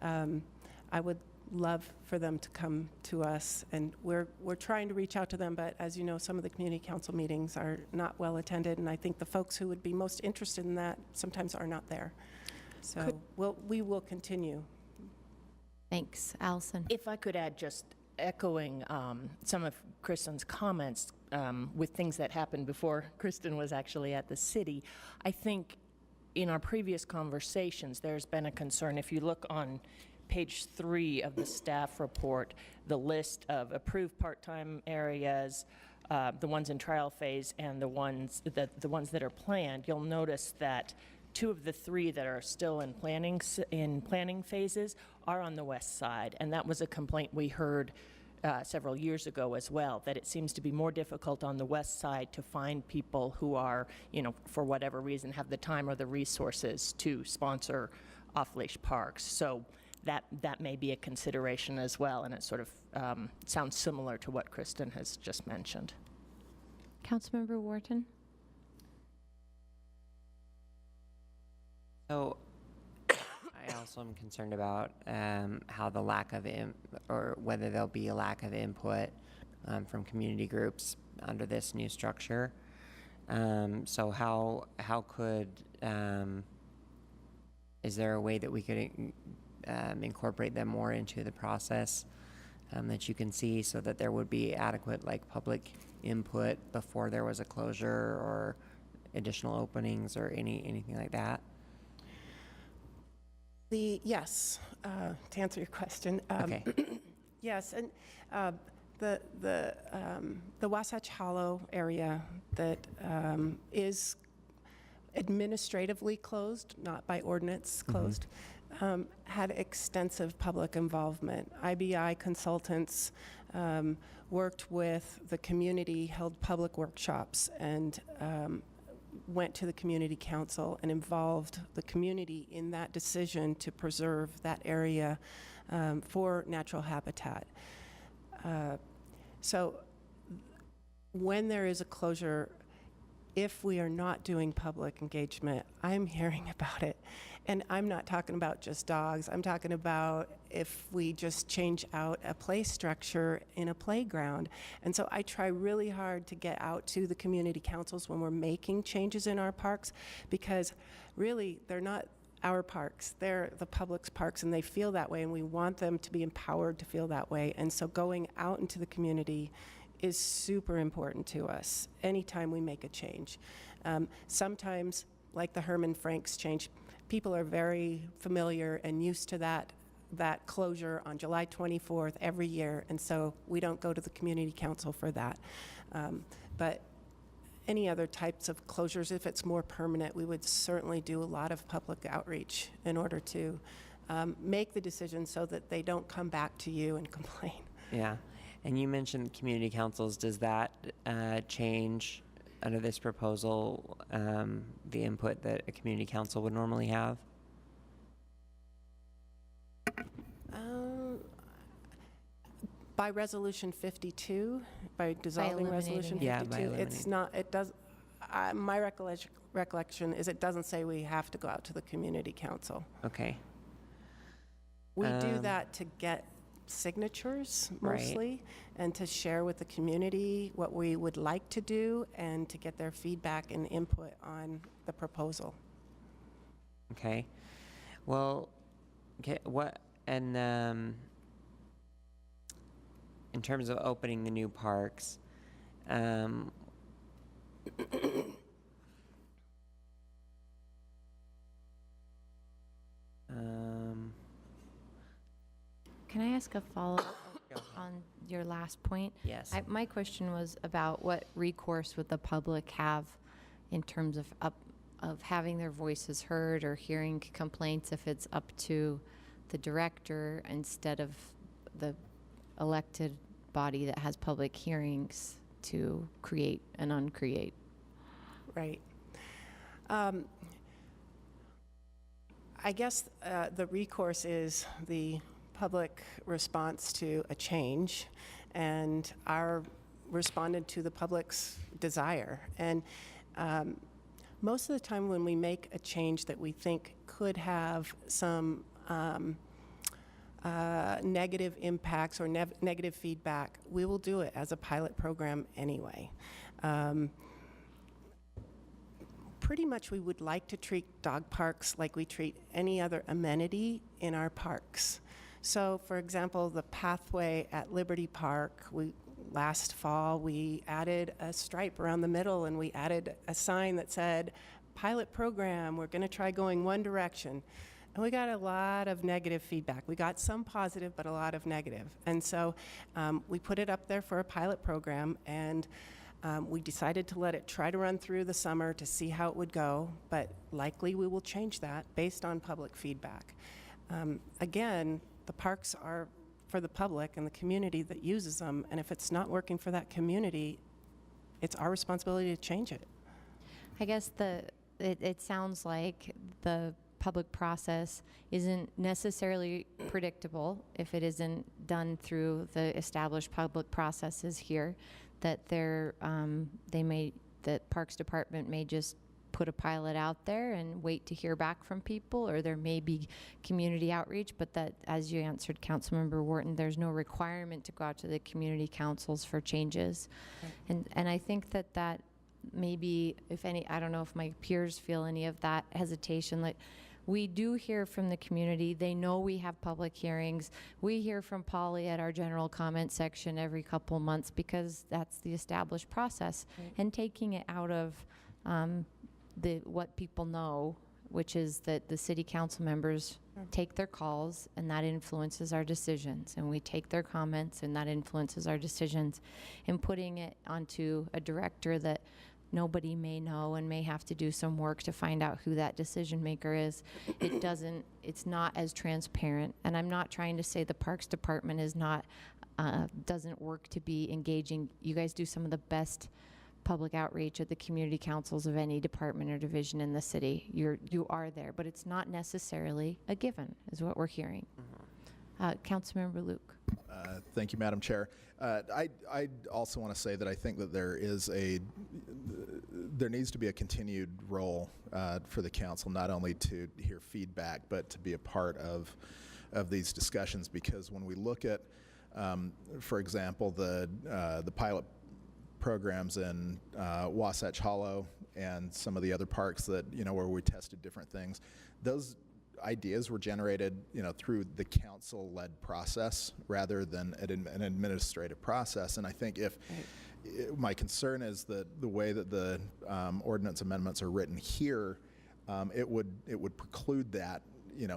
I would love for them to come to us, and we're trying to reach out to them, but as you know, some of the community council meetings are not well attended, and I think the folks who would be most interested in that sometimes are not there. So we will continue. Thanks. Allison? If I could add, just echoing some of Kristen's comments with things that happened before Kristen was actually at the city, I think in our previous conversations, there's been a concern. If you look on page 3 of the staff report, the list of approved part-time areas, the ones in trial phase and the ones that are planned, you'll notice that 2 of the 3 that are still in planning phases are on the west side, and that was a complaint we heard several years ago as well, that it seems to be more difficult on the west side to find people who are, for whatever reason, have the time or the resources to sponsor off-leash parks. So that may be a consideration as well, and it sort of sounds similar to what Kristen has just mentioned. Councilmember Wharton? So I also am concerned about how the lack of or whether there'll be a lack of input from community groups under this new structure. So how could is there a way that we could incorporate them more into the process that you can see, so that there would be adequate public input before there was a closure or additional openings or anything like that? Yes, to answer your question. Okay. Yes, and the Wasatch Hollow area that is administratively closed, not by ordinance closed, had extensive public involvement. IBI consultants worked with the community, held public workshops, and went to the community council and involved the community in that decision to preserve that area for natural habitat. So when there is a closure, if we are not doing public engagement, I'm hearing about it. And I'm not talking about just dogs. I'm talking about if we just change out a play structure in a playground. And so I try really hard to get out to the community councils when we're making changes in our parks, because really they're not our parks, they're the public's parks, and they feel that way, and we want them to be empowered to feel that way. And so going out into the community is super important to us anytime we make a change. Sometimes, like the Herman Franks change, people are very familiar and used to that closure on July 24th every year, and so we don't go to the community council for that. But any other types of closures, if it's more permanent, we would certainly do a lot of public outreach in order to make the decision so that they don't come back to you and complain. Yeah, and you mentioned community councils. Does that change under this proposal, the input that a community council would normally have? By resolution 52, by dissolving resolution 52, Yeah, by it's not, it does, my recollection is it doesn't say we have to go out to the community council. Okay. We do that to get signatures mostly, and to share with the community what we would like to do, and to get their feedback and input on the proposal. Okay. Well, in terms of opening the new parks, Can I ask a follow-up on your last point? Yes. My question was about what recourse would the public have in terms of of having their voices heard or hearing complaints if it's up to the director instead of the elected body that has public hearings to create and uncreate. Right. I guess the recourse is the public response to a change, and our responded to the public's desire. And most of the time when we make a change that we think could have some negative impacts or negative feedback, we will do it as a pilot program anyway. Pretty much we would like to treat dog parks like we treat any other amenity in our parks. So for example, the pathway at Liberty Park, last fall we added a stripe around the middle, and we added a sign that said, pilot program, we're going to try going one direction. And we got a lot of negative feedback. We got some positive, but a lot of negative. And so we put it up there for a pilot program, and we decided to let it try to run through the summer to see how it would go, but likely we will change that based on public feedback. Again, the parks are for the public and the community that uses them, and if it's not working for that community, it's our responsibility to change it. I guess it sounds like the public process isn't necessarily predictable if it isn't done through the established public processes here, that the Parks Department may just put a pilot out there and wait to hear back from people, or there may be community outreach, but that, as you answered Councilmember Wharton, there's no requirement to go out to the community councils for changes. Right. And I think that maybe, if any, I don't know if my peers feel any of that hesitation, like, we do hear from the community. They know we have public hearings. We hear from Polly at our general comment section every couple months because that's the established process. Right. And taking it out of what people know, which is that the city council members take their calls and that influences our decisions, and we take their comments and that influences our decisions, and putting it onto a director that nobody may know and may have to do some work to find out who that decision maker is. It's not as transparent. And I'm not trying to say the Parks Department is not, doesn't work to be engaging. You guys do some of the best public outreach at the community councils of any department or division in the city. You are there, but it's not necessarily a given, is what we're hearing. Councilmember Luke. Thank you, Madam Chair. I also want to say that I think that there needs to be a continued role for the council, not only to hear feedback, but to be a part of these discussions. Because when we look at, for example, the pilot programs in Wasatch Hollow and some of the other parks that, where we tested different things, those ideas were generated, through the council-led process rather than an administrative process. And I think my concern is that the way that the ordinance amendments are written here, it would preclude that,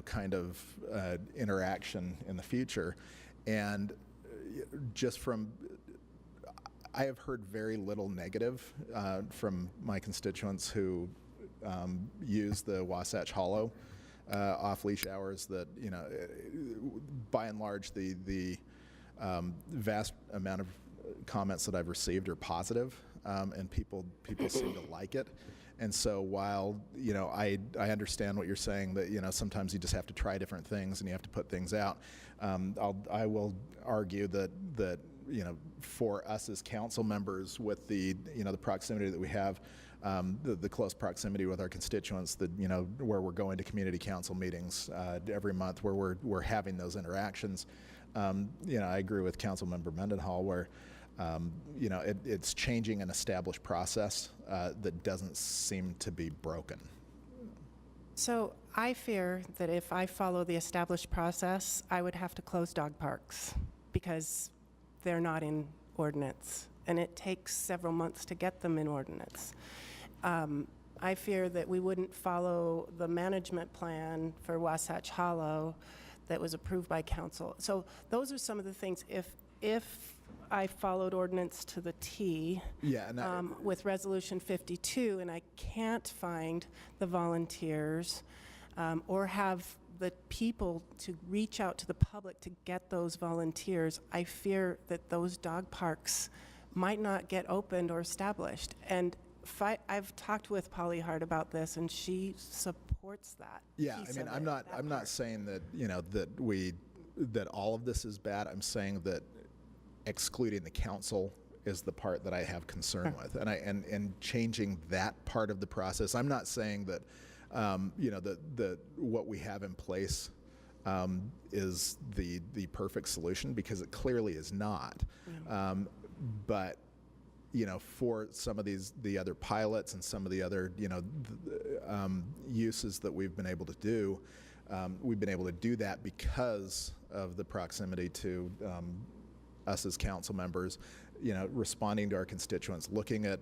kind of interaction in the future. And I have heard very little negative from my constituents who use the Wasatch Hollow off-leash hours. That by and large the vast amount of comments that I've received are positive, and people seem to like it. And so while I understand what you're saying, that sometimes you just have to try different things and you have to put things out, I will argue that for us as council members, with the the proximity that we have, the close proximity with our constituents, where we're going to community council meetings every month, where we're having those interactions. I agree with Councilmember Mendenhall, where it's changing an established process that doesn't seem to be broken. So I fear that if I follow the established process, I would have to close dog parks because they're not in ordinance, and it takes several months to get them in ordinance. I fear that we wouldn't follow the management plan for Wasatch Hollow that was approved by council. So those are some of the things. If I followed ordinance to the T. Yeah, and With Resolution 52, and I can't find the volunteers or have the people to reach out to the public to get those volunteers. I fear that those dog parks might not get opened or established. And I've talked with Polly Hart about this, and she supports that. Yeah, piece I mean, of I'm it, not that part. saying that, that all of this is bad. I'm saying that excluding the council is the part that I have concern with, and changing that part of the process. I'm not saying that, that what we have in place is the perfect solution, because it clearly is not. But for some of the other pilots and some of the other uses that we've been able to do, that because of the proximity to us as council members, responding to our constituents, looking at,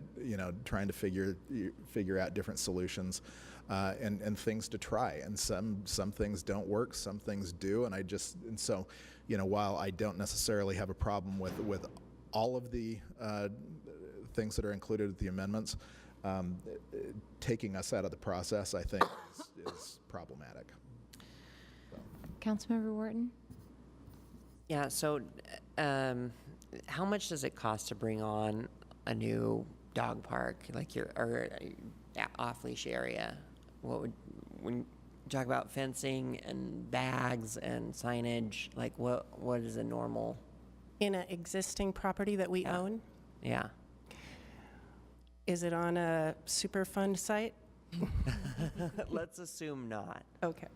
trying to figure out different solutions, and things to try. And some things don't work, some things do. And so, while I don't necessarily have a problem with all of the things that are included with the amendments, taking us out of the process, I think, is problematic. Councilmember Wharton? Yeah, so how much does it cost to bring on a new dog park, like off-leash area? When you talk about fencing and bags and signage, like what is a normal? In an existing property that we own? Yeah. Is it on a Superfund site? Let's assume not. Okay.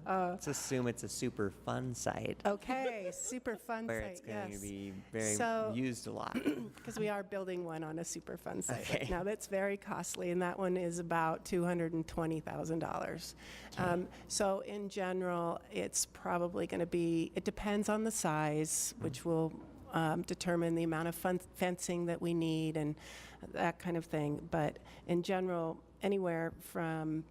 Let's assume it's a super fun site. Okay, Superfund where site, it's going yes. to be very So- used a lot. Because we are building one on a Superfund site Okay. right now. That's very costly, and that one is about $220,000. So in general, it's probably going to be, it depends on the size, which will determine the amount of fencing that we need and that kind of thing. But in general, anywhere from,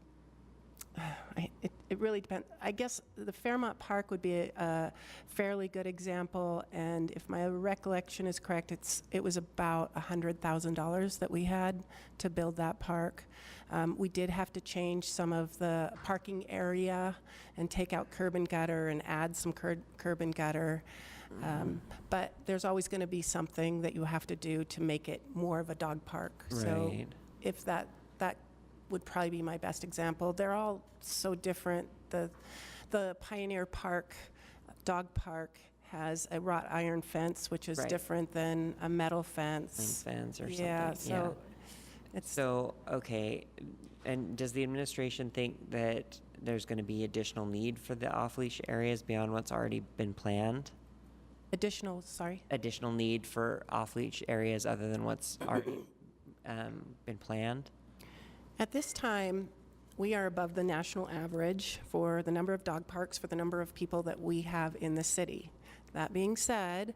it really depends. I guess the Fairmont Park would be a fairly good example, and if my recollection is correct, it was about $100,000 that we had to build that park. We did have to change some of the parking area and take out curb and gutter and add some curb and gutter. But there's always going to be something that you have to do to make it more of a dog park. So Right. if that would probably be my best example. They're all so different. The Pioneer Park dog park has a wrought iron fence, which is Right. different than a metal fence. Fence or Yeah, something. so it's So, okay, and does the administration think that there's going to be additional need for the off-leash areas beyond what's already been planned? Additional need for off-leash areas other than what's already been planned? At this time, we are above the national average for the number of dog parks, for the number of people that we have in the city. That being said,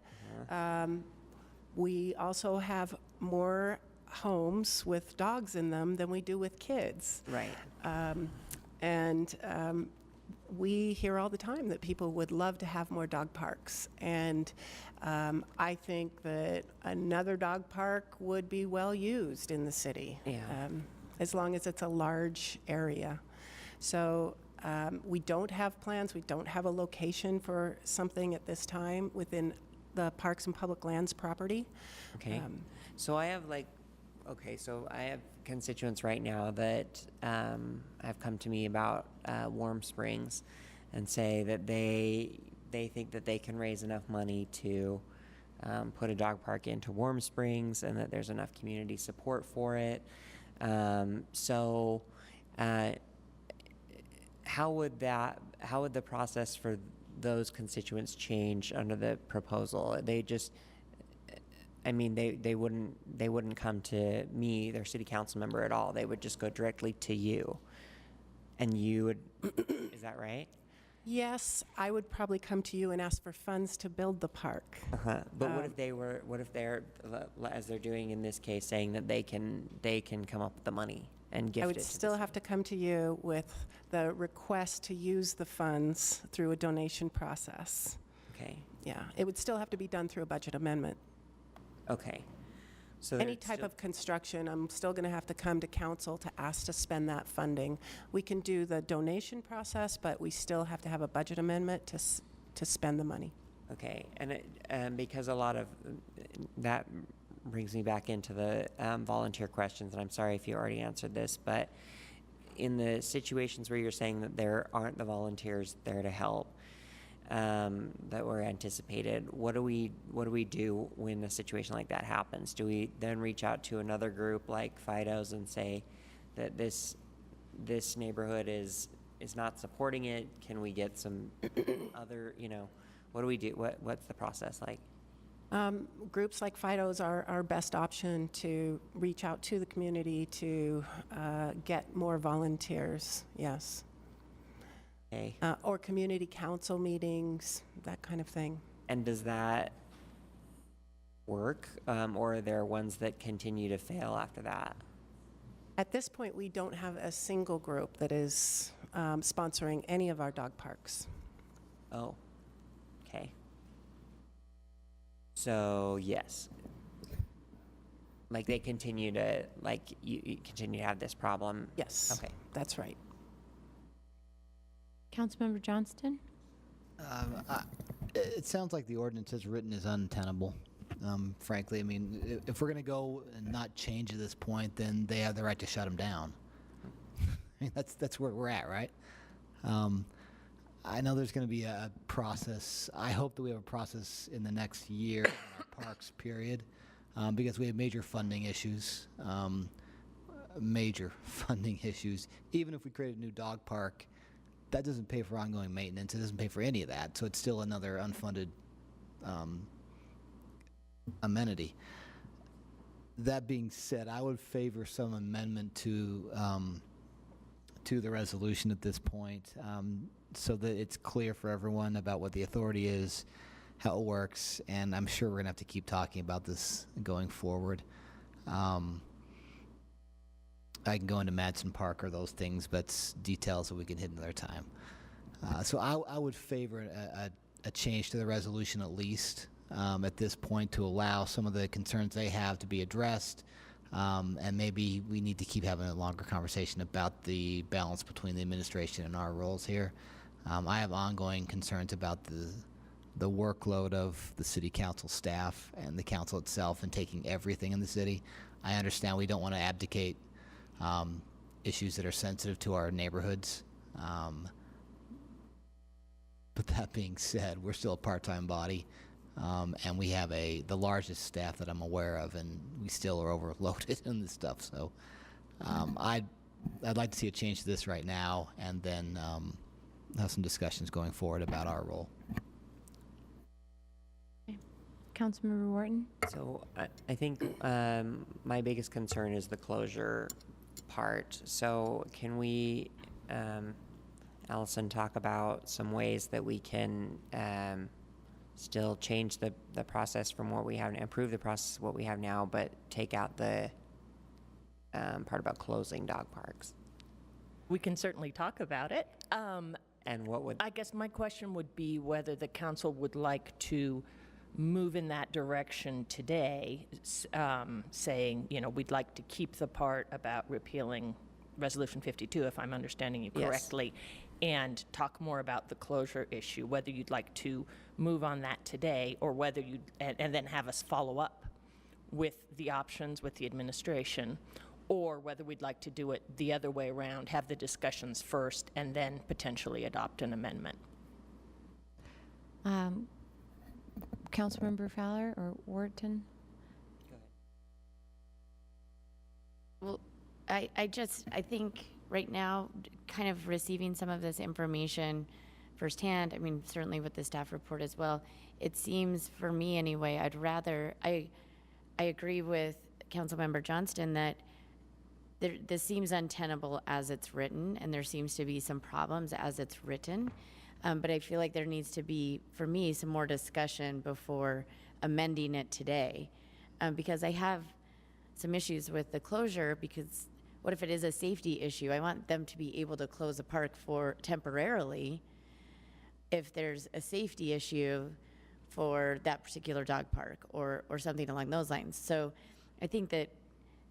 we also have more homes with dogs in them than we do with kids. Right. We hear all the time that people would love to have more dog parks. And I think that another dog park would be well used in the city. Yeah. As long as it's a large area. So we don't have plans, we don't have a location for something at this time within the Parks and Public Lands property. Okay. So I have so I have constituents right now that have come to me about Warm Springs and say that they think that they can raise enough money to put a dog park into Warm Springs and that there's enough community support for it. How would the process for those constituents change under the proposal? They just, I mean, they wouldn't come to me, their city council member, at all. They would just go directly to you, and you would. Is that right? Yes, I would probably come to you and ask for funds to build the park. But what if they're, as they're doing in this case, saying that they can come up with the money and gift I it would to still have to come to you with the request to use the funds through a donation process. Okay. Yeah, it would still have to be done through a budget amendment. Okay. So Any there's type still- of construction, I'm still going to have to come to council to ask to spend that funding. We can do the donation process, but we still have to have a budget amendment to spend the money. Okay, and because a lot of that brings me back into the volunteer questions, and I'm sorry if you already answered this, but in the situations where you're saying that there aren't the volunteers there to help that were anticipated, what do we do when a situation like that happens? Do we then reach out to another group like Fido's and say that this neighborhood is not supporting it? Can we get some other, what do we do? What's the process like? Groups like Fido's are our best option to reach out to the community to get more volunteers, yes. Okay. Or community council meetings, that kind of thing. And does that work, or are there ones that continue to fail after that? At this point, we don't have a single group that is sponsoring any of our dog parks. Oh, okay. So, yes. Like they continue to, you continue to have this problem? Yes. Okay. That's right. Councilmember Johnston? It sounds like the ordinance as written is untenable, frankly. I mean, if we're going to go and not change at this point, then they have the right to shut them down. I mean, that's where we're at, right? I know there's going to be a process. I hope that we have a process in the next year in our parks period, because we have major funding issues. Even if we create a new dog park, that doesn't pay for ongoing maintenance. It doesn't pay for any of that. So it's still another unfunded amenity. That being said, I would favor some amendment to the resolution at this point, so that it's clear for everyone about what the authority is, how it works, and I'm sure we're going to have to keep talking about this going forward. I can go into Madsen Park or those things, but it's details that we can hit another time. So I would favor a change to the resolution at least at this point to allow some of the concerns they have to be addressed, and maybe we need to keep having a longer conversation about the balance between the administration and our roles here. I have ongoing concerns about the workload of the city council staff and the council itself and taking everything in the city. I understand we don't want to abdicate issues that are sensitive to our neighborhoods. But that being said, we're still a part-time body, and we have the largest staff that I'm aware of, and we still are overloaded in this stuff. So I'd like to see a change to this right now, and then have some discussions going forward about our role. Councilmember Wharton? So I think my biggest concern is the closure part. So can we, Allison, talk about some ways that we can still change the process from what we have, improve the process of what we have now, but take out the part about closing dog parks? We can certainly talk about it. And what would... I guess my question would be whether the council would like to move in that direction today, saying, we'd like to keep the part about repealing Resolution 52, if I'm understanding you correctly, and talk more about the closure issue, whether you'd like to move on that today, or whether you, and then have us follow up with the options with the administration, or whether we'd like to do it the other way around, have the discussions first, and then potentially adopt an amendment. Councilmember Fowler or Wharton? Well, I think right now, kind of receiving some of this information firsthand, I mean, certainly with the staff report as well, it seems, for me anyway, I agree with Councilmember Johnston that this seems untenable as it's written, and there seems to be some problems as it's written. But I feel like there needs to be, for me, some more discussion before amending it today. Because I have some issues with the closure, because what if it is a safety issue? I want them to be able to close the park for temporarily. If there's a safety issue for that particular dog park or something along those lines. So I think that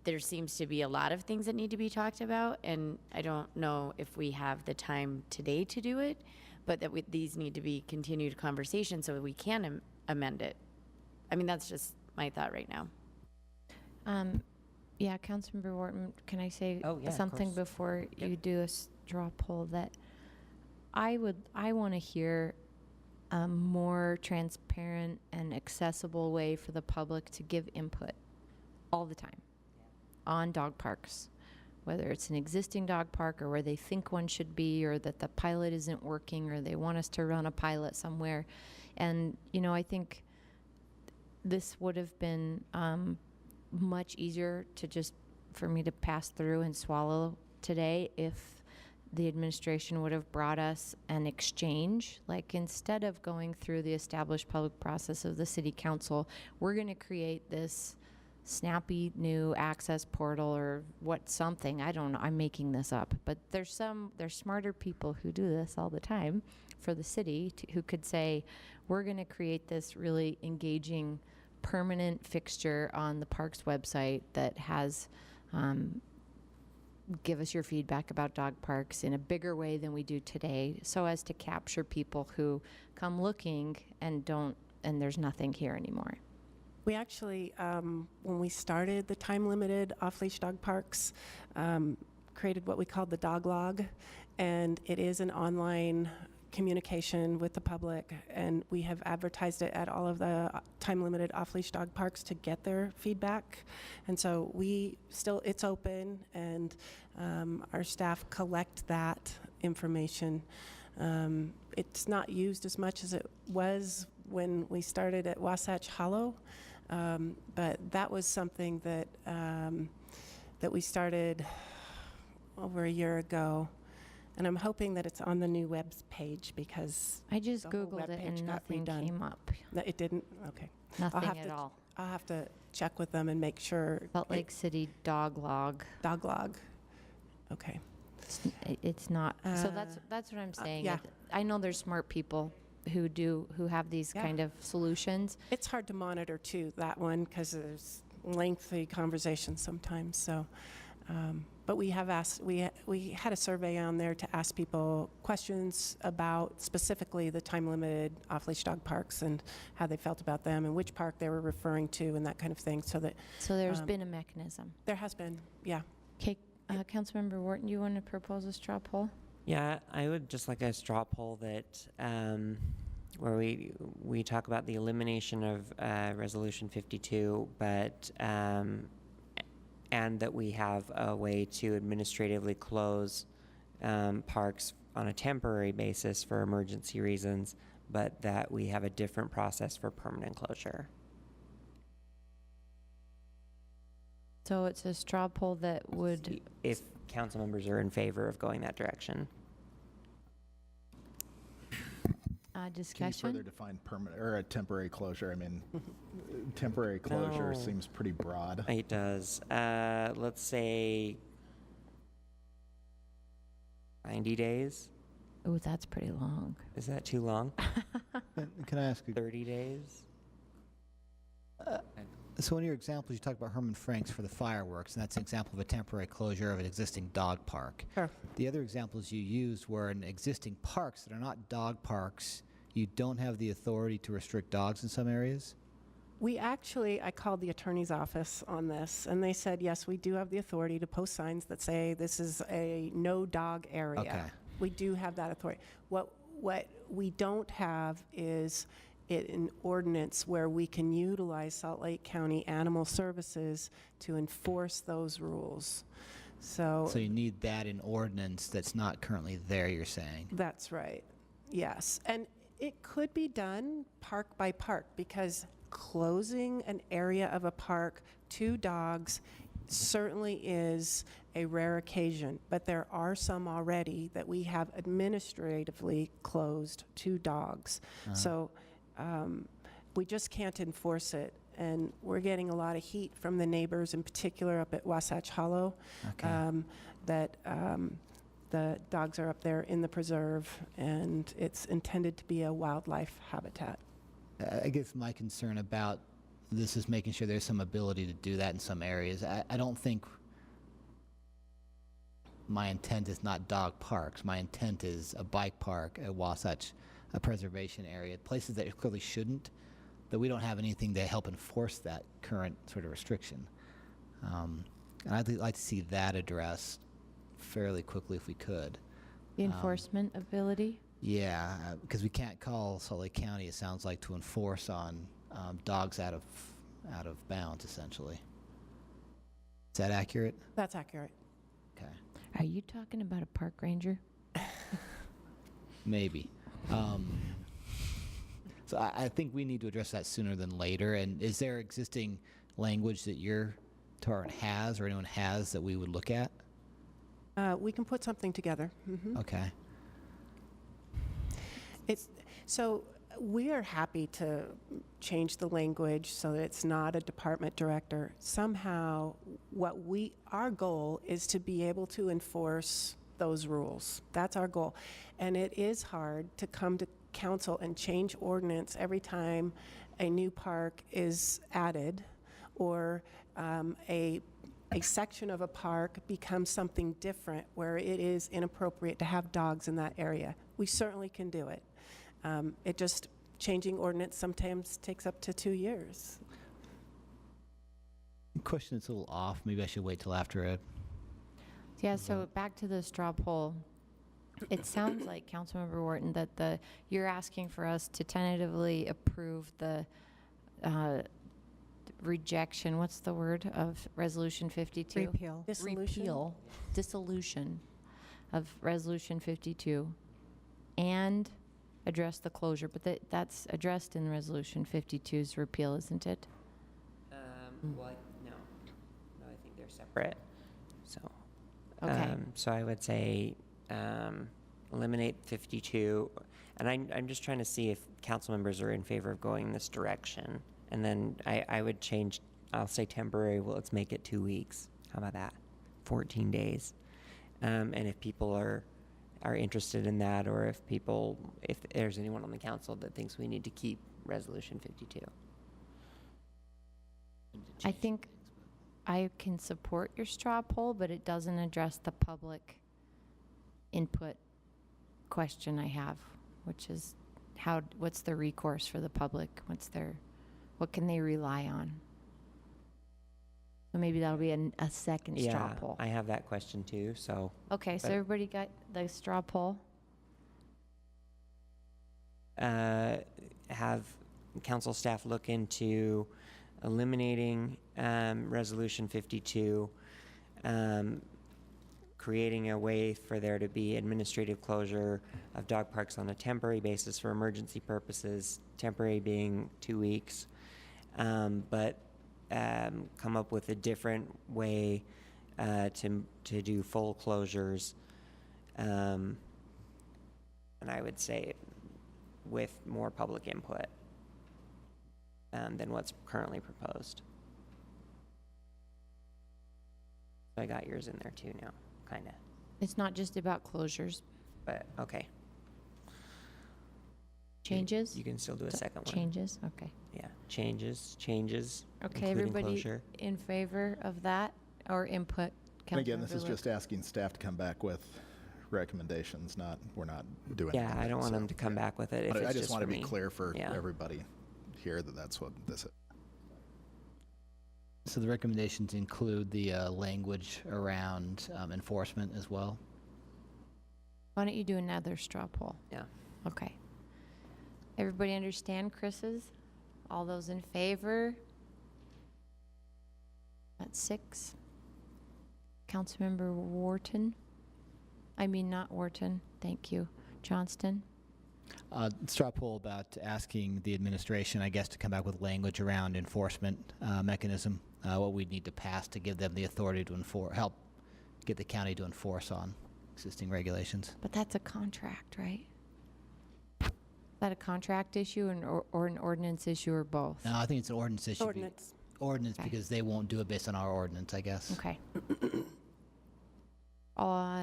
there seems to be a lot of things that need to be talked about, and I don't know if we have the time today to do it, but that these need to be continued conversations so that we can amend it. I mean, that's just my thought right now. Yeah, Councilmember Wharton, can I say Oh, yeah, of something course. before you do a straw poll? That I want to hear a more transparent and accessible way for the public to give input all the time on dog parks, whether it's an existing dog park or where they think one should be, or that the pilot isn't working, or they want us to run a pilot somewhere. And, you know, I think this would have been much easier to just, for me to pass through and swallow today if the administration would have brought us an exchange. Like, instead of going through the established public process of the city council, we're going to create this snappy new access portal or something. I don't know. I'm making this up. But there's smarter people who do this all the time for the city who could say, we're going to create this really engaging permanent fixture on the park's website that has give us your feedback about dog parks in a bigger way than we do today, so as to capture people who come looking and there's nothing here anymore. We actually, when we started the time-limited off-leash dog parks, created what we called the dog log, and it is an online communication with the public, and we have advertised it at all of the time-limited off-leash dog parks to get their feedback. And so it's open, and our staff collect that information. It's not used as much as it was when we started at Wasatch Hollow, but that was something that that we started over a year ago. And I'm hoping that it's on the new webs page, because I just the whole Googled it webpage and got nothing redone. came up. No, it didn't? Okay. Nothing at all. I'll have to check with them and make sure. Salt Lake City dog log. Dog log. Okay. It's not. So that's what I'm saying. yeah. I know there's smart people who have these Yeah. kind of solutions. It's hard to monitor too, that one, because there's lengthy conversations sometimes. So, but we have asked. We had a survey on there to ask people questions about specifically the time-limited off-leash dog parks and how they felt about them and which park they were referring to and that kind of thing. So there's been a mechanism. There has been, yeah. Okay, Councilmember Wharton, you want to propose a straw poll? Yeah, I would just like a straw poll that where we talk about the elimination of Resolution 52, but and that we have a way to administratively close parks on a temporary basis for emergency reasons, but that we have a different process for permanent closure. So it's a straw poll that would... If council members are in favor of going that direction. Discussion? Can you further define permanent or a temporary closure? I mean, temporary closure No. seems pretty broad. It does. Let's say 90 days. Oh, that's pretty long. Is that too long? Can I ask 30 days? So in your examples, you talked about Herman Frank's for the fireworks, and that's an example of a temporary closure of an existing dog park. Sure. The other examples you used were in existing parks that are not dog parks. You don't have the authority to restrict dogs in some areas? I called the attorney's office on this, and they said, yes, we do have the authority to post signs that say this is a no dog area. Okay. We do have that authority. What we don't have is an ordinance where we can utilize Salt Lake County Animal Services to enforce those rules. So So you need that in ordinance that's not currently there, you're saying? that's right. Yes. And it could be done park by park, because closing an area of a park to dogs certainly is a rare occasion, but there are some already that we have administratively closed to dogs. So we just can't enforce it. And we're getting a lot of heat from the neighbors, in particular up at Wasatch Hollow, that the dogs are up there in the preserve, and it's intended to be a wildlife habitat. I guess my concern about this is making sure there's some ability to do that in some areas. I don't think my intent is not dog parks. My intent is a bike park, a Wasatch, a preservation area, places that clearly shouldn't, that we don't have anything to help enforce that current sort of restriction. And I'd like to see that addressed fairly quickly if we could. The enforcement ability? Yeah, because we can't call Salt Lake County, it sounds like, to enforce on dogs out of bounds, essentially. Is that accurate? That's accurate. Okay. Are you talking about a park ranger? Maybe. So I think we need to address that sooner than later. And is there existing language that your department has or anyone has that we would look at? We can put something together. Okay. So we are happy to change the language so that it's not a department director. Somehow, our goal is to be able to enforce those rules. That's our goal. And it is hard to come to council and change ordinance every time a new park is added or a section of a park becomes something different where it is inappropriate to have dogs in that area. We certainly can do it. It just, changing ordinance sometimes takes up to 2 years. Question that's a little off. Maybe I should wait till after it. Yeah, so back to the straw poll. It sounds like, Councilmember Wharton, that you're asking for us to tentatively approve the rejection, what's the word, of Resolution 52? Repeal. Dissolution. Dissolution of Resolution 52 and address the closure, but that's addressed in Resolution 52's repeal, isn't it? Well, no, I think they're separate. So, Okay. So I would say eliminate 52, and I'm just trying to see if council members are in favor of going this direction. And then I would change. I'll say temporary. Well, let's make it 2 weeks. How about that? 14 days. And if people are interested in that, or if there's anyone on the council that thinks we need to keep Resolution 52. I think I can support your straw poll, but it doesn't address the public input question I have, which is what's the recourse for the public? What can they rely on? So maybe that'll be a second straw poll. I have that question too. So Okay, so everybody got the straw poll? have council staff look into eliminating Resolution 52, creating a way for there to be administrative closure of dog parks on a temporary basis for emergency purposes, temporary being 2 weeks, but come up with a different way to do full closures, and I would say with more public input than what's currently proposed. So I got yours in there too now, kind of. It's not just about closures. But, okay. Changes? You can still do a second one. Changes, okay. Yeah, changes, Okay, including everybody closure. in favor of that or input? And again, this Councilmember is Luke? just asking staff to come back with recommendations, we're not doing Yeah, anything. I don't want So, them to come back with it if but it's I just want to for be me. clear for Yeah. everybody here that that's what this is. So the recommendations include the language around enforcement as well? Why don't you do another straw poll? Yeah. Okay. Everybody understand Chris's? All those in favor? That's 6. Councilmember Wharton? I mean, not Wharton. Thank you. Johnston? Straw poll about asking the administration, I guess, to come back with language around enforcement mechanism, what we'd need to pass to give them the authority to help get the county to enforce on existing regulations. But that's a contract, right? Is that a contract issue or an ordinance issue or both? No, I think it's an ordinance issue. Ordinance. Ordinance Okay. because they won't do it based on our ordinance, I guess. Okay.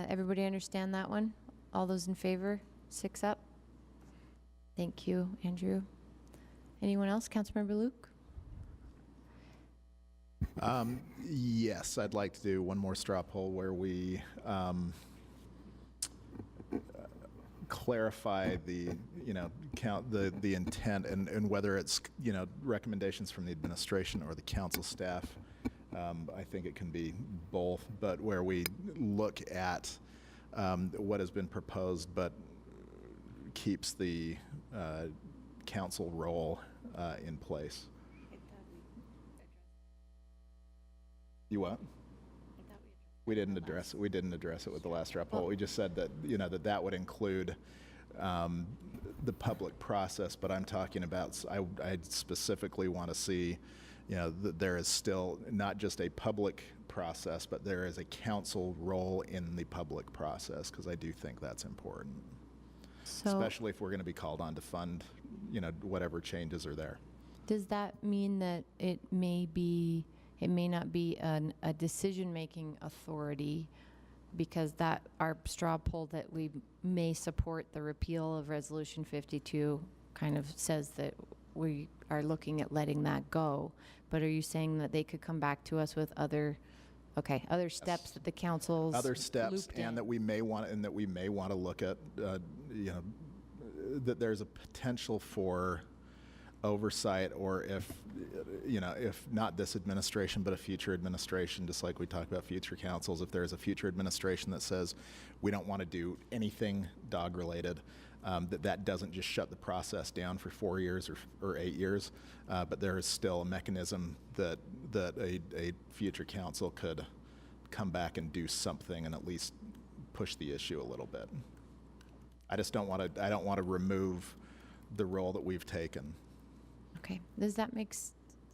Everybody understand that one? All those in favor? 6 up? Thank you, Andrew. Anyone else? Councilmember Luke? Yes, I'd like to do one more straw poll where we clarify the, count the intent and whether it's, recommendations from the administration or the council staff. I think it can be both, but where we look at what has been proposed, but keeps the council role in place. You what? We didn't address it. We didn't address it with the last straw poll. We just said that that would include the public process. But I'm talking about. I specifically want to see, that there is still not just a public process, but there is a council role in the public process, because I do think that's important, especially if we're going to be called on to fund, whatever changes are there. Does that mean that it may not be a decision-making authority, because that our straw poll that we may support the repeal of Resolution 52 kind of says that we are looking at letting that go? But are you saying that they could come back to us with other steps that the council's other steps, looped in? and that we may want to look at, that there's a potential for oversight, or if not this administration, but a future administration, just like we talked about future councils, if there's a future administration that says we don't want to do anything dog related, that doesn't just shut the process down for 4 years or 8 years, but there is still a mechanism that a future council could come back and do something and at least push the issue a little bit. I don't want to remove the role that we've taken. Okay, does that make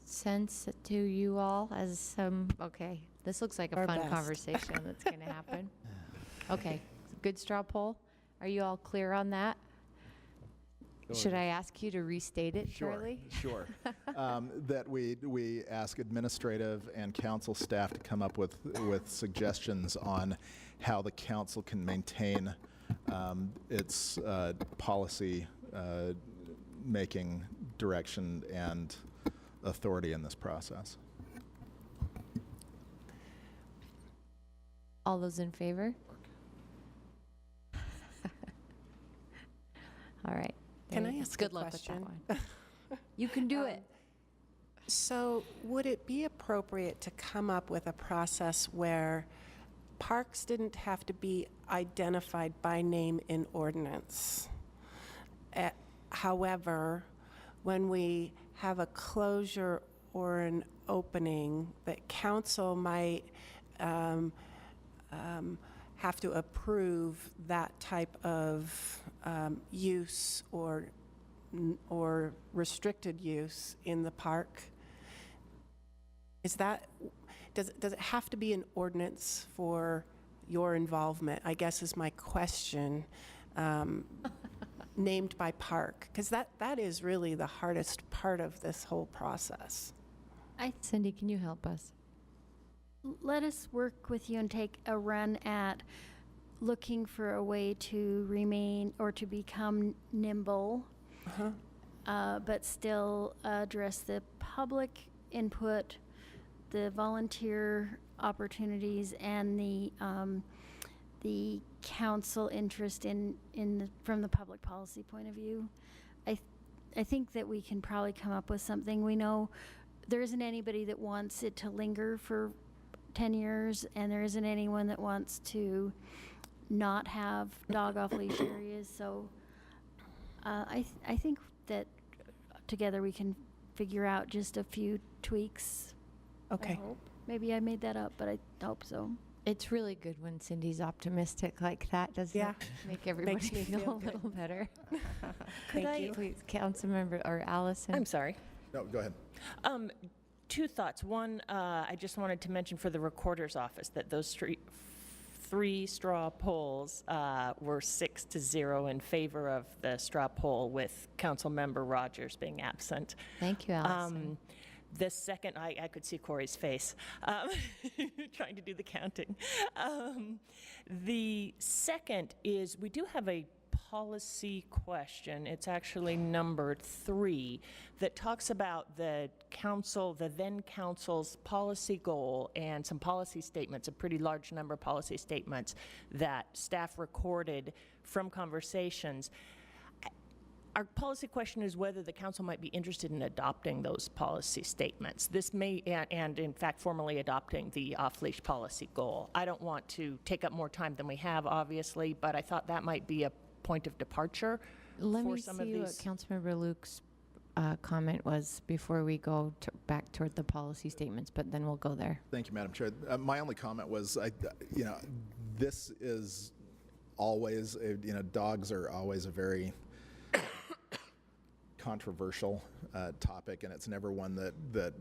sense to you all as some, okay, this looks like a Our fun best. conversation that's going to happen. Okay, good straw poll. Are you all clear on that? Should I ask you to restate it, Charlie? Sure. That we ask administrative and council staff to come up with suggestions on how the council can maintain its policy making direction and authority in this process. All those in favor? All right. Can There I you go. ask Good a luck with that question? one. You can do it. So would it be appropriate to come up with a process where parks didn't have to be identified by name in ordinance? However, when we have a closure or an opening, that council might have to approve that type of use or restricted use in the park? Does it have to be an ordinance for your involvement, I guess is my question, named by park? Because that is really the hardest part of this whole process. Cindy, can you help us? Let us work with you and take a run at looking for a way to remain or to become nimble, but still address the public input, the volunteer opportunities, and the council interest from the public policy point of view. I think that we can probably come up with something. We know there isn't anybody that wants it to linger for 10 years, and there isn't anyone that wants to not have dog off leash areas. So I think that together we can figure out just a few tweaks. Okay. I hope. Maybe I made that up, but I hope so. It's really good when Cindy's optimistic like that, doesn't it? Make everybody Makes me feel feel a good. little better. Thank you. Please, Councilmember or Allison. I'm sorry. No, go ahead. Two thoughts. One, I just wanted to mention for the recorder's office that those three straw polls were 6-0 in favor of the straw poll, with Councilmember Rogers being absent. Thank you, Allison. The second, I could see Corey's face, trying to do the counting. The second is we do have a policy question. It's actually number 3 that talks about the then council's policy goal and some policy statements, a pretty large number of policy statements that staff recorded from conversations. Our policy question is whether the council might be interested in adopting those policy statements. This may, and in fact, formally adopting the off-leash policy goal. I don't want to take up more time than we have, obviously, but I thought that might be a point of departure Let for me some of see what these. Councilmember Luke's comment was before we go back toward the policy statements, but then we'll go there. Thank you, Madam Chair. My only comment was, this is always, dogs are always a very controversial topic, and it's never one that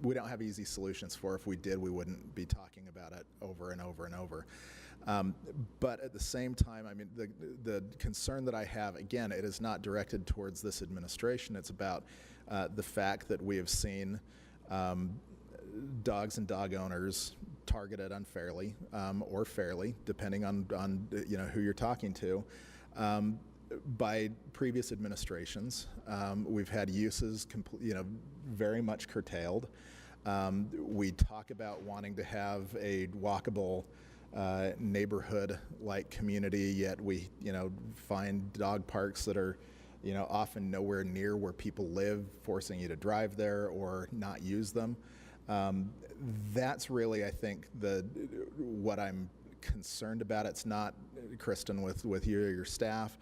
we don't have easy solutions for. If we did, we wouldn't be talking about it over and over and over. But at the same time, I mean, the concern that I have, again, it is not directed towards this administration. It's about the fact that we have seen dogs and dog owners targeted unfairly or fairly, depending on who you're talking to. By previous administrations, we've had uses very much curtailed. We talk about wanting to have a walkable neighborhood-like community, yet we find dog parks that are often nowhere near where people live, forcing you to drive there or not use them. That's really, I think, what I'm concerned about. It's not, Kristen, with you or your staff.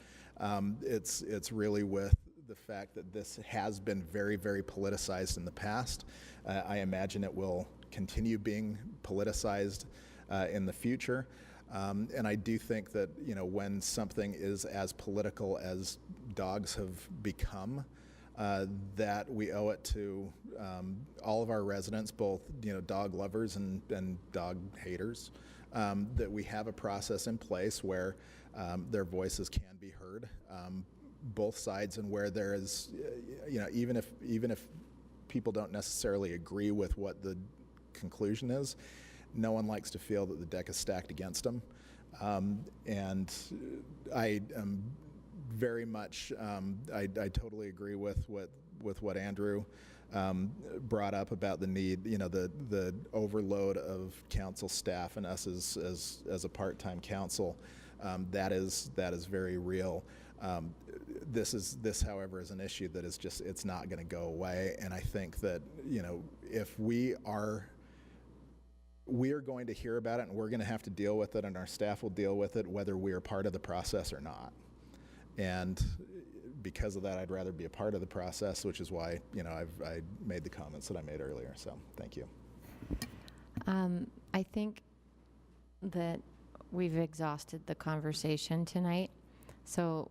It's really with the fact that this has been very, very politicized in the past. I imagine it will continue being politicized in the future. And I do think that, when something is as political as dogs have become, that we owe it to all of our residents, both, dog lovers and dog haters, that we have a process in place where their voices can be heard, both sides, and where there is, even if people don't necessarily agree with what the conclusion is, no one likes to feel that the deck is stacked against them. And I am very much, I totally agree with what Andrew brought up about the need, the overload of council staff and us as a part-time council. That is very real. This, however, is an issue that is just, it's not going to go away. And I think that, if we are going to hear about it, and we're going to have to deal with it, and our staff will deal with it, whether we are part of the process or not. And because of that, I'd rather be a part of the process, which is why, I made the comments that I made earlier. So thank you. I think that we've exhausted the conversation tonight. So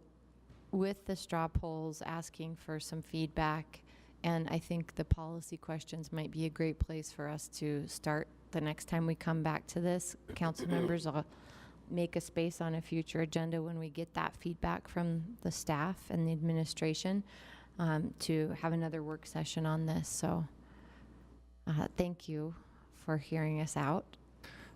with the straw polls, asking for some feedback, and I think the policy questions might be a great place for us to start the next time we come back to this. Council members, I'll make a space on a future agenda when we get that feedback from the staff and the administration to have another work session on this. So thank you for hearing us out.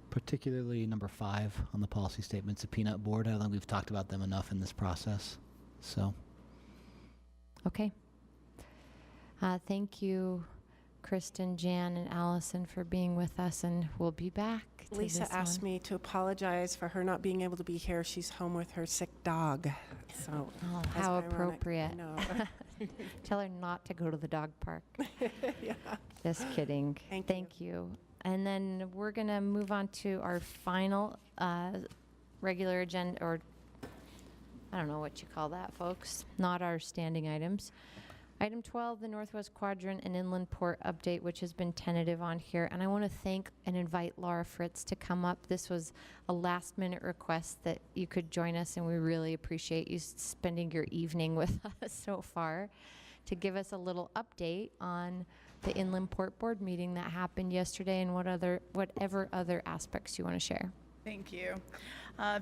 Particularly number 5 on the policy statements, the peanut board. I don't think we've talked about them enough in this process. So. Okay. Thank you, Kristen, Jan, and Allison for being with us, and we'll be back to Lisa this asked one. me to apologize for her not being able to be here. She's home with her sick dog. So Oh, that's how ironic. appropriate. I know. Tell her not to go to the dog park. Yeah. Just kidding. Thank you. And then we're going to move on to our final regular agenda, or I don't know what you call that, folks. Not our standing items. Item 12, the Northwest Quadrant and Inland Port update, which has been tentative on here. And I want to thank and invite Laura Fritz to come up. This was a last-minute request that you could join us, and we really appreciate you spending your evening with us so far to give us a little update on the Inland Port Board meeting that happened yesterday and whatever other aspects you want to share. Thank you.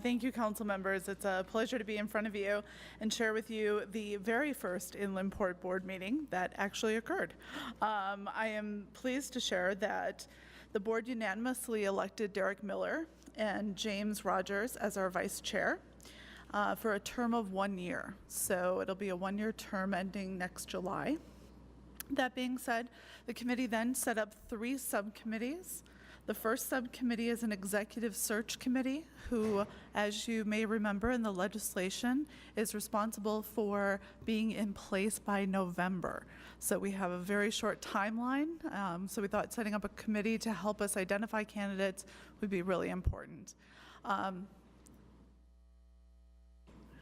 Thank you, council members. It's a pleasure to be in front of you and share with you the very first Inland Port Board meeting that actually occurred. I am pleased to share that the board unanimously elected Derek Miller and James Rogers as our vice chair. for a term of 1 year. So it'll be a 1-year term ending next July. That being said, the committee then set up 3 subcommittees. The first subcommittee is an executive search committee who, as you may remember in the legislation, is responsible for being in place by November. So we have a very short timeline. So we thought setting up a committee to help us identify candidates would be really important. Sorry,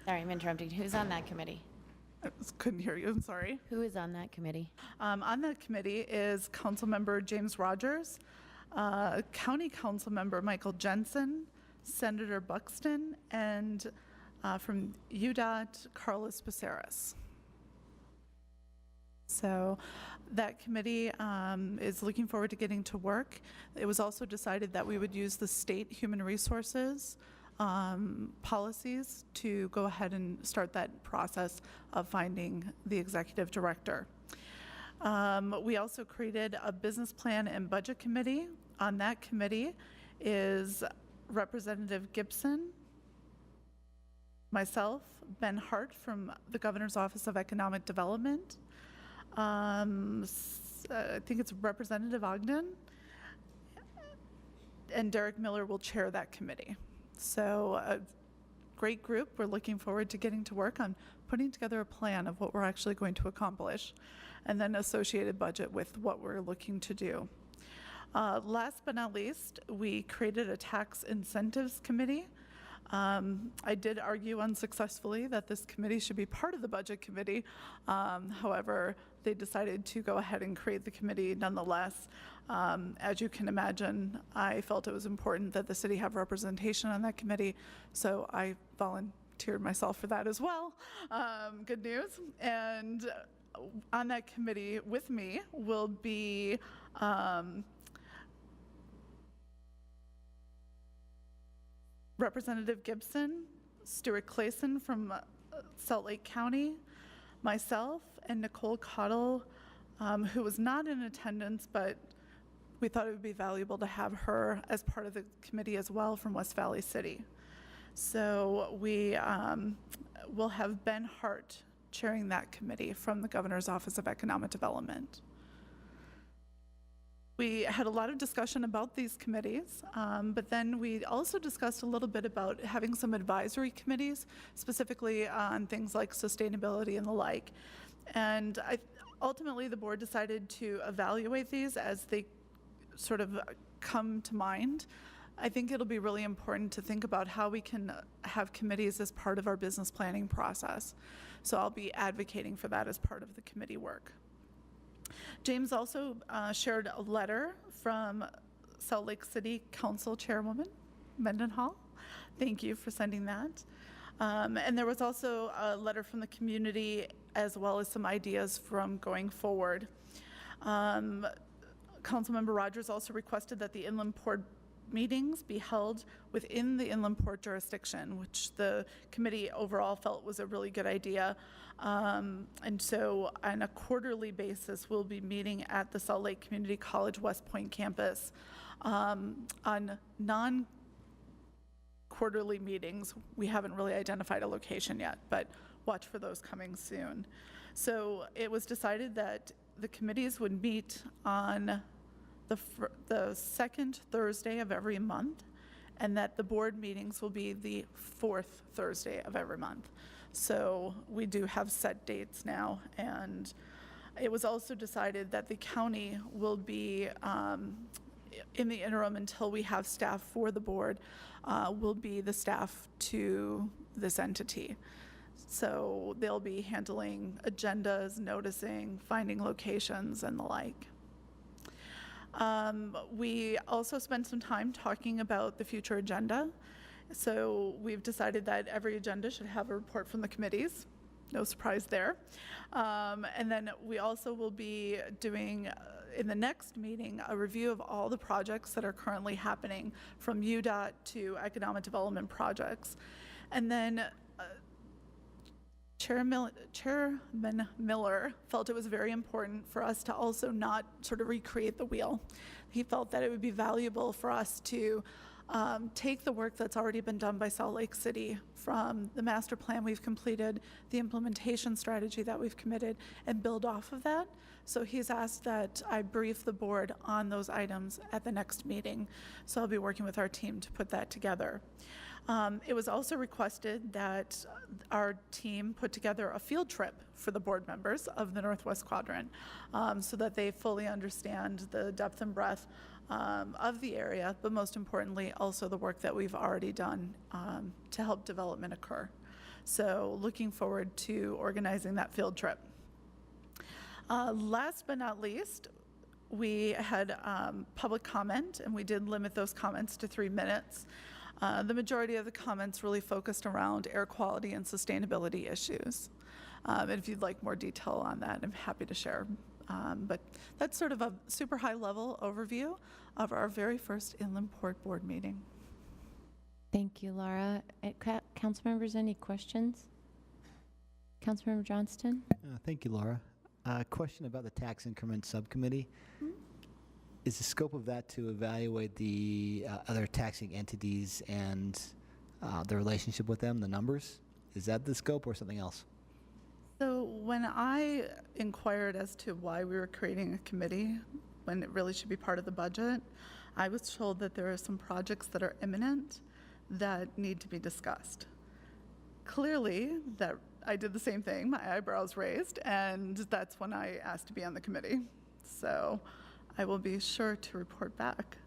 I'm interrupting. Who's on that committee? I couldn't hear you, I'm sorry. Who is on that committee? On that committee is Councilmember James Rogers, County Council Member Michael Jensen, Senator Buxton, and from UDOT, Carlos Becerras. So that committee is looking forward to getting to work. It was also decided that we would use the state human resources policies to go ahead and start that process of finding the executive director. We also created a business plan and budget committee. On that committee is Representative Gibson, myself, Ben Hart from the Governor's Office of Economic Development, I think it's Representative Ogden, and Derek Miller will chair that committee. So a great group. We're looking forward to getting to work on putting together a plan of what we're actually going to accomplish, and then associated budget with what we're looking to do. Last but not least, we created a tax incentives committee. I did argue unsuccessfully that this committee should be part of the budget committee. However, they decided to go ahead and create the committee nonetheless. As you can imagine, I felt it was important that the city have representation on that committee, so I volunteered myself for that as well. Good news. And on that committee with me will be Representative Gibson, Stuart Clayson from Salt Lake County, myself, and Nicole Cottle, who was not in attendance, but we thought it would be valuable to have her as part of the committee as well from West Valley City. So we will have Ben Hart chairing that committee from the Governor's Office of Economic Development. We had a lot of discussion about these committees, but then we also discussed a little bit about having some advisory committees, specifically on things like sustainability and the like. And ultimately, the board decided to evaluate these as they sort of come to mind. I think it'll be really important to think about how we can have committees as part of our business planning process. So I'll be advocating for that as part of the committee work. James also shared a letter from Salt Lake City Council Chairwoman Mendenhall. Thank you for sending that. And there was also a letter from the community as well as some ideas from going forward. Councilmember Rogers also requested that the Inland Port meetings be held within the Inland Port jurisdiction, which the committee overall felt was a really good idea. And so on a quarterly basis, we'll be meeting at the Salt Lake Community College West Point campus. On non-quarterly meetings, we haven't really identified a location yet, but watch for those coming soon. So it was decided that the committees would meet on the second Thursday of every month, and that the board meetings will be the fourth Thursday of every month. So we do have set dates now, and it was also decided that the county will be, in the interim until we have staff for the board, will be the staff to this entity. So they'll be handling agendas, noticing, finding locations, and the like. We also spent some time talking about the future agenda. So we've decided that every agenda should have a report from the committees. No surprise there. And then we also will be doing, in the next meeting, a review of all the projects that are currently happening, from UDOT to economic development projects. And then Chairman Miller felt it was very important for us to also not sort of recreate the wheel. He felt that it would be valuable for us to take the work that's already been done by Salt Lake City, from the master plan we've completed, the implementation strategy that we've committed, and build off of that. So he's asked that I brief the board on those items at the next meeting. So I'll be working with our team to put that together. It was also requested that our team put together a field trip for the board members of the Northwest Quadrant, so that they fully understand the depth and breadth of the area, but most importantly, also the work that we've already done to help development occur. So looking forward to organizing that field trip. Last but not least, we had public comment, and we did limit those comments to 3 minutes. The majority of the comments really focused around air quality and sustainability issues. And if you'd like more detail on that, I'm happy to share. But that's sort of a super high level overview of our very first Inland Port Board meeting. Thank you, Laura. Council members, any questions? Councilmember Johnston? Thank you, Laura. Question about the tax increment subcommittee. Is the scope of that to evaluate the other taxing entities and the relationship with them, the numbers? Is that the scope or something else? So when I inquired as to why we were creating a committee, when it really should be part of the budget, I was told that there are some projects that are imminent that need to be discussed. Clearly, that I did the same thing, my eyebrows raised, and that's when I asked to be on the committee. So I will be sure to report back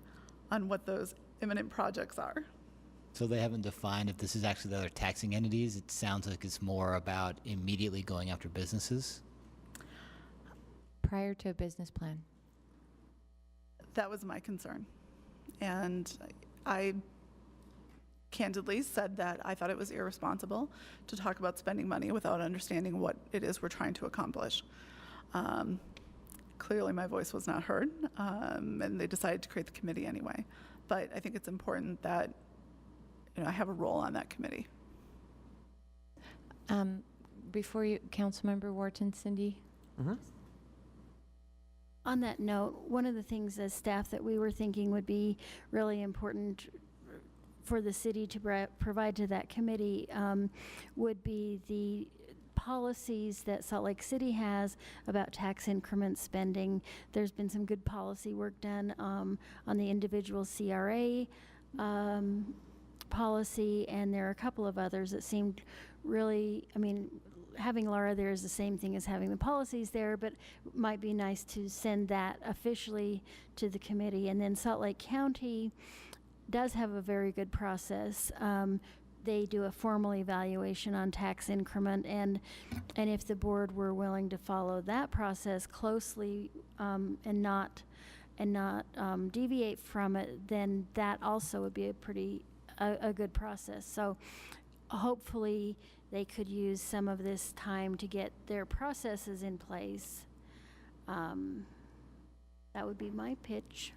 on what those imminent projects are. So they haven't defined if this is actually the other taxing entities. It sounds like it's more about immediately going after businesses. Prior to a business plan. That was my concern. And I candidly said that I thought it was irresponsible to talk about spending money without understanding what it is we're trying to accomplish. Clearly my voice was not heard, and they decided to create the committee anyway. But I think it's important that I have a role on that committee. Before you, Councilmember Wharton, Cindy? On that note, one of the things as staff that we were thinking would be really important for the city to provide to that committee would be the policies that Salt Lake City has about tax increment spending. There's been some good policy work done on the individual CRA policy, and there are a couple of others that seemed really, having Laura there is the same thing as having the policies there, but it might be nice to send that officially to the committee. And then Salt Lake County does have a very good process. They do a formal evaluation on tax increment, and if the board were willing to follow that process closely and not deviate from it, then that also would be a good process. So hopefully they could use some of this time to get their processes in place. That would be my pitch.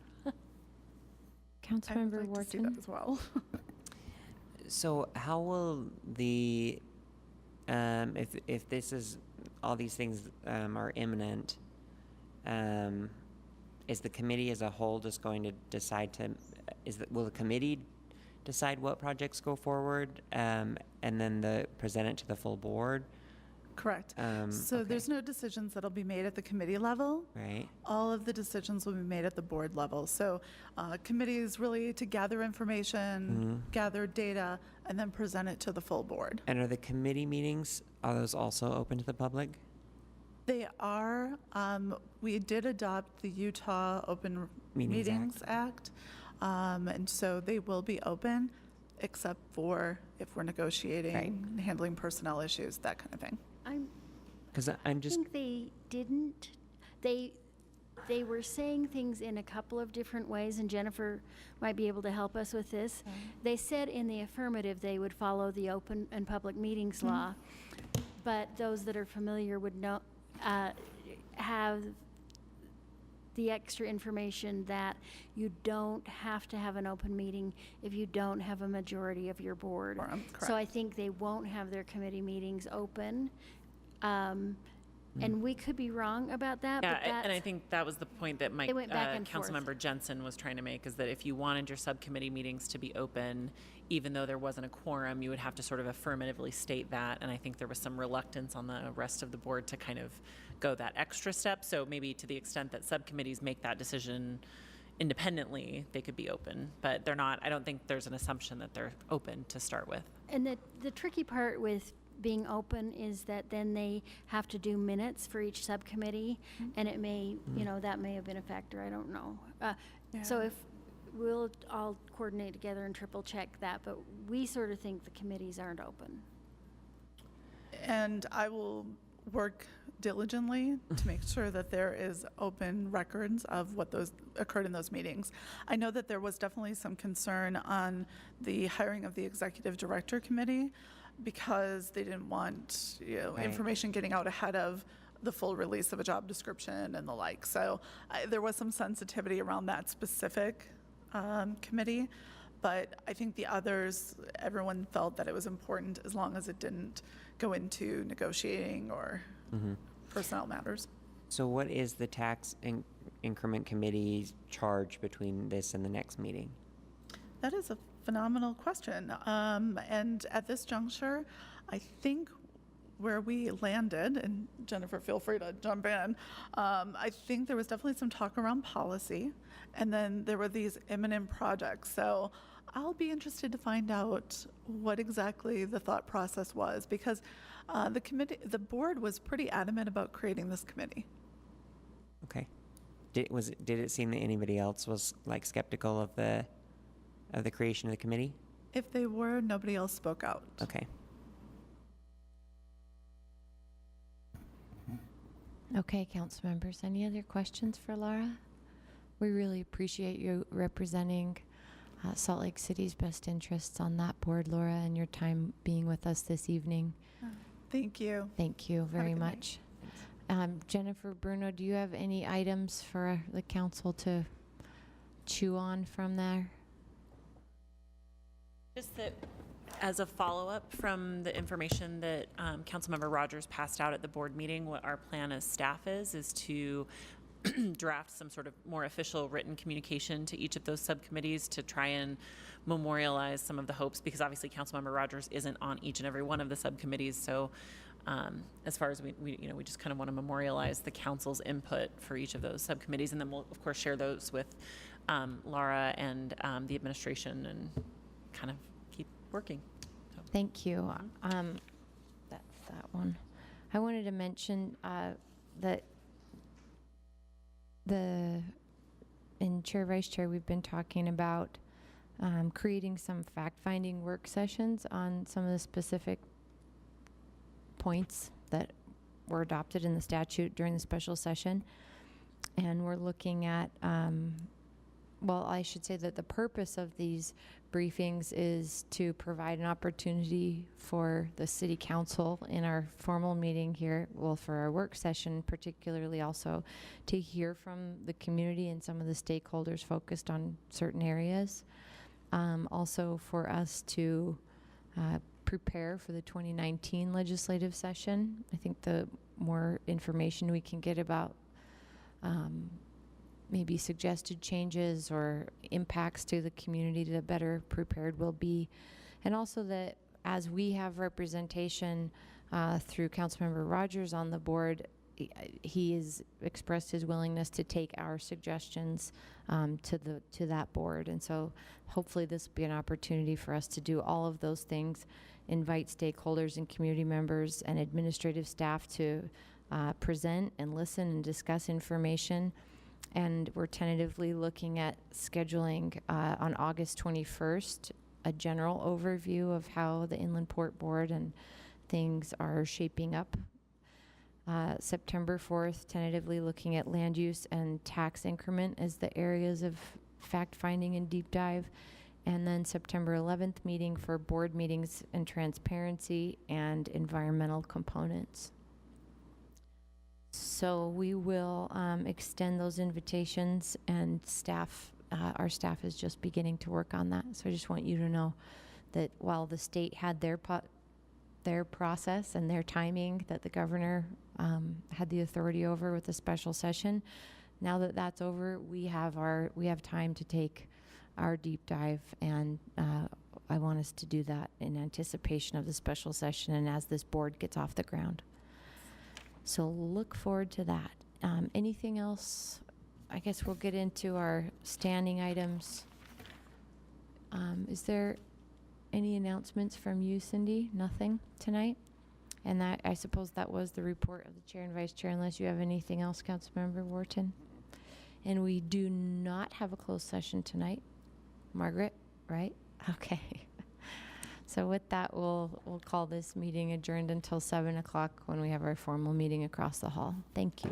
Councilmember Wharton. To see that as well. So how will the, if this is, all these things are imminent, is the committee as a whole just going to decide to, will the committee decide what projects go forward, and then present it to the full board? Correct. So okay. there's no decisions that'll be made at the committee level. Right. All of the decisions will be made at the board level. So committee is really to gather information, gather data, and then present it to the full board. And are the committee meetings, are those also open to the public? They are. We did adopt the Utah Open Meetings Act. And so they will be open, except for if we're negotiating, handling personnel issues, that kind of thing. I think they didn't. They were saying things in a couple of different ways, and Jennifer might be able to help us with this. They said in the affirmative they would follow the open and public meetings law, but those that are familiar would know, have the extra information that you don't have to have an open meeting if you don't have a majority of your board. So I think they won't have their committee meetings open. And we could be wrong about that, Yeah, but that's... and I think that was the point that They went back and forth. Councilmember Jensen was trying to make, is that if you wanted your subcommittee meetings to be open, even though there wasn't a quorum, you would have to sort of affirmatively state that. And I think there was some reluctance on the rest of the board to kind of go that extra step. So maybe to the extent that subcommittees make that decision independently, they could be open. But they're not, I don't think there's an assumption that they're open to start with. And the tricky part with being open is that then they have to do minutes for each subcommittee, and it may, you know, that may have been a factor, I don't know. So if, we'll all coordinate together and triple check that, but we sort of think the committees aren't open. And I will work diligently to make sure that there is open records of what those occurred in those meetings. I know that there was definitely some concern on the hiring of the executive director committee because they didn't want, you know, Right. information getting out ahead of the full release of a job description and the like. So there was some sensitivity around that specific committee, but I think the others, everyone felt that it was important as long as it didn't go into negotiating or personnel matters. So what is the tax increment committee's charge between this and the next meeting? That is a phenomenal question. And at this juncture, I think where we landed, and Jennifer, feel free to jump in, I think there was definitely some talk around policy, and then there were these imminent projects. So I'll be interested to find out what exactly the thought process was, because the board was pretty adamant about creating this committee. Okay. Did it seem that anybody else was like skeptical of the creation of the committee? If they were, nobody else spoke out. Okay. Okay, council members, any other questions for Laura? We really appreciate you representing Salt Lake City's best interests on that board, Laura, and your time being with us this evening. Thank you. Thank you very good night. much. Jennifer, Bruno, do you have any items for the council to chew on from there? Just that as a follow-up from the information that Councilmember Rogers passed out at the board meeting, what our plan as staff is to draft some sort of more official written communication to each of those subcommittees to try and memorialize some of the hopes, because obviously Councilmember Rogers isn't on each and every one of the subcommittees. So as far as we just kind of want to memorialize the council's input for each of those subcommittees, and then we'll of course share those with Laura and the administration and kind of keep working. So. Thank you. That's that one. I wanted to mention that in Chair, Vice Chair, we've been talking about creating some fact-finding work sessions on some of the specific points that were adopted in the statute during the special session. And we're looking at, well, I should say that the purpose of these briefings is to provide an opportunity for the city council in our formal meeting here, well, for our work session, particularly also to hear from the community and some of the stakeholders focused on certain areas. Also for us to prepare for the 2019 legislative session. I think the more information we can get about maybe suggested changes or impacts to the community, the better prepared we'll be. And also that as we have representation through Councilmember Rogers on the board, he has expressed his willingness to take our suggestions to that board. And so hopefully this will be an opportunity for us to do all of those things, invite stakeholders and community members and administrative staff to present and listen and discuss information. And we're tentatively looking at scheduling on August 21st a general overview of how the Inland Port Board and things are shaping up. September 4th, tentatively looking at land use and tax increment as the areas of fact-finding and deep dive. And then September 11th meeting for board meetings and transparency and environmental components. So we will extend those invitations, and our staff is just beginning to work on that. So I just want you to know that while the state had their their process and their timing that the governor had the authority over with the special session. Now that that's over, we have time to take our deep dive, and I want us to do that in anticipation of the special session and as this board gets off the ground. So look forward to that. Anything else? I guess we'll get into our standing items. Is there any announcements from you, Cindy? Nothing tonight? And that, I suppose that was the report of the chair and vice chair, unless you have anything else, Councilmember Wharton. And we do not have a closed session tonight. Margaret, right? Okay. So with that, we'll call this meeting adjourned until 7 o'clock when we have our formal meeting across the hall. Thank you.